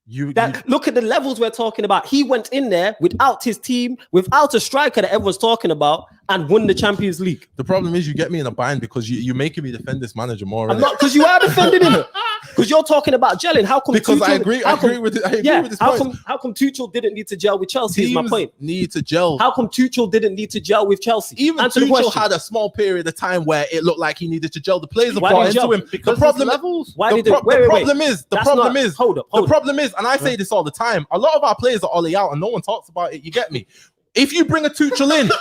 Look at the levels we're talking about. He went in there without his team, without a striker that everyone's talking about, and won the Champions League. The problem is you get me in a bind because you're making me defend this manager more. I'm not, because you are defending him. Because you're talking about gelling. How come? Because I agree with this point. How come Tuchel didn't need to gel with Chelsea? Is my point. Need to gel. How come Tuchel didn't need to gel with Chelsea? Even Tuchel had a small period of time where it looked like he needed to gel. The players are brought into him. The problem is. Hold up. The problem is, and I say this all the time. A lot of our players are Ollie out, and no one talks about it. You get me? If you bring a Tuchel in,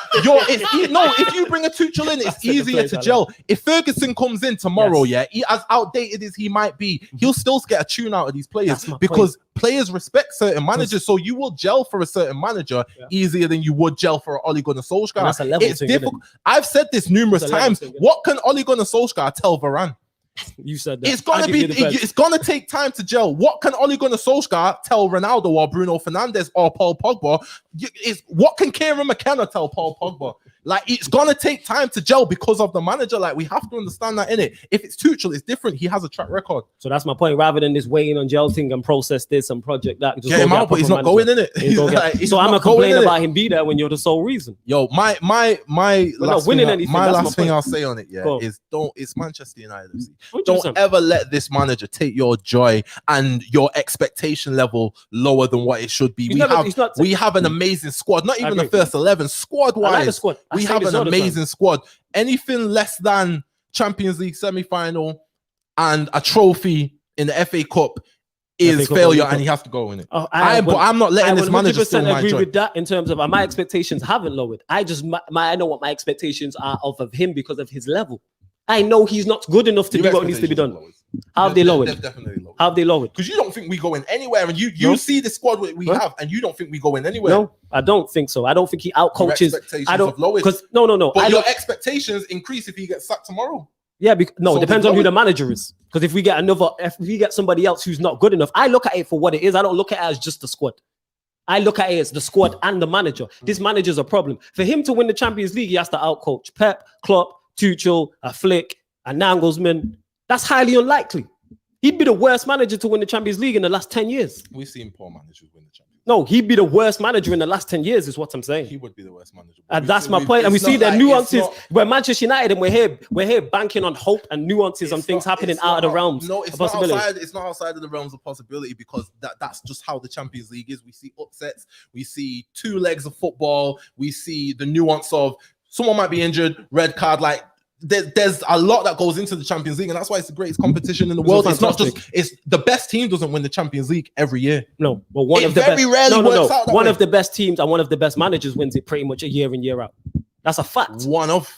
it's easier to gel. If Ferguson comes in tomorrow, he, as outdated as he might be, he'll still get a tune out of these players because players respect certain managers. So you will gel for a certain manager easier than you would gel for Ole Gunnar Solskjaer. It's difficult. I've said this numerous times. What can Ole Gunnar Solskjaer tell Varane? You said that. It's gonna take time to gel. What can Ole Gunnar Solskjaer tell Ronaldo or Bruno Fernandes or Paul Pogba? What can Kieran McKenna tell Paul Pogba? Like, it's gonna take time to gel because of the manager. Like, we have to understand that, innit? If it's Tuchel, it's different. He has a track record. So that's my point. Rather than this waiting on gel thing and process this and project that, just get him out, but he's not going in it. So I'm gonna complain about him be there when you're the sole reason. Yo, my last thing I'll say on it, is it's Manchester United. Don't ever let this manager take your joy and your expectation level lower than what it should be. We have an amazing squad. Not even the first 11 squad wise. I like the squad. We have an amazing squad. Anything less than Champions League semi-final and a trophy in the FA Cup is failure, and he has to go in it. But I'm not letting this manager steal my joy. With that in terms of my expectations haven't lowered. I know what my expectations are of him because of his level. I know he's not good enough to do what needs to be done. How have they lowered? They've definitely lowered. How have they lowered? Because you don't think we go in anywhere, and you see the squad we have, and you don't think we go in anywhere. No, I don't think so. I don't think he outcoaches. I don't because no. But your expectations increase if he gets sacked tomorrow. Yeah, it depends on who the manager is. Because if we get somebody else who's not good enough, I look at it for what it is. I don't look at it as just the squad. I look at it as the squad and the manager. This manager's a problem. For him to win the Champions League, he has to outcoach Pep, Klopp, Tuchel, a Flick, a Nagelsmann. That's highly unlikely. He'd be the worst manager to win the Champions League in the last 10 years. We've seen poor managers win the Champions No, he'd be the worst manager in the last 10 years, is what I'm saying. He would be the worst manager. And that's my point. And we see the nuances. We're Manchester United, and we're here banking on hope and nuances and things happening out of the realms. No, it's not outside. It's not outside of the realms of possibility, because that's just how the Champions League is. We see upsets. We see two legs of football. We see the nuance of someone might be injured, red card. Like there's a lot that goes into the Champions League, and that's why it's the greatest competition in the world. It's not just the best team doesn't win the Champions League every year. No, but one of the best. One of the best teams and one of the best managers wins it pretty much a year in, year out. That's a fact. He's not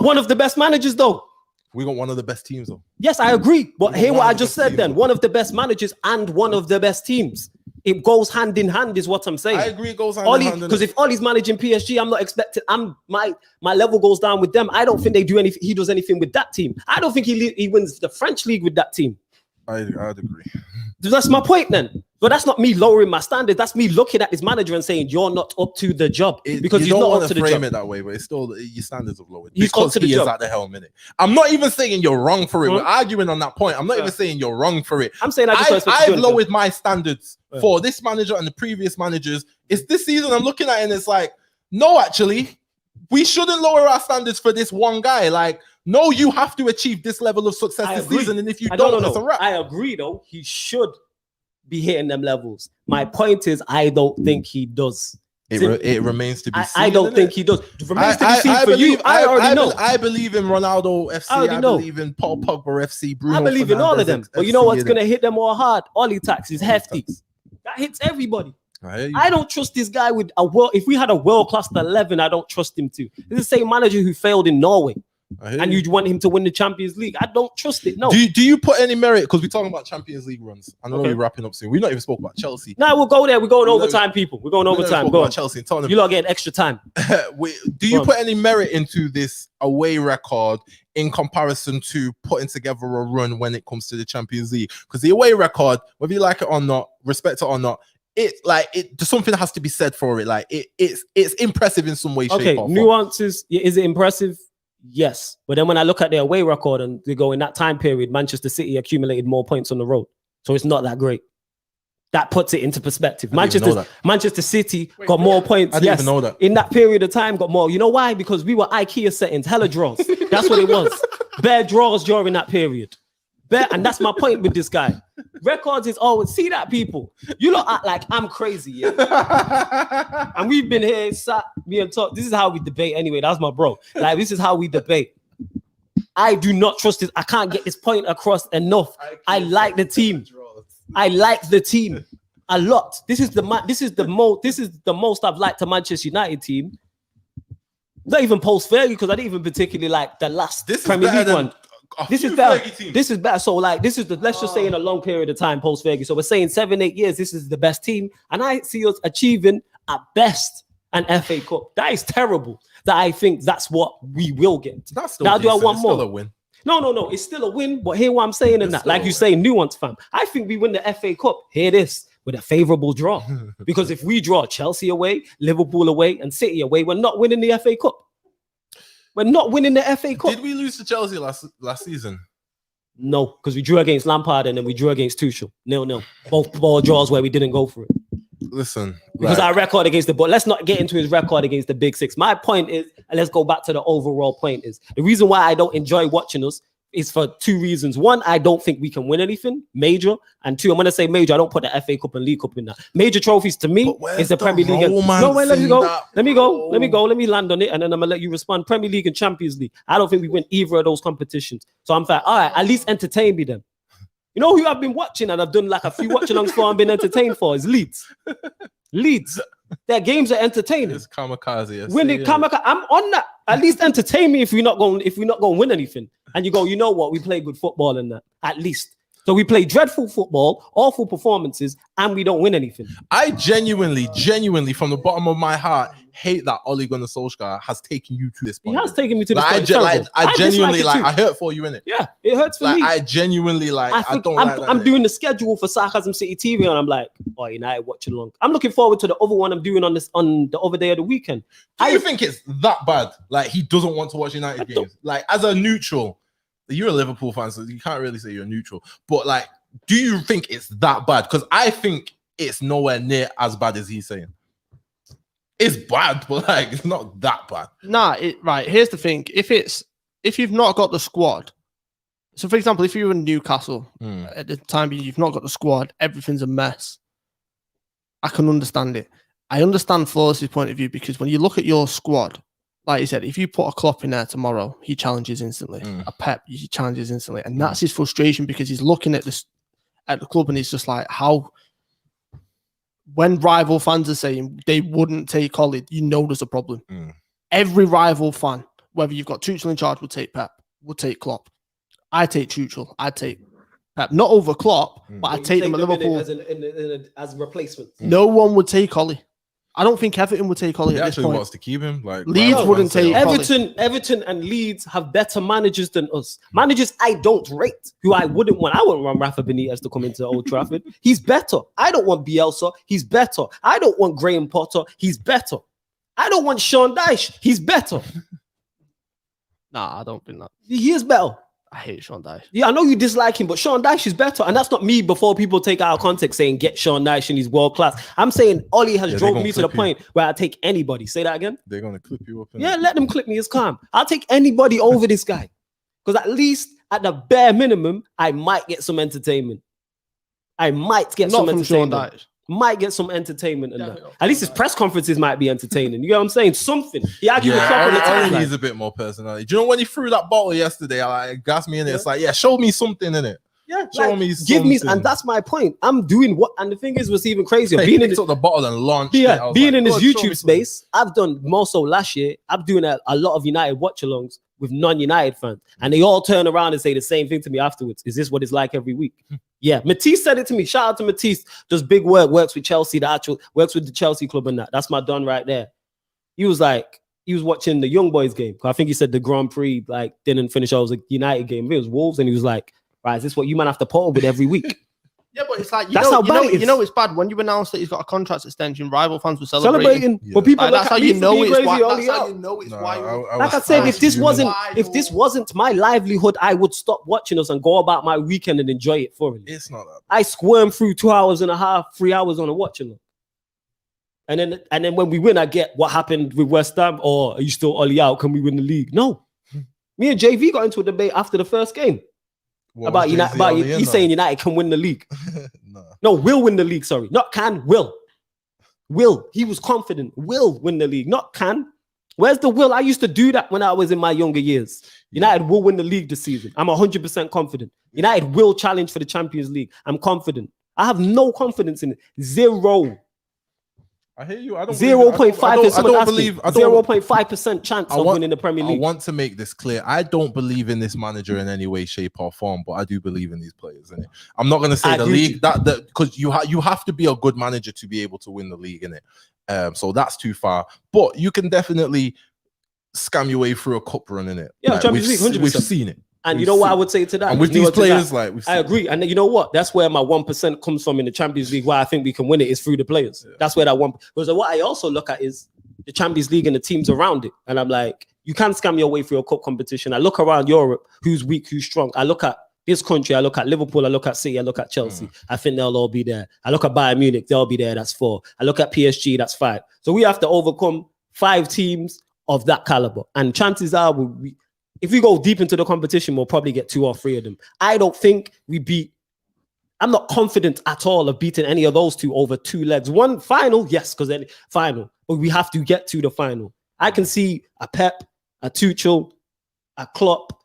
one of the best managers though. We got one of the best teams though. Yes, I agree. But hear what I just said then. One of the best managers and one of the best teams. It goes hand in hand, is what I'm saying. I agree, it goes hand in hand. Because if Ollie's managing PSG, I'm not expecting. My level goes down with them. I don't think they do anything. He does anything with that team. I don't think he wins the French league with that team. I'd agree. That's my point then. But that's not me lowering my standard. That's me looking at his manager and saying you're not up to the job, because he's not up to the job. You don't frame it that way, but it's still your standards have lowered. He's because up to the he job. Is at the helm, innit? I'm not even saying you're wrong for it. We're arguing on that point. I'm not even saying you're wrong for it. I'm saying I've lowered my standards for this manager and the previous managers. It's this season I'm looking at it and it's like, no, actually, we shouldn't lower our standards for this one guy. Like, no, you have to achieve this level of success this season, and if you don't, that's a wrap. I agree, though. He should be hitting them levels. My point is, I don't think he does. It remains to be seen. I don't think he does. It remains to be seen for you. I already know. I believe in Ronaldo FC. I believe in Paul Pogba FC. Bruno I believe in all of them. But you know what's going to hit them more hard? Ollie tax is hefty. That hits everybody. I don't trust this guy with a world. If we had a world-class 11, I don't trust him to. This is the same manager who failed in Norway. And you want him to win the Champions League. I don't trust it. No. Do you put any merit? Because we're talking about Champions League runs. I know we're wrapping up soon. We've not even spoke about Chelsea. No, we'll go there. We're going overtime, people. We're going overtime. Go on. Chelsea and Tottenham. You lot getting extra time. Do you put any merit into this away record in comparison to putting together a run when it comes to the Champions League? Because the away record, whether you like it or not, respect it or not, something has to be said for it. Like it's impressive in some way, shape, or form. Nuances. Is it impressive? Yes, but then when I look at their away record and they go in that time period, Manchester City accumulated more points on the road, so it's not that great. That puts it into perspective. Manchester City got more points. I didn't even know that. In that period of time, got more. You know why? Because we were IKEA settings, hella draws. That's what it was. Bare draws during that period. And that's my point with this guy. Records is always, see that, people. You lot act like I'm crazy, yeah. And we've been here, sat, me and talk. This is how we debate anyway. That's my bro. Like, this is how we debate. I do not trust this. I can't get this point across enough. I like the team. I like the team a lot. This is the most I've liked a Manchester United team. Not even post Fergie, because I didn't even particularly like the last Premier League one. This is better. This is better. So, like, this is let's just say in a long period of time post Fergie. So we're saying 7-8 years. This is the best team, and I see us achieving at best an FA Cup. That is terrible. That I think that's what we will get. Now, do I want more? Still a win. No. It's still a win. But hear what I'm saying in that. Like you say, nuance, fam. I think we win the FA Cup. Hear this. With a favorable draw. Because if we draw Chelsea away, Liverpool away, and City away, we're not winning the FA Cup. We're not winning the FA Cup. Did we lose to Chelsea last season? No, because we drew against Lampard and then we drew against Tuchel. 0-0. Both ball draws where we didn't go for it. Listen. Because our record against the... But let's not get into his record against the Big Six. My point is, and let's go back to the overall point, is the reason why I don't enjoy watching us is for two reasons. One, I don't think we can win anything major. And two, I'm going to say major. I don't put the FA Cup and League Cup in that. Major trophies to me is the Premier League. No, wait, let me go. Let me land on it. And then I'm going to let you respond. Premier League and Champions League. I don't think we win either of those competitions. So I'm like, all right, at least entertain me then. You know who I've been watching and I've done like a few watch-alongs for and been entertained for is Leeds. Leeds. Their games are entertaining. It's kamikaze. Kamikaze. I'm on that. At least entertain me if we're not going to win anything. And you go, you know what? We play good football in that. At least. So we play dreadful football, awful performances, and we don't win anything. I genuinely, from the bottom of my heart, hate that Ole Gunnar Solskjaer has taken you to this point. He has taken me to this point. I genuinely I hurt for you, innit? Yeah, it hurts for me. I genuinely I'm doing the schedule for Sarcasm City TV, and I'm like, oh, United watching along. I'm looking forward to the other one I'm doing on the other day of the weekend. Do you think it's that bad? Like, he doesn't want to watch United games? Like, as a neutral, you're a Liverpool fan, so you can't really say you're neutral. But like, do you think it's that bad? Because I think it's nowhere near as bad as he's saying. It's bad, but like it's not that bad. Nah, right. Here's the thing: if you've not got the squad, so for example, if you're in Newcastle at the time you've not got the squad, everything's a mess. I can understand it. I understand Flores' point of view because when you look at your squad, like you said, if you put a Klopp in there tomorrow, he challenges instantly. A Pep, he challenges instantly, and that's his frustration because he's looking at this at the club and he's just like, how. When rival fans are saying they wouldn't take Ollie, you know there's a problem. Every rival fan, whether you've got Tuchel in charge, would take Pep, would take Klopp. I take Tuchel, I take Pep. Not over Klopp, but I take them at Liverpool. As replacements. No one would take Ollie. I don't think Everton would take Ollie He at this actually point. wants to keep him. Like Leeds wouldn't take Everton and Leeds have better managers than us. Managers I don't rate, who I wouldn't want. I wouldn't want Rafa Benitez to come into Old Trafford. He's better. I don't want Bielsa. He's better. I don't want Graham Potter. He's better. I don't want Sean Dyche. He's better. Nah, I don't think that. He is better. I hate Sean Dyche. Yeah, I know you dislike him, but Sean Dyche is better. And that's not me before people take out of context saying get Sean Dyche and he's world class. I'm saying Ollie has drove me to the point where I take anybody. Say that again. They're going to clip you up. Yeah, let them clip me. It's calm. I'll take anybody over this guy. Because at least at the bare minimum, I might get some entertainment. I might get some entertainment. Sean Dyche. Might get some entertainment in that. At least his press conferences might be entertaining. You know what I'm saying? Something. He argued with Klopp. He needs a bit more personality. Do you know when he threw that bottle yesterday? It gassed me in it. It's like, yeah, show me something in it. Yeah, show me give something. me, and that's my point. I'm doing what, and the thing is, what's even crazier, being in the bottle and launched. Yeah, being in this YouTube space, I've done more so last year. I'm doing a lot of United watch-alongs with non-United fans, and they all turn around and say the same thing to me afterwards. Is this what it's like every week? Yeah, Matisse said it to me. Shout out to Matisse. Does big work, works with Chelsea, works with the Chelsea club and that. That's my don right there. He was watching the Young Boys game. I think he said the Grand Prix didn't finish. I was a United game. It was Wolves, and he was like, right, is this what you man have to put up with every week? Yeah, but it's like, you know it's bad. When you announce that he's got a contract extension, rival fans were celebrating. Yeah. But people, that's how you know it's why. That's how you know it's why. Like I said, if this wasn't my livelihood, I would stop watching us and go about my weekend and enjoy it thoroughly. It's not that. I squirm through 2 hours and a half, 3 hours on a watching them. And then when we win, I get what happened with West Ham, or are you still Ollie out? Can we win the league? No. Me and JV got into a debate after the first game. About United, he's saying United can win the league. No, will win the league. Sorry, not can, will. Will. He was confident. Will win the league, not can. Where's the will? I used to do that when I was in my younger years. United will win the league this season. I'm 100% confident. United will challenge for the Champions League. I'm confident. I have no confidence in it. Zero. I hear you. I don't 0.5. I don't believe 0.5% chance of winning the Premier League. I want to make this clear. I don't believe in this manager in any way, shape, or form, but I do believe in these players. In it, I'm not going to say the league that because you have to be a good manager to be able to win the league. In it, so that's too far. But you can definitely scam your way through a cup run in it. Yeah, Champions League, 100%. We've seen it. And you know what I would say to that? And with these players, I agree. And you know what? That's where my 1% comes from in the Champions League. Why I think we can win it is through the players. Yeah. That's where that one. Because what I also look at is the Champions League and the teams around it. And I'm like, you can't scam your way through a cup competition. I look around Europe, who's weak, who's strong. I look at this country. I look at Liverpool. I look at City. I look at Chelsea. I think they'll all be there. I look at Bayern Munich. They'll be there. That's 4. I look at PSG. That's 5. So we have to overcome 5 teams of that caliber. And chances are if we go deep into the competition, we'll probably get 2 or 3 of them. I don't think I'm not confident at all of beating any of those 2 over 2 legs. One final, yes, because then final, but we have to get to the final. I can see a Pep, a Tuchel, a Klopp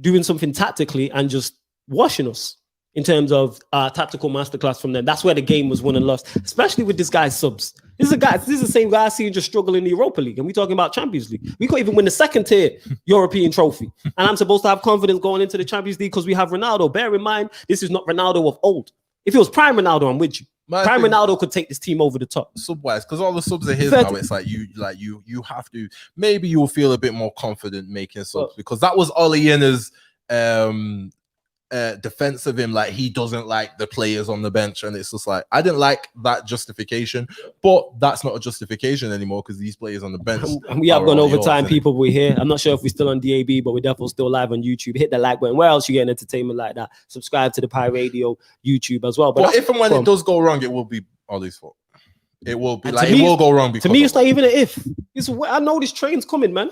doing something tactically and just washing us in terms of tactical masterclass from them. That's where the game was won and lost, especially with this guy's subs. This is the same guy I see just struggle in the Europa League, and we're talking about Champions League. We couldn't even win the 2nd tier European trophy, and I'm supposed to have confidence going into the Champions League because we have Ronaldo. Bear in mind, this is not Ronaldo of old. If it was prime Ronaldo, I'm with you. Prime Ronaldo could take this team over the top. Sub-wise, because all the subs are his now. It's like you have to. Maybe you'll feel a bit more confident making subs because that was Ole Inner's defense of him, like he doesn't like the players on the bench, and it's just like I didn't like that justification, but that's not a justification anymore because these players on the bench. And we have gone over time, people. We're here. I'm not sure if we're still on DAB, but we're definitely still live on YouTube. Hit the like button. Where else you getting entertainment like that? Subscribe to the Pi Radio YouTube as well. But if and when it does go wrong, it will be Ollie's fault. It will be And like to it me- will go wrong. To me, it's not even an if. I know this train's coming, man.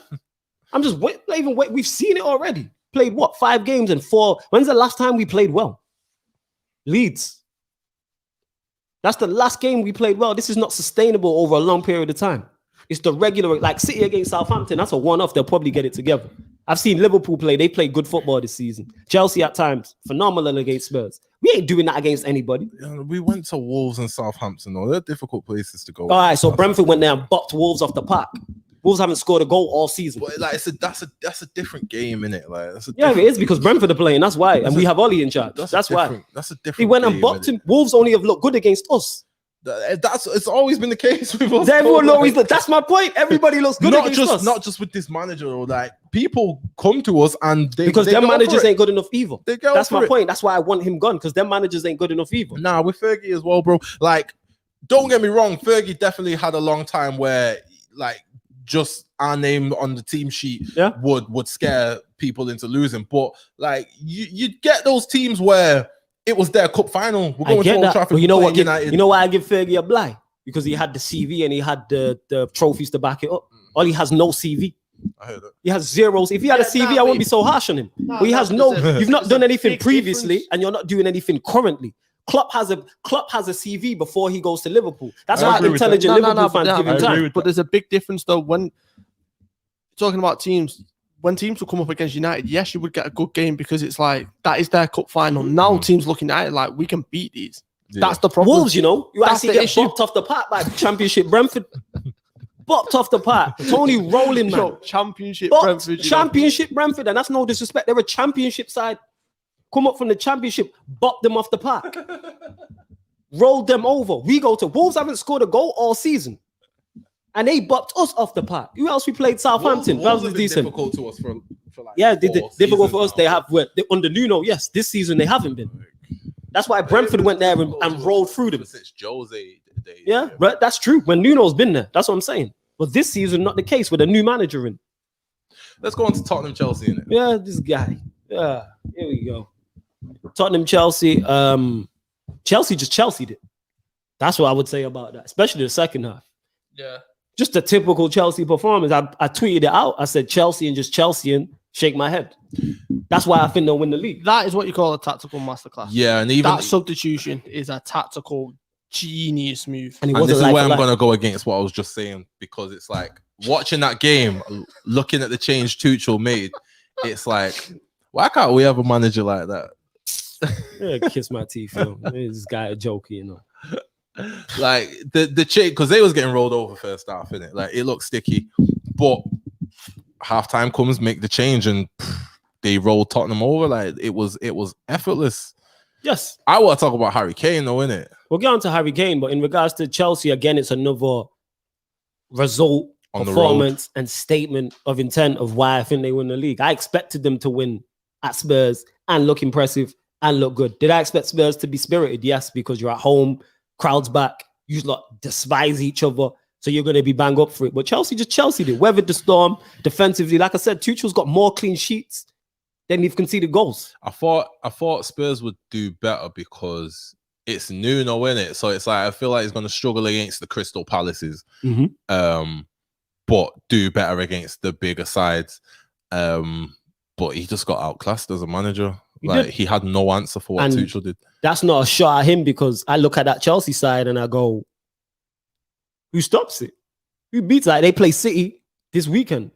I'm just wait. Not even wait. We've seen it already. Played what 5 games and 4. When's the last time we played well? Leeds. That's the last game we played well. This is not sustainable over a long period of time. It's the regular, like City against Southampton. That's a one-off. They'll probably get it together. I've seen Liverpool play. They play good football this season. Chelsea at times, phenomenal against Spurs. We ain't doing that against anybody. Yeah, we went to Wolves and Southampton, though. They're difficult places to go. All right, so Brentford went there and bopped Wolves off the park. Wolves haven't scored a goal all season. But like, that's a different game, innit? Like, It is because Brentford are playing. That's why, and we have Ollie in charge. That's why. That's a different. He went and game, bopped innit? him. Wolves only have looked good against us. It's always been the case with us. Everyone always. That's my point. Everybody looks good against us. Not just with this manager, or like people come to us and because they their go managers for it. ain't good enough either. That's my point. point. That's why I want him gone because their managers ain't good enough either. Nah, with Fergie as well, bro. Like, don't get me wrong, Fergie definitely had a long time where like just our name on the team sheet would scare people into losing. But like you get those teams where it was their cup final. We're going to Old Trafford. But you know what? United. You know why I give Fergie a blight? Because he had the CV and he had the trophies to back it up. Ollie has no CV. I heard that. He has zeros. If he had a CV, I wouldn't be so harsh on him. But he has no. You've not done anything previously, and you're not doing anything currently. Klopp has a CV before he goes to Liverpool. That's why intelligent Liverpool fans give him time. But there's a big difference though when talking about teams. When teams will come up against United, yes, you would get a good game because it's like that is their cup final. Now teams looking at it like we can beat these. Yeah. That's the problem. Wolves, you know, you actually get bopped off the park by Championship Brentford. Bopped off the park. Tony rolling, man. Championship Brentford. Championship Brentford, and that's no disrespect. They're a championship side. Come up from the championship, bopped them off the park. Rolled them over. We go to Wolves, haven't scored a goal all season. And they bopped us off the park. Who else we played? Southampton. Wolves that was decent. Difficult to us for like difficult for us. They have under Nuno. Yes, this season they haven't been. That's why Brentford went there and rolled through them. Since Jose days. Yeah, right. That's true. When Nuno's been there, that's what I'm saying. But this season, not the case with a new manager in. Let's go on to Tottenham, Chelsea, innit? Yeah, this guy. Yeah, here we go. Tottenham, Chelsea. Chelsea just Chelsea'd it. That's what I would say about that, especially the second half. Yeah. Just a typical Chelsea performance. I tweeted it out. I said Chelsea and just Chelsea and shake my head. That's why I think they'll win the league. That is what you call a tactical masterclass. Yeah, and even that substitution is a tactical genius move. And this is where I'm going to go against what I was just saying, because it's like watching that game, looking at the change Tuchel made, it's like, why can't we have a manager like that? Yeah, kiss my teeth, yo. This guy a joke, you know. Like the change, because they was getting rolled over first half, innit? Like it looked sticky, but halftime comes, make the change, and they rolled Tottenham over. Like it was effortless. Yes. I want to talk about Harry Kane, though, innit? We'll get on to Harry Kane, but in regards to Chelsea, again, it's another result, on performance, and statement of intent of why I think they win the league. I expected them to win at Spurs and look impressive and look good. Did I expect Spurs to be spirited? Yes, because you're at home, crowd's back, you lot despise each other, so you're going to be bang up for it. But Chelsea just Chelsea'd it, weathered the storm defensively. Like I said, Tuchel's got more clean sheets than he've conceded goals. I thought Spurs would do better because it's Nuno, innit? So it's like I feel like he's going to struggle against the Crystal Palaces, but do better against the bigger sides. But he just got outclassed as a manager. He had no answer for what Tuchel did. That's not a shot at him, because I look at that Chelsea side and I go, who stops it? Who beats that? They play City this weekend.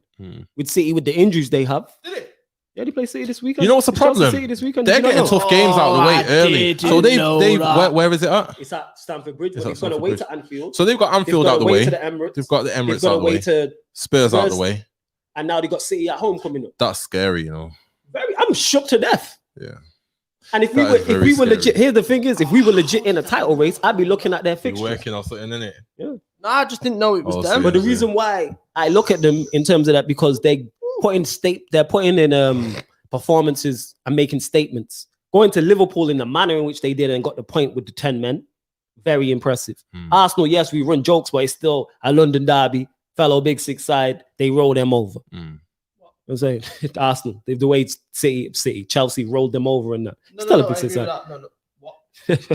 With City, with the injuries they have. Did it? Yeah, they play City this weekend. You know what's the problem? City this weekend. They're getting tough games out of the way early. So where is it at? It's at Stamford Bridge. But it's going to wait to Anfield. So they've got Anfield out the way. They've got the Emirates out the way. To Spurs out the way. And now they got City at home coming up. That's scary, you know. I'm shook to death. Yeah. And if we were legit, here's the thing is, if we were legit in a title race, I'd be looking at their fixtures. Working on something, innit? Yeah. No, I just didn't know it was them. But the reason why I look at them in terms of that, because they're putting in performances and making statements. Going to Liverpool in the manner in which they did and got the point with the 10 men, very impressive. Arsenal, yes, we run jokes, but it's still a London derby, fellow Big Six side. They roll them over. I'm saying Arsenal, the way City, Chelsea rolled them over, and that. Still a Big Six side.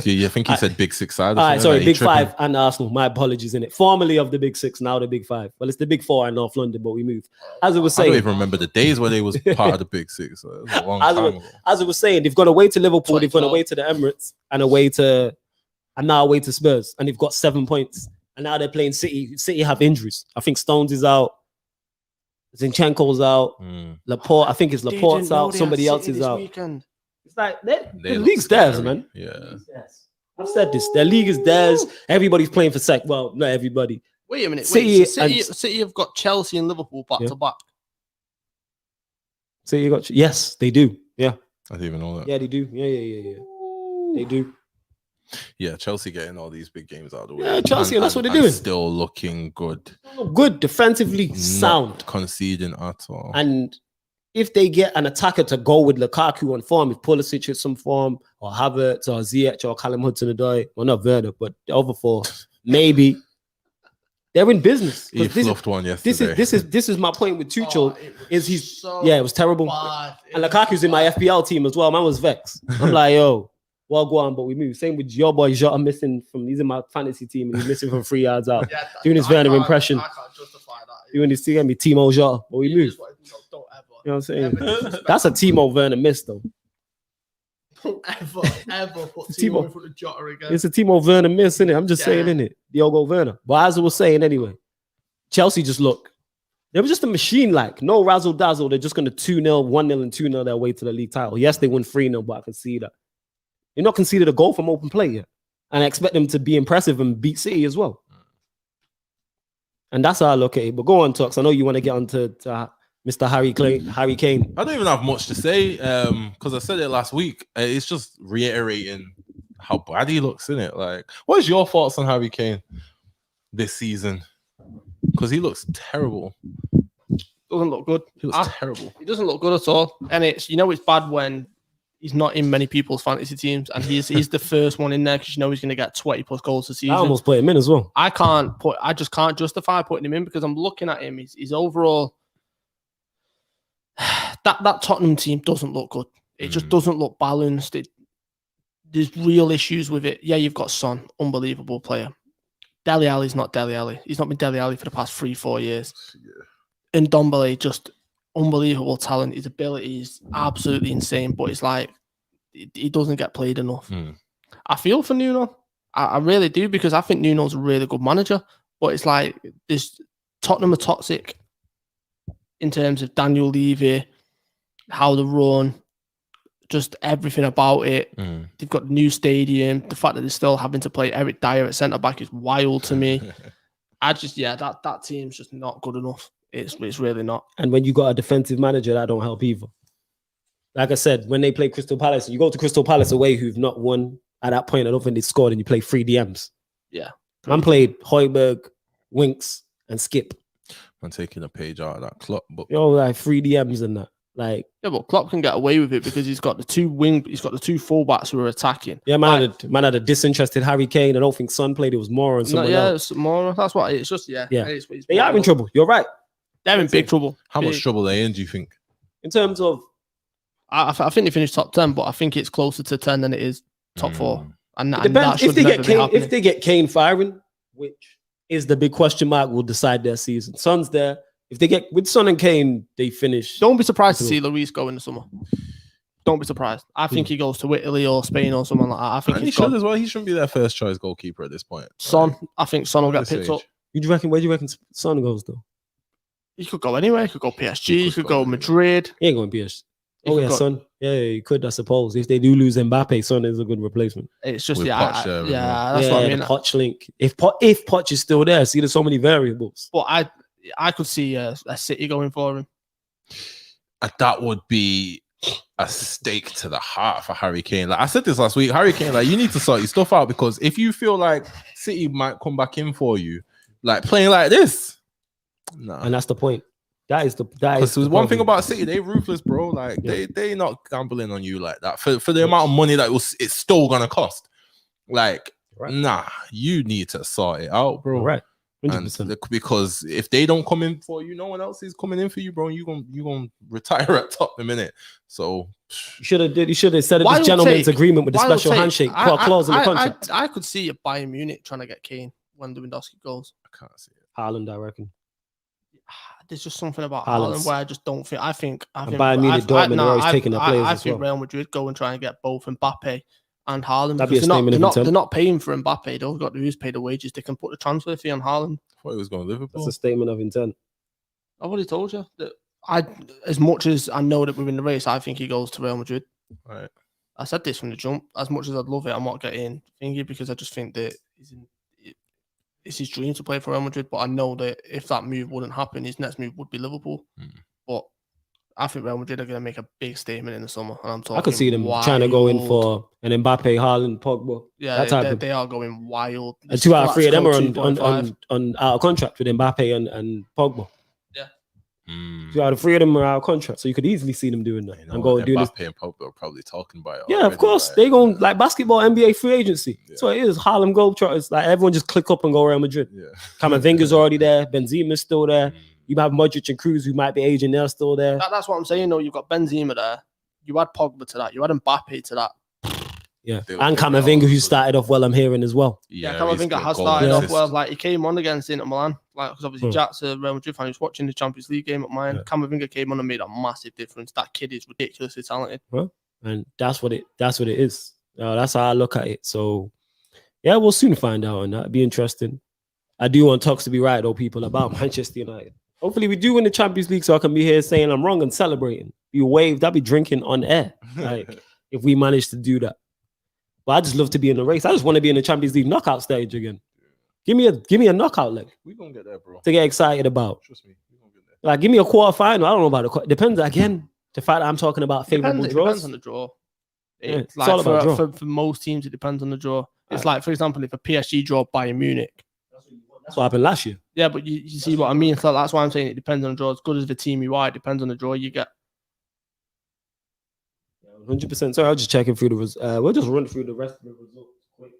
You think he said big six side? All right, sorry, big five and Arsenal. My apologies in it. Formerly of the big six, now the big five. Well, it's the big four in North London, but we moved. As I was saying, I don't even remember the days where they was part of the big six. So it was a long time ago. As I was saying, they've gone away to Liverpool, they've gone away to the Emirates, and now away to Spurs, and they've got 7 points. And now they're playing City. City have injuries. I think Stones is out. Zinchenko's out. Laporte, I think it's Laporte's out. Somebody else is out. Weekend. It's like the league's theirs, man. Yeah. I've said this. Their league is theirs. Everybody's playing for sec. Well, not everybody. Wait a minute. City have got Chelsea and Liverpool back to back. City got yes, they do. Yeah. I didn't even know that. Yeah, they do. Yeah. They do. Yeah, Chelsea getting all these big games out of the way. Yeah, Chelsea, and that's what they're doing. Still looking good. Good, defensively sound. Not conceding at all. And if they get an attacker to go with Lukaku on form, if Pulisic hits some form, or Havertz, or Ziyech, or Callum Hudson-Odoi, well, not Werner, but the other four, maybe they're in business. He fluffed one yesterday. This is my point with Tuchel. It was terrible. And Lukaku's in my FPL team as well. Man was vexed. I'm like, yo. Well, go on, but we move. Same with your boy Jota missing he's in my fantasy team and he's missing from 3 yards out. Doing his Werner impression. I can't justify that. Doing his team, Timo Jota, but we move. Don't ever. You know what I'm saying? That's a Timo Werner miss, though. Don't ever put Timo in front of Jota again. It's a Timo Werner miss, isn't it? I'm just saying, isn't it? Diogo Werner. But as I was saying anyway, Chelsea just look. They were just a machine, like no razzle dazzle. They're just going to 2-0, 1-0, and 2-0 their way to the league title. Yes, they won 3-0, but I can see that. They're not conceded a goal from open play yet. And I expect them to be impressive and beat City as well. And that's how I look at it. But go on, Tux. I know you want to get on to Mr. Harry Kane. I don't even have much to say because I said it last week. It's just reiterating how bad he looks, isn't it? Like, what is your thoughts on Harry Kane this season? Because he looks terrible. Doesn't look good. He looks terrible. He doesn't look good at all. And it's bad when he's not in many people's fantasy teams, and he's the first one in there because he's going to get 20 plus goals a season. I almost put him in as well. I just can't justify putting him in because I'm looking at him. His overall that Tottenham team doesn't look good. It just doesn't look balanced. There's real issues with it. Yeah, you've got Son, unbelievable player. Dele Alli's not Dele Alli. He's not been Dele Alli for the past 3-4 years. Yeah. And Ndombele just unbelievable talent. His ability is absolutely insane, but it's like he doesn't get played enough. I feel for Nuno. I really do because I think Nuno's a really good manager, but it's like this Tottenham are toxic in terms of Daniel Levy, how they run, just everything about it. They've got a new stadium. The fact that they're still having to play Eric Dyer at centre back is wild to me. That team's just not good enough. It's really not. And when you got a defensive manager, that don't help either. Like I said, when they play Crystal Palace, you go to Crystal Palace away who've not won at that point. I don't think they scored, and you play 3 DMs. Yeah. Man played Højbjerg, Winks, and Skip. I'm taking a page out of that Klopp book. Like 3 DMs and that. Like, yeah, but Klopp can get away with it because he's got the two fullbacks who are attacking. Yeah, man had a disinterested Harry Kane. I don't think Son played. It was Moura and someone else. Yeah, it's Moura. That's what it's just. Yeah. They are in trouble. You're right. They're in big trouble. How much trouble are they in, do you think? In terms of... I think they finished top 10, but I think it's closer to 10 than it is top 4. And it depends. If they get Kane firing, which is the big question mark, will decide their season. Son's there. If they get... With Son and Kane, they finish... Don't be surprised to see Lloris go in the summer. Don't be surprised. I think he goes to Italy or Spain or something like that. I think he should as well. He shouldn't be their first choice goalkeeper at this point. Son. I think Son will get picked up. Where do you reckon Son goes, though? He could go anywhere. He could go PSG. He could go Madrid. He ain't going PSG. Son. Yeah, he could, I suppose. If they do lose Mbappe, Son is a good replacement. It's just, that's what I mean. The Poch link. If Poch is still there, see, there's so many variables. But I could see a City going for him. That would be a stake to the heart for Harry Kane. Like I said this last week, Harry Kane, like you need to sort your stuff out because if you feel like City might come back in for you, like playing like this. No. And that's the point. That is one thing about City, they ruthless, bro. Like they not gambling on you like that for the amount of money that it's still gonna cost. Like, nah, you need to sort it out, bro. Right. 100%. Because if they don't come in for you, no one else is coming in for you, bro. You gonna retire at Tottenham, innit? So you should have said this gentleman's agreement with the special handshake. Put a clause in the contract. I could see a Bayern Munich trying to get Kane when Lewandowski goes. I can't see it. Haaland, I reckon. There's just something about Haaland where I just don't think. I think Bayern Munich, Dortmund are always taking their players. I think Real Madrid go and try and get both Mbappe and Haaland. That'd be a statement of intent. They're not paying for Mbappe. They all got to do is pay the wages. They can put the transfer fee on Haaland. I thought he was going to Liverpool. That's a statement of intent. I've already told you that as much as I know that we're in the race, I think he goes to Real Madrid. Right. I said this from the jump. As much as I'd love it, I'm not getting thingy because I just think that it's his dream to play for Real Madrid. But I know that if that move wouldn't happen, his next move would be Liverpool. But I think Real Madrid are going to make a big statement in the summer. And I'm talking. I could see them trying to go in for an Mbappe, Haaland, Pogba. Yeah, they are going wild. And 2 out of 3 of them are on out of contract with Mbappe and Pogba. Yeah. 2 out of 3 of them are out of contract, so you could easily see them doing that. And go and do this. Mbappe and Pogba are probably talking about it. Yeah, already, of course. They go like basketball, NBA free agency. Yeah. So it is Harlem Globetrotters. Like everyone just click up and go Real Madrid. Yeah. Camavinga's already there. Benzema's still there. You have Modric and Cruz who might be aging. They're still there. That's what I'm saying. Though you've got Benzema there. You had Pogba to that. You had Mbappe to that. Yeah, and Camavinga who started off well. I'm hearing as well. Yeah, Camavinga has started off well. Like he came on against Inter Milan. Like because obviously Jack's a Real Madrid fan. He was watching the Champions League game at mine. Yeah. Camavinga came on and made a massive difference. That kid is ridiculously talented. Well, and that's what it is. That's how I look at it. So yeah, we'll soon find out on that. It'd be interesting. I do want talks to be right though, people, about Manchester United. Hopefully we do win the Champions League so I can be here saying I'm wrong and celebrating. Be waved, I'll be drinking on air. Like if we manage to do that. But I just love to be in the race. I just want to be in the Champions League knockout stage again. Give me a knockout leg. We gonna get there, bro. To get excited about. Trust me, we gonna get there. Like give me a quarterfinal. I don't know about it. Depends again. The fact that I'm talking about favorable draws. It depends on the draw. It's all about draw. For most teams, it depends on the draw. It's like, for example, if a PSG draw Bayern Munich. That's what happened last year. Yeah, but you see what I mean? So that's why I'm saying it depends on the draw. As good as the team you are, it depends on the draw you get. 100%. Sorry, I was just checking through the results. We'll just run through the rest of the results quick.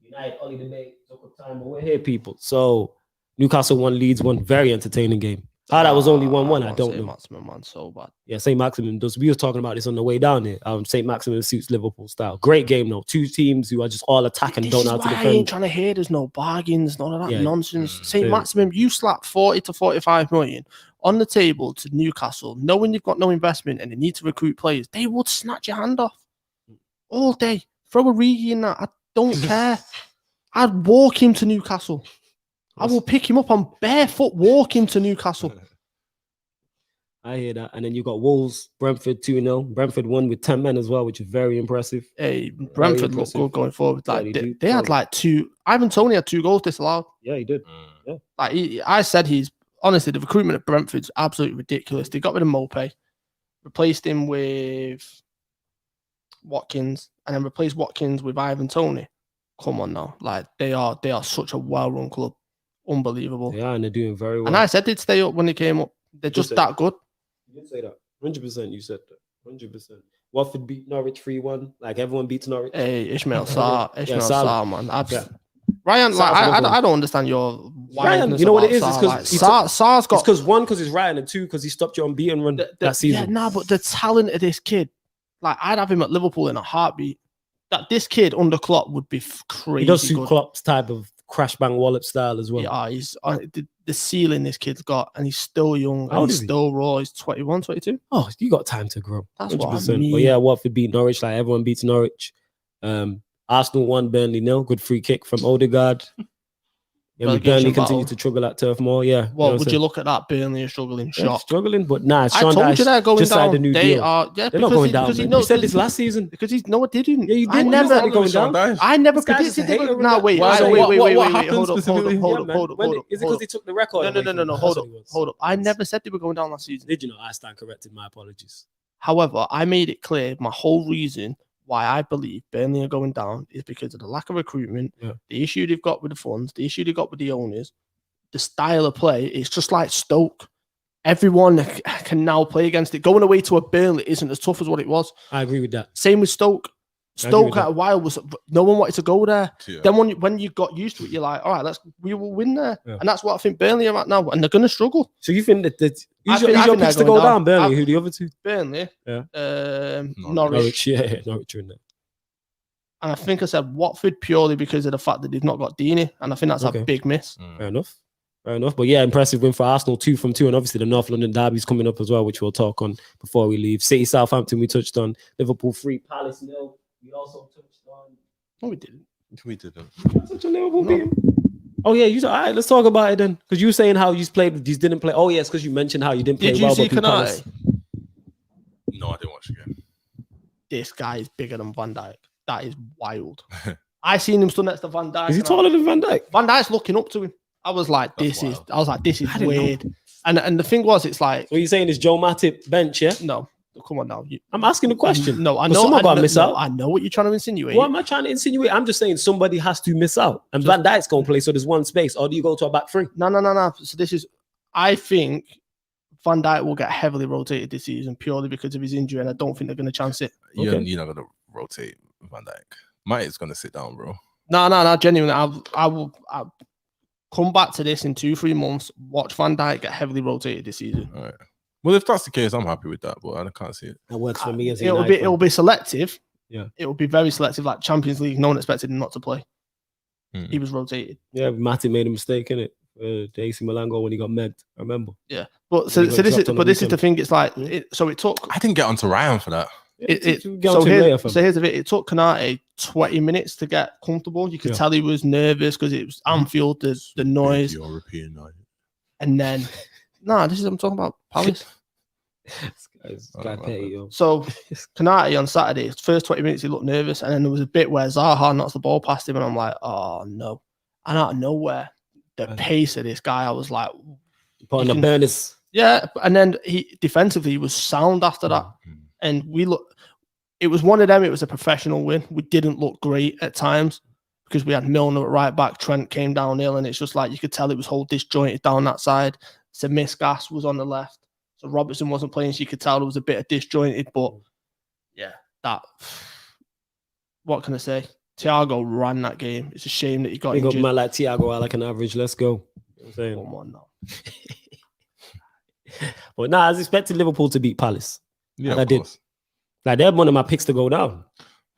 United only debate took up time, but we're here, people. So Newcastle won, Leeds won. Very entertaining game. How that was only 1-1, I don't know. Maximin, man, so bad. Yeah, St. Maximin does. We were talking about this on the way down here. St. Maximin suits Liverpool style. Great game, though. 2 teams who are just all attacking, don't know how to defend. I ain't trying to hear there's no bargains, none of that nonsense. St. Maximin, you slap 40 to 45 million on the table to Newcastle, knowing you've got no investment and they need to recruit players. They would snatch your hand off all day. Throw a Rigi in that. I don't care. I'd walk him to Newcastle. I will pick him up on barefoot, walk him to Newcastle. I hear that. And then you got Wolves, Brentford 2-0. Brentford won with 10 men as well, which is very impressive. Hey, Brentford looked good going forward. Like they had like 2. Ivan Toney had 2 goals disallowed. Yeah, he did. Yeah. Like I said, honestly, the recruitment at Brentford's absolutely ridiculous. They got rid of Mopé, replaced him with Watkins, and then replaced Watkins with Ivan Toney. Come on now. Like they are such a well-run club. Unbelievable. Yeah, and they're doing very well. And I said they'd stay up when they came up. They're just that good. You did say that. 100% you said that. 100%. Watford beat Norwich 3-1. Like everyone beats Norwich. Hey, Ismail Sarr. Sarr, man. Ryan, like, I don't understand your Ryan, you know what it is? It's because Sarr's got... It's because 1, because he's Ryan, and 2, because he stopped your unbeaten run that season. Yeah, but the talent of this kid, like I'd have him at Liverpool in a heartbeat. That this kid under Klopp would be crazy. He does suit Klopp's type of crash bang wallop style as well. Yeah, he's the ceiling this kid's got, and he's still young and he's still raw. He's 21, 22. Oh, you got time to grow. That's 100%. What I mean. But yeah, Watford beat Norwich like everyone beats Norwich. Arsenal won, Burnley 0. Good free kick from Odegaard. Yeah, Burnley continue to struggle at Turf Moor. Yeah. Well, would you look at that? Burnley are struggling. Shock. Struggling, but nah. I told you they're going down. The new they deal. are. Yeah, they're not going down. You said this last season. Because he's no, it didn't. Yeah, you did. I never going down. I never predicted they were. No, wait. Hold up. Is it because he took the record? No. Hold up. I never said they were going down last season. Did you know? I stand corrected. My apologies. However, I made it clear my whole reason why I believe Burnley are going down is because of the lack of recruitment, the issue they've got with the funds, the issue they've got with the owners, the style of play. It's just like Stoke. Everyone can now play against it. Going away to a Burnley isn't as tough as what it was. I agree with that. Same with Stoke. Stoke at a while no one wanted to go there. Yeah. Then when you got used to it, you're like, all right, we will win there. Yeah. And that's what I think Burnley are at now, and they're going to struggle. So you think that who's your picks to go down? Burnley? Who the other two? Burnley. Yeah. Norwich. Yeah, Norwich are in there. And I think I said Watford purely because of the fact that they've not got Deeney, and I think that's a big miss. Fair enough. But yeah, impressive win for Arsenal, 2 from 2, and obviously the North London derby's coming up as well, which we'll talk on before we leave. City, Southampton, we touched on. Liverpool 3, Palace 0. We also touched on. No, we didn't. We didn't. Such a Liverpool beat. Oh yeah, all right. Let's talk about it then, because you were saying how you didn't play. Oh yes, because you mentioned how you didn't play. Did you see Canate? No, I didn't watch the game. This guy is bigger than Van Dijk. That is wild. I seen him stood next to Van Dijk. Is he taller than Van Dijk? Van Dijk's looking up to him. I was like, this is weird. And the thing was, it's like, what you're saying is Joe Matip bench, yeah? No, come on now. I'm asking a question. No, I know. Someone got to miss out. I know what you're trying to insinuate. What am I trying to insinuate? I'm just saying somebody has to miss out, and Van Dijk's going to play, so there's one space. Or do you go to a back three? No. So I think Van Dijk will get heavily rotated this season purely because of his injury, and I don't think they're going to chance it. You're not going to rotate Van Dijk. Matip's going to sit down, bro. No. Genuinely, I'll come back to this in 2-3 months. Watch Van Dijk get heavily rotated this season. All right. Well, if that's the case, I'm happy with that, but I can't see it. That works for me as it'll be selective. Yeah, it will be very selective. Like Champions League, no one expected him not to play. He was rotated. Yeah, Matip made a mistake in it. The AC Milan goal when he got megged. I remember. Yeah, but this is the thing. It's like it took. I didn't get onto Ryan for that. Here's the bit. It took Canate 20 minutes to get comfortable. You could tell he was nervous because it was Anfield, the noise. European night. And then, I'm talking about Palace. So Canate on Saturday, his first 20 minutes, he looked nervous, and then there was a bit where Zaha knocks the ball past him, and I'm like, oh no! And out of nowhere, the pace of this guy, I was like, putting the burners. Yeah, and then he defensively was sound after that. And it was one of them. It was a professional win. We didn't look great at times because we had Milner at right back. Trent came downhill, and it's just like you could tell it was whole disjointed down that side. Semiskas was on the left, so Robertson wasn't playing. So you could tell there was a bit of disjointed. But yeah, what can I say? Thiago ran that game. It's a shame that he got injured. Got man like Thiago, I like an average. Let's go. You know what I'm saying? Come on now. But I was expecting Liverpool to beat Palace. Yeah, I did. Like they're one of my picks to go down.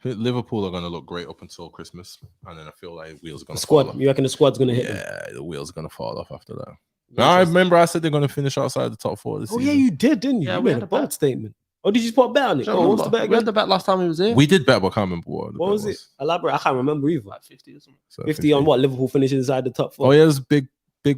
Liverpool are going to look great up until Christmas, and then I feel like wheels are going to fall off. You reckon the squad's going to hit them? Yeah, the wheels are going to fall off after that. Now, I remember I said they're going to finish outside the top 4 this season. Yeah, you did, didn't you? Yeah, you we made a bold statement. Or did you put a bet on it? What's the bet again? We had the bet last time he was here. We did bet, but I can't remember what was it. Elaborate. I can't remember either. Like 50 or something. So 50 on what? Liverpool finishing inside the top 4. Oh, yeah, there's big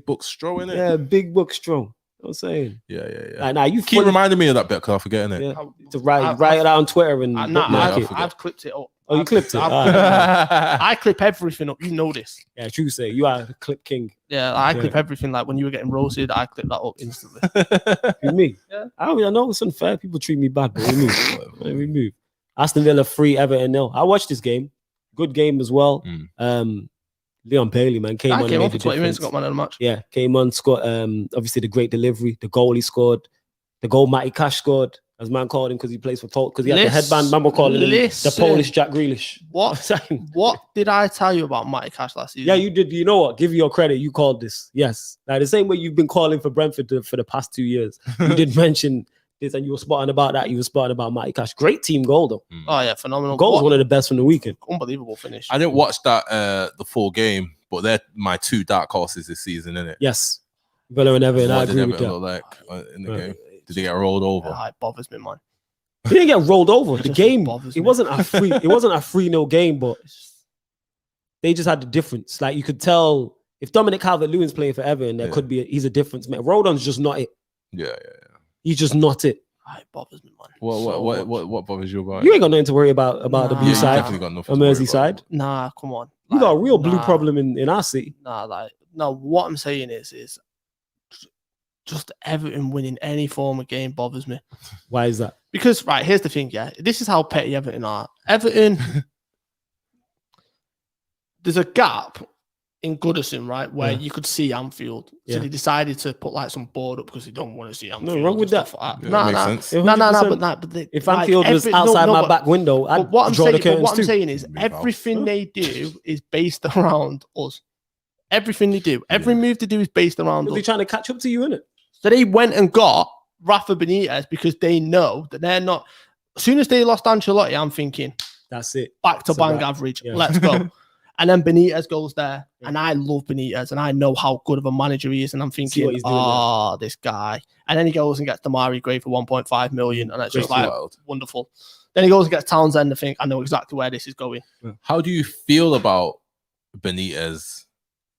book straw in it. Yeah, big book straw. I'm saying. Yeah. Nah, you keep reminding me of that bet because I'm forgetting it. Yeah. To write it out on Twitter and I've clipped it up. Oh, you clipped it? I clip everything up. You know this. Yeah, true say. You are a clip king. Yeah, I clip everything. Like when you were getting roasted, I clip that up instantly. Me? Yeah. I know it's unfair. People treat me bad, but we move. Aston Villa 3, Everton 0. I watched this game. Good game as well. Leon Bailey, man, came on for 20 minutes, got man of the match. Yeah, came on, scored. Obviously the great delivery, the goal he scored, the goal Matty Cash scored, as man called him because he plays for Tottenham, because he had the headband. Man, we're calling him the Polish Jack Grealish. What did I tell you about Matty Cash last season? Yeah, you did. You know what? Give you your credit. You called this. Yes, like the same way you've been calling for Brentford for the past 2 years. You did mention this, and you were spotting about that. You were spotting about Matty Cash. Great team goal though. Oh yeah, phenomenal. Goal was one of the best from the weekend. Unbelievable finish. I didn't watch that the full game, but they're my 2 dark horses this season, isn't it? Yes, Villa and Everton. I agree with that. Like in the game, did they get rolled over? Yeah, it bothers me, man. He didn't get rolled over. The game, it wasn't a 3-0 game, but they just had the difference. Like you could tell if Dominic Calvert-Lewin's playing for Everton, could be he's a difference, man. Rodon's just not it. Yeah. He's just not it. It bothers me, man. What bothers you about it? You ain't got nothing to worry about the blue side. Definitely got nothing. A Merseyside. Nah, come on. You got a real blue problem in our city. What I'm saying is just Everton winning any form of game bothers me. Why is that? Because, here's the thing, this is how petty Everton are. Everton, there's a gap in Goodison, right, where Yeah. you could see Anfield. So Yeah. they decided to put like some board up because they don't want to see Anfield. wrong with and that. stuff like Yeah, No, makes no, sense. no, no, 100%. but they, If like, Anfield was outside my back window, I'd but what I'm draw saying, the curtains too. is everything they do is based around us. Everything they do, every move they do is based around They're us. trying to catch up to you, innit? So they went and got Rafa Benitez because they know that they're not. As soon as they lost Ancelotti, I'm thinking That's it. back to It's a bang wrap. average. Yeah. Let's go. And then Benitez goes there, Yeah. and I love Benitez, and I know how good of a manager he is, and I'm what thinking, he's doing this guy. And then he goes and gets Damari Gray for 1.5 million, and it's just Pretty like wild. wonderful. Then he goes and gets Townsend. I think I know exactly where this is going. How do you feel about Benitez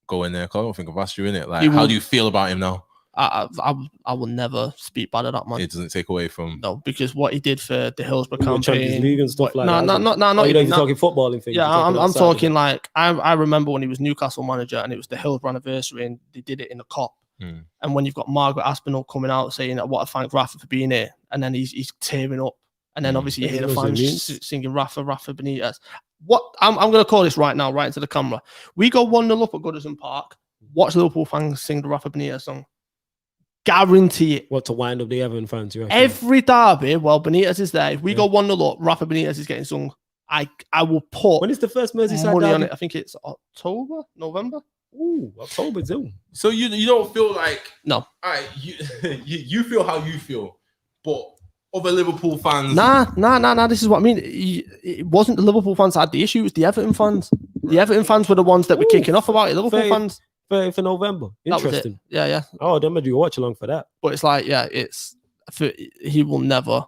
going there? 'Cause I don't think I've asked you in it. Like, how do you feel about him now? I will never speak bad of that man. It doesn't take away from. No, because what he did for the Hillsborough Champions campaign, League and stuff like no, that. no, Oh, not you even don't that. talking footballing things. Yeah, you're I'm outside of talking it. like I remember when he was Newcastle manager and it was the Hillsborough anniversary and they did it in the Cop. And when you've got Margaret Aspinall coming out saying that what I thank Rafa for being here, and then he's tearing up, and then obviously you hear the That's what it fans means. singing Rafa Benitez. What I'm going to call this right now, right into the camera. We go 1-0 up at Goodison Park. Watch Liverpool fans sing the Rafa Benitez song. Guarantee it. What to wind up the Everton fans? You reckon? Every derby, while Benitez is there, if we go 1-0 up, Rafa Benitez is getting sung. I will put When is the first Merseyside money on derby? it. I think it's October, November. Ooh, October too. So you don't feel like No. All right, you feel how you feel, but other Liverpool fans. Nah. This is what I mean. It wasn't the Liverpool fans that had the issue. It was the Everton fans. The Everton fans were the ones that were kicking off about it. Liverpool fans. 30th of November. That was it. Interesting. Yeah. Oh, then do a watch along for that. But it's like, he will never,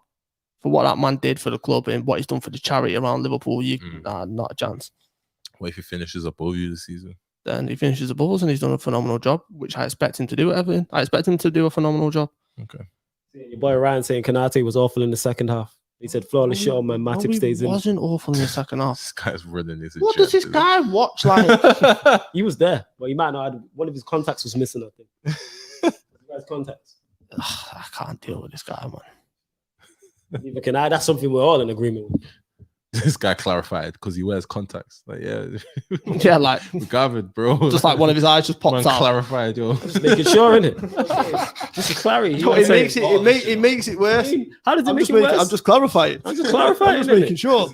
for what that man did for the club and what he's done for the charity around Liverpool, not a chance. What if he finishes above you this season? Then he finishes above us and he's done a phenomenal job, which I expect him to do at Everton. I expect him to do a phenomenal job. Okay. Your boy Ryan saying Kanate was awful in the second half. He said flawless shot, man. Matip stays in. He wasn't awful in the second half. This guy's running his. What does this guy watch like? He was there, but he might not have one of his contacts was missing, I think. His guy's contacts. I can't deal with this guy, man. Neither can I. That's something we're all in agreement with. This guy clarified because he wears contacts. Like, Yeah, like we gathered, bro. just like one of his eyes just pops Man out. clarified, yo. Just making sure, innit? Just for clarity. It makes it worse. How does it make it worse? I'm just clarifying. I'm just clarifying. I'm just making sure.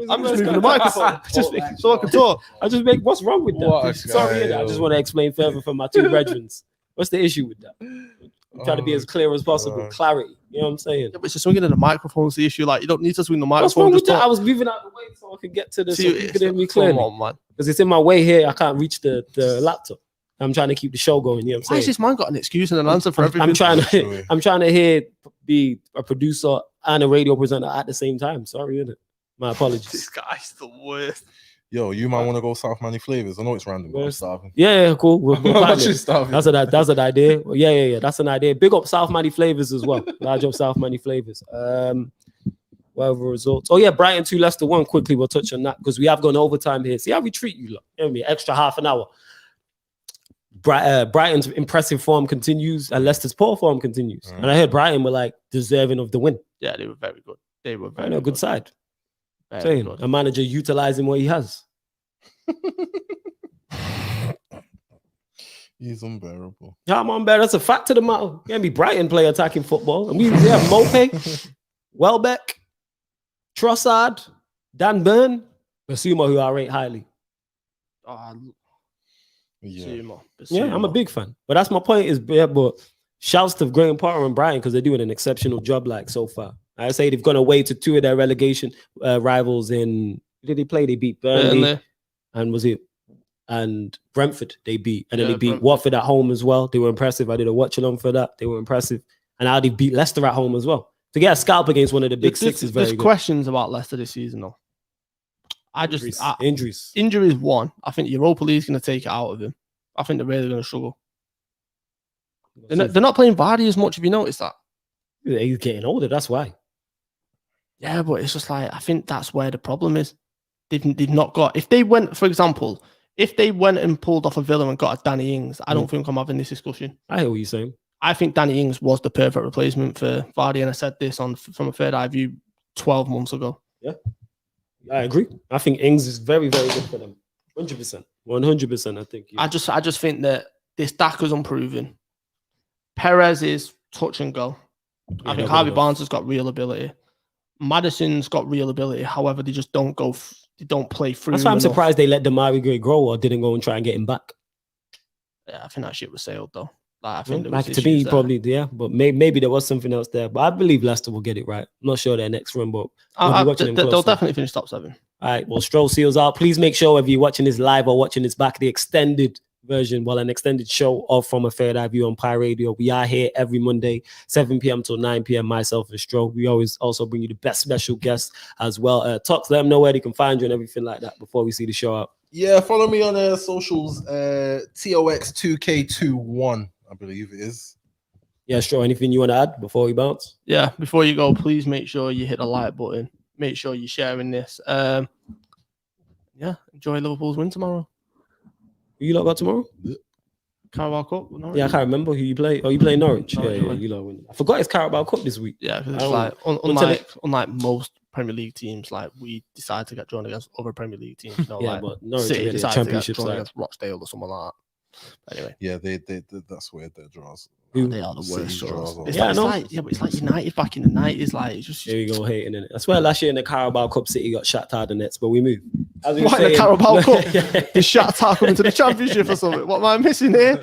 I'm just moving the microphone just so I can talk. I just make what's wrong with What a that? Sorry, guy, I yo. just want to explain further for my two brethren. What's the issue with that? I'm trying to be as clear as possible. Clarity. You know what I'm saying? Yeah, but it's just swinging in the microphone's the issue. Like, you don't need to swing the What's microphone. wrong with Just that? I talk. was moving out the way so I could get to the so See, you could hear me come clearly. on, man. Because it's in my way here. I can't reach the laptop. I'm trying to keep the show going. You know what Why I'm has saying? this man got an excuse and an answer for everything? I'm trying to be a producer and a radio presenter at the same time. Sorry, innit? My apologies. This guy's the worst. Yo, you might want to go South Manny Flavors. I know it's random, but I'm starving. Yeah, cool. We're I'm planning actually it. starving. That's an idea. Well, yeah. That's an idea. Big up South Manny Flavors as well. Large up South Manny Flavors. Whatever results. Oh yeah, Brighton 2, Leicester 1. Quickly, we'll touch on that because we have gone overtime here. See how we treat you, lot. You know what I mean? Extra half an hour. Brighton's impressive form continues and Leicester's poor form continues. And I heard Brighton were like deserving of the win. Yeah, they were very good. They were Very very good side. Very Saying good. a manager utilizing what he has. He's unbearable. Yeah, man, bear. That's a fact of the matter. You know me, Brighton play attacking football. And we have Mope, Welbeck, Trossard, Dan Burn, Basuma, who I rate highly. Yeah. I'm a big fan. But that's my point is, but shouts to Graham Potter and Brighton because they're doing an exceptional job like so far. I say they've gone away to two of their relegation rivals in, who did they play? They beat Burnley. And Brentford they beat. And then they beat Brentford. Watford at home as well. They were impressive. I did a watch along for that. They were impressive. And now they beat Leicester at home as well. To get a scalp against one of the big six is very There's good. questions about Leicester this season, though. Injuries. Injuries, one. I think Europa League's going to take it out of him. I think they're really going to struggle. They're not playing Vardy as much, if you noticed that. He's getting older, that's why. Yeah, but it's just like, I think that's where the problem is. They've not got, if they went, for example, if they went and pulled off a Villa and got a Danny Ings, I don't think I'm having this discussion. I hear what you're saying. I think Danny Ings was the perfect replacement for Vardy, and I said this from a third eye view 12 months ago. Yeah, I agree. I think Ings is very, very good for them. 100%. 100%. I think. I just think that this Daka's unproven. Perez is touch and go. I think Harvey Barnes has got real ability. Maddison's got real ability. However, they just don't go. They don't play through. That's why I'm surprised they let Damari Gray grow or didn't go and try and get him back. Yeah, I think that shit was sailed though. Like, I think like to me, probably but maybe there was something else there. But I believe Leicester will get it right. I'm not sure their next run, but they'll definitely finish top 7. All right, well, Stroll seals out. Please make sure if you're watching this live or watching this back, the extended version, an extended show of From a Third Eye View on Pi Radio. We are here every Monday, 7 p.m. till 9 p.m. Myself and Stroll. We always also bring you the best special guests as well. Talks, let them know where they can find you and everything like that before we see the show out. Yeah, follow me on socials. TOX2K21, I believe it is. Yeah, Stroll, anything you want to add before we bounce? Yeah, before you go, please make sure you hit the like button. Make sure you're sharing this. Yeah, enjoy Liverpool's win tomorrow. Who you lot got tomorrow? Carabao Cup. Norwich. Yeah, I can't remember who you play. Oh, you play Norwich. Norwich, yeah, you lot win. I forgot it's Carabao Cup this week. Yeah, because it's unlike most Premier League teams, like we decide to get drawn against other Premier League teams. You know, like but Norwich City really decided championship to get drawn side. against Rochdale or something like that. Anyway, yeah, they that's weird. Their draws. They are the worst draws. But it's like United back in the 90s. Like, it's just here we go hating in it. I swear last year in the Carabao Cup, City got Shakhtar Donetsk, but we moved. What in the Carabao Cup? Is Shakhtar coming to the Championship or something? What am I missing here?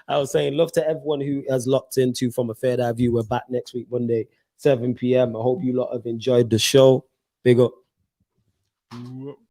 I was saying love to everyone who has locked into From a Third Eye View. We're back next week, Monday, 7 p.m. I hope you lot have enjoyed the show. Big up.